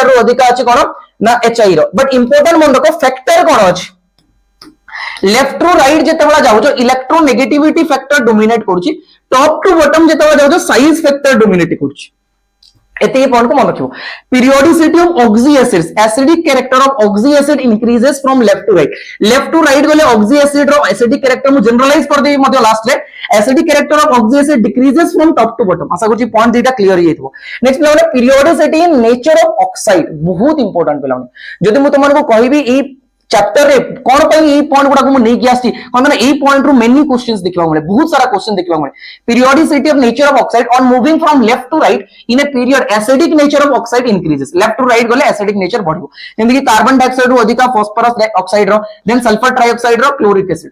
रो अधिका अछि कोन ना HI रो बट इंपोर्टेंट मन रखो फैक्टर कोन अछि लेफ्ट टू राइट जेतेबेला जाउछो इलेक्ट्रोनेगेटिविटी फैक्टर डोमिनेट करूची टॉप टू बॉटम जेतेबेला जाउछो साइज फैक्टर डोमिनेट करूची एते पॉइंट को मन रखियो periodicity of oxy acids acidic character of oxy acid increases from left to right गले ऑक्सी एसिड रो एसिडिक कैरेक्टर मु जनरलाइज कर देबी मध्ये लास्ट रे acidic character of oxy acid decreases from top to bottom आशा करू पॉइंट देटा क्लियर हेइथबो नेक्स्ट पिला periodicity in nature of oxide बहुत इंपोर्टेंट पिला जदि मु तुमन को कहबी ई चैप्टर रे कोन पई ई पॉइंट गुडा को मु नै कि आसी कोन माने ई पॉइंट रो मेनी क्वेश्चंस देखिबा मिले बहुत सारा क्वेश्चन देखिबा मिले periodicity of nature of oxide on moving from left to right in a period acidic nature of oxide increases left to right गले एसिडिक नेचर बढ़िबो जेंति कि कार्बन डाइऑक्साइड रो अधिका फास्फोरस ऑक्साइड रो देन सल्फर ट्राइऑक्साइड रो chloric acid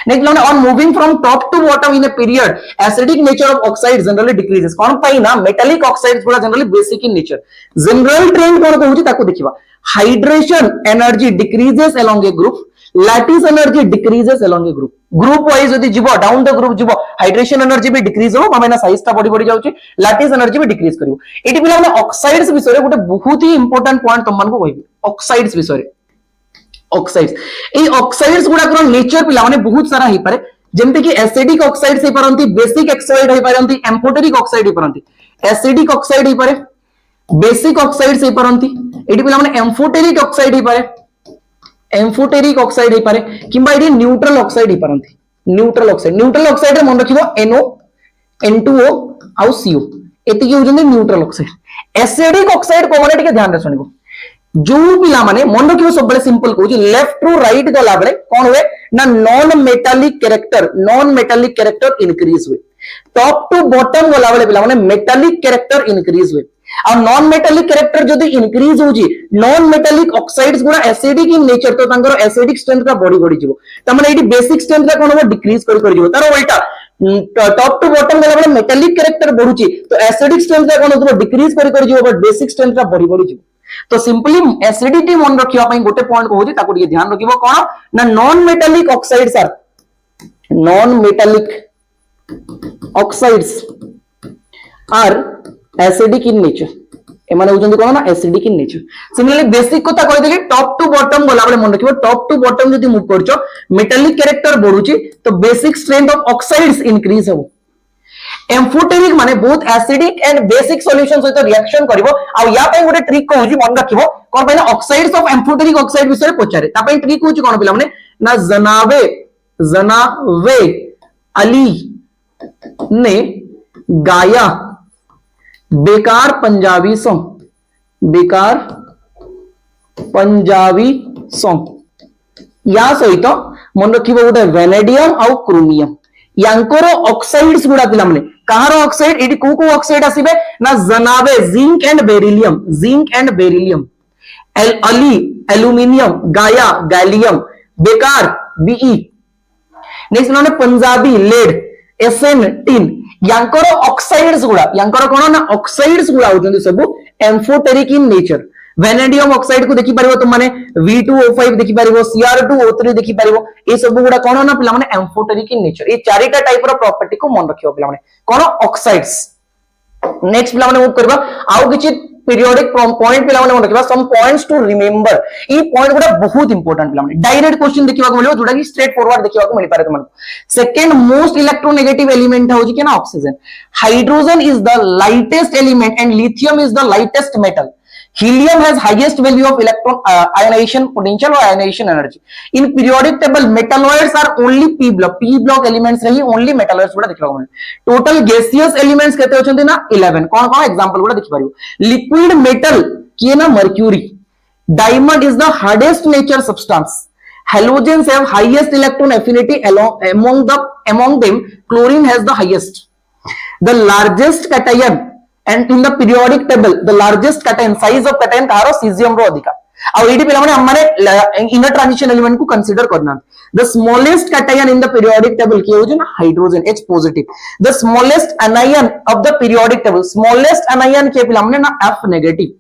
next one on moving from top to bottom in a period acidic nature of oxide generally decreases कोन पई ना मेटालिक ऑक्साइड्स गुडा generally basic in nature general trend कोन कहूची ताको देखिबा hydration energy decreases along a group lattice energy decreases along a group wise यदि जीवो डाउन द ग्रुप जीवो हाइड्रेशन एनर्जी भी डिक्रीज हो माने साइज ता बड़ी बड़ी जाउची लैटिस एनर्जी भी डिक्रीज करिवो एटी पिला माने ऑक्साइड्स विषय रे गोटे बहुत ही इंपोर्टेंट पॉइंट तुम मन को कहबी ऑक्साइड्स विषय रे ऑक्साइड्स ए ऑक्साइड्स गुडा कर नेचर पिला माने बहुत सारा ही पारे जेमते कि एसिडिक ऑक्साइड्स हे परंती बेसिक ऑक्साइड हे परंती एम्फोटेरिक ऑक्साइड हे परंती एसिडिक ऑक्साइड हे पारे बेसिक ऑक्साइड्स हे परंती एटी पिला माने एम्फोटेरिक ऑक्साइड हे पारे एम्फोटेरिक ऑक्साइड हे पारे किंबा एटी न्यूट्रल ऑक्साइड हे परंती न्यूट्रल ऑक्साइड रे मन रखिबो NO N2O आउ CO एति कि होजन न्यूट्रल ऑक्साइड एसिडिक ऑक्साइड को माने टिके ध्यान रे सुनिबो जो पिला माने मन रखियो सब बड़े सिंपल कहू लेफ्ट टू राइट गला बळे कोन हुए ना नॉन मेटालिक कैरेक्टर इंक्रीज हुए टॉप टू बॉटम गला बळे पिला माने मेटालिक कैरेक्टर इंक्रीज हुए और नॉन मेटालिक कैरेक्टर जदि इंक्रीज होजी नॉन मेटालिक ऑक्साइड्स गुना एसिडिक इन नेचर तो तांकर एसिडिक स्ट्रेंथ का बॉडी बॉडी जीवो त माने एडी बेसिक स्ट्रेंथ का कोन हो डिक्रीज कर जीवो तार उल्टा टॉप टू बॉटम गला बळे मेटालिक कैरेक्टर बढ़ुची तो एसिडिक स्ट्रेंथ का कोन हो डिक्रीज कर जीवो बट बेसिक स्ट्रेंथ का बॉडी बॉडी जीवो तो सिंपली एसिडिटी मन रखिया पई गोटे पॉइंट कहूची ताको टिके ध्यान रखिबो कोन ना non metallic oxides are acidic in nature एमाने होजंदी कोन ना acidic in nature similarly basic कोता कहि देली टॉप टू बॉटम गला बळे मन रखिबो टॉप टू बॉटम जदी मूव करछो मेटालिक कैरेक्टर बढ़ुची तो basic strength of oxides increase हो एम्फोटेरिक माने बहुत एसिडिक एंड बेसिक सॉल्यूशन सहित रिएक्शन करिवो आ या पई गोटे ट्रिक कहूची मन रखिबो कोन पई ना ऑक्साइड्स ऑफ एम्फोटेरिक ऑक्साइड विषय पचारे ता पई ट्रिक कहूची कोन पिला माने ना जनावे अली ने गाया बेकार पंजाबी सॉन्ग बेकार पंजाबी सॉन्ग या सहित मन रखिबो गोटे वेनेडियम आउ क्रोमियम यांकर ऑक्साइड्स गुडा पिला माने कहार ऑक्साइड एडी को ऑक्साइड आसीबे ना जनाबे जिंक एंड बेरिलियम अली एल्यूमिनियम गाया गैलियम बेकार बीई नेक्स्ट माने पंजाबी लेड एसएन टिन यांकर ऑक्साइड्स कोन ना ऑक्साइड्स गुडा होजंदी सब amphoteric in nature vanadium oxide को देखि परिबो तुम माने V2O5 देखि परिबो Cr2O3 देखि परिबो ए सब गुडा कोन ना पिला माने एम्फोटेरिक इन नेचर ए चारिटा टाइप रो प्रॉपर्टी को मन रखियो पिला माने कोन ऑक्साइड्स नेक्स्ट पिला माने मूव करबा आउ किछि पीरियोडिक पॉइंट पिला माने मन रखिबा सम पॉइंट्स टू रिमेंबर ई पॉइंट गुडा बहुत इंपोर्टेंट पिला माने डायरेक्ट क्वेश्चन देखिबा को मिलियो जोडा कि स्ट्रेट फॉरवर्ड देखिबा को मिलि पारे तुम सेकंड मोस्ट इलेक्ट्रोनेगेटिव एलिमेंट हो कि ना oxygen hydrogen is the lightest element and lithium is the lightest metal helium has highest value of electron ionization potential or ionization energy in periodic table metalloids are only p block elements रही only metalloids गुडा देखिबा को total gaseous elements केते होचंती ना 11 कोन कोन example गुडा देखि पारियो liquid metal किए ना mercury diamond is the hardest nature substance halogens have highest electron affinity among them chlorine has the highest the largest cation and in the periodic table the largest cation size of cation कारो cesium रो अधिका आ AD पिला माने हमरे inner transition element को consider करना the smallest cation in the periodic table की होजे ना hydrogen H positive the smallest anion of the periodic table smallest anion के पिला माने ना F negative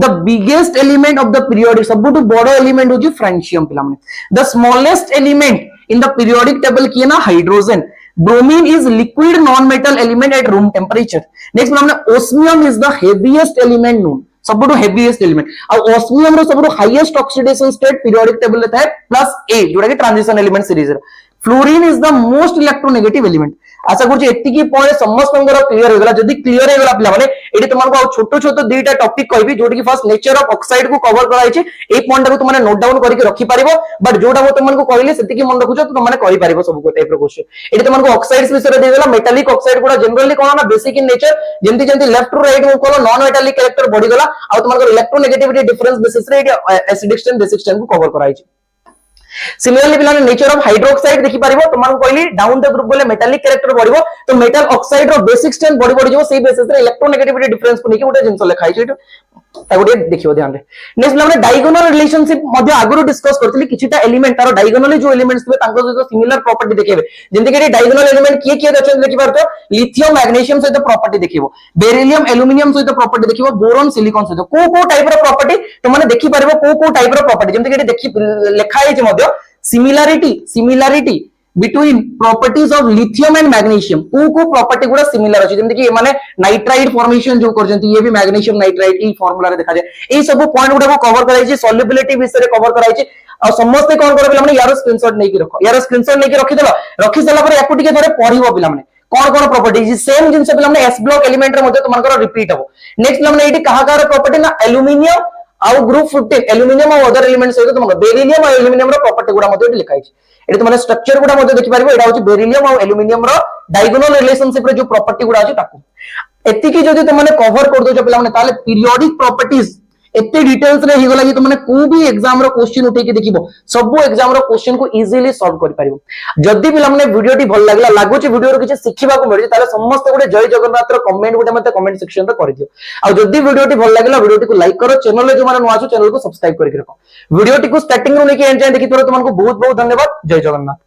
the biggest element of the periodic सबुटु बड़ो element होजी francium पिला माने the smallest element in the periodic table की ना hydrogen bromine is liquid non-metal element at room temperature next हमने osmium is the heaviest element known सबुटु heaviest element और osmium रो सबुटु highest oxidation state periodic table लेता है +A जोड़ा कि transition element series है fluorine is the most electronegative element आशा करूँ एतिकी पॉइंट समस्त क्लियर हो गला जदी क्लियर हो गला पिला माने एडी तुमको छोटो छोटो दुईटा टॉपिक कहबी जोटी कि फर्स्ट नेचर ऑफ ऑक्साइड को कवर कराई छि ए पॉइंट को तुमने नोट डाउन करके रखि पारिबो बट जोटा मो तुमको कहले सेतिकी मन रखुछ तो तुमने कहि पारिबो सब को टाइप रो क्वेश्चन एडी तुमको ऑक्साइड्स विषय दे देला मेटालिक ऑक्साइड गुडा जनरली कोन ना बेसिक इन नेचर जेंति जेंति लेफ्ट टू राइट मूव कलो नॉन मेटालिक कैरेक्टर बढ़ी गला आ तुमको इलेक्ट्रोनेगेटिविटी डिफरेंस बेसिस रे एसिडिक स्ट्रेन बेसिक स्ट्रेन को कवर कराई छि सिमिलरली पिलाने नेचर ऑफ हाइड्रोक्साइड देखि पारिबो तुमन कहली डाउन द ग्रुप बोले मेटालिक कैरेक्टर बढ़िबो तो मेटल ऑक्साइड रो बेसिक स्ट्रेंथ बढ़ी जिवो सेही बेसिस रे इलेक्ट्रोनेगेटिविटी डिफरेंस को नेकी गोटे जिंस लिखाई छै ता गोटे देखियो ध्यान रे नेक्स्ट हमने डायगोनल रिलेशनशिप मध्ये आगुरो डिस्कस करथली किछिटा एलिमेंट तारो डायगोनली जो एलिमेंट्स थबे तांको सहित सिमिलर प्रॉपर्टी देखेबे जेंति कि डायगोनल एलिमेंट किए अछन देखि पारतो लिथियम मैग्नीशियम सहित प्रॉपर्टी देखिबो बेरिलियम एल्यूमिनियम सहित प्रॉपर्टी देखिबो बोरॉन सिलिकॉन सहित को टाइप रो प्रॉपर्टी तुमने देखि पारिबो को टाइप रो प्रॉपर्टी जेंति कि देखि लिखाई छै मध्ये similarity between properties of lithium and magnesium को प्रॉपर्टी गुडा सिमिलर अछि जेंति कि माने नाइट्राइड फॉर्मेशन जो करजंती ये भी मैग्नीशियम नाइट्राइड ई फार्मूला रे देखा जाय ए सब पॉइंट गुडा को कवर कराई छी सॉल्युबिलिटी विषय रे कवर कराई छी आ समस्त कोन करबे माने यार स्क्रीनशॉट नै कि रखो यार स्क्रीनशॉट नै कि रखि देलो रखि सला पर याकु टिके थोड़े पढिबो पिला माने कोन प्रॉपर्टी सेम जिंस पिला माने एस ब्लॉक एलिमेंट रे मध्ये तुमनकर रिपीट हो नेक्स्ट पिला माने एटी कहा कार प्रॉपर्टी ना एल्यूमिनियम आउ ग्रुप 15 एल्यूमिनियम और अदर एलिमेंट्स सहित तुमको बेरिलियम और एल्यूमिनियम रो प्रॉपर्टी गुडा मध्ये एटी लिखाई छै एटी तुमने स्ट्रक्चर गुडा मध्ये देखि पारिबो एटा होछि बेरिलियम और एल्यूमिनियम रो डायगोनल रिलेशनशिप रे जो प्रॉपर्टी गुडा अछि ताकू एतिकी जदि तुमने कवर कर दो छ पिला माने ताले पीरियोडिक प्रॉपर्टीज एते डिटेल्स रे ही गला कि तुमने को भी एग्जाम रो क्वेश्चन उठे के देखिबो सब एग्जाम रो क्वेश्चन को इजीली सॉल्व कर पारिबो जदि पिला माने वीडियोटी भल लागला लागो छ वीडियो रो किछ सिखिबा को मिलि ताले समस्त गोटे जय जगन्नाथ रो कमेंट गोटे मते कमेंट सेक्शन रे कर दियो आ जदि वीडियोटी भल लागला वीडियोटी को लाइक करो चैनल रे जो माने नुआ छ चैनल को सब्सक्राइब करके रखो वीडियोटी को स्टार्टिंग रो लेके एंड जाए देखि तोर तुमको बहुत बहुत धन्यवाद जय जगन्नाथ।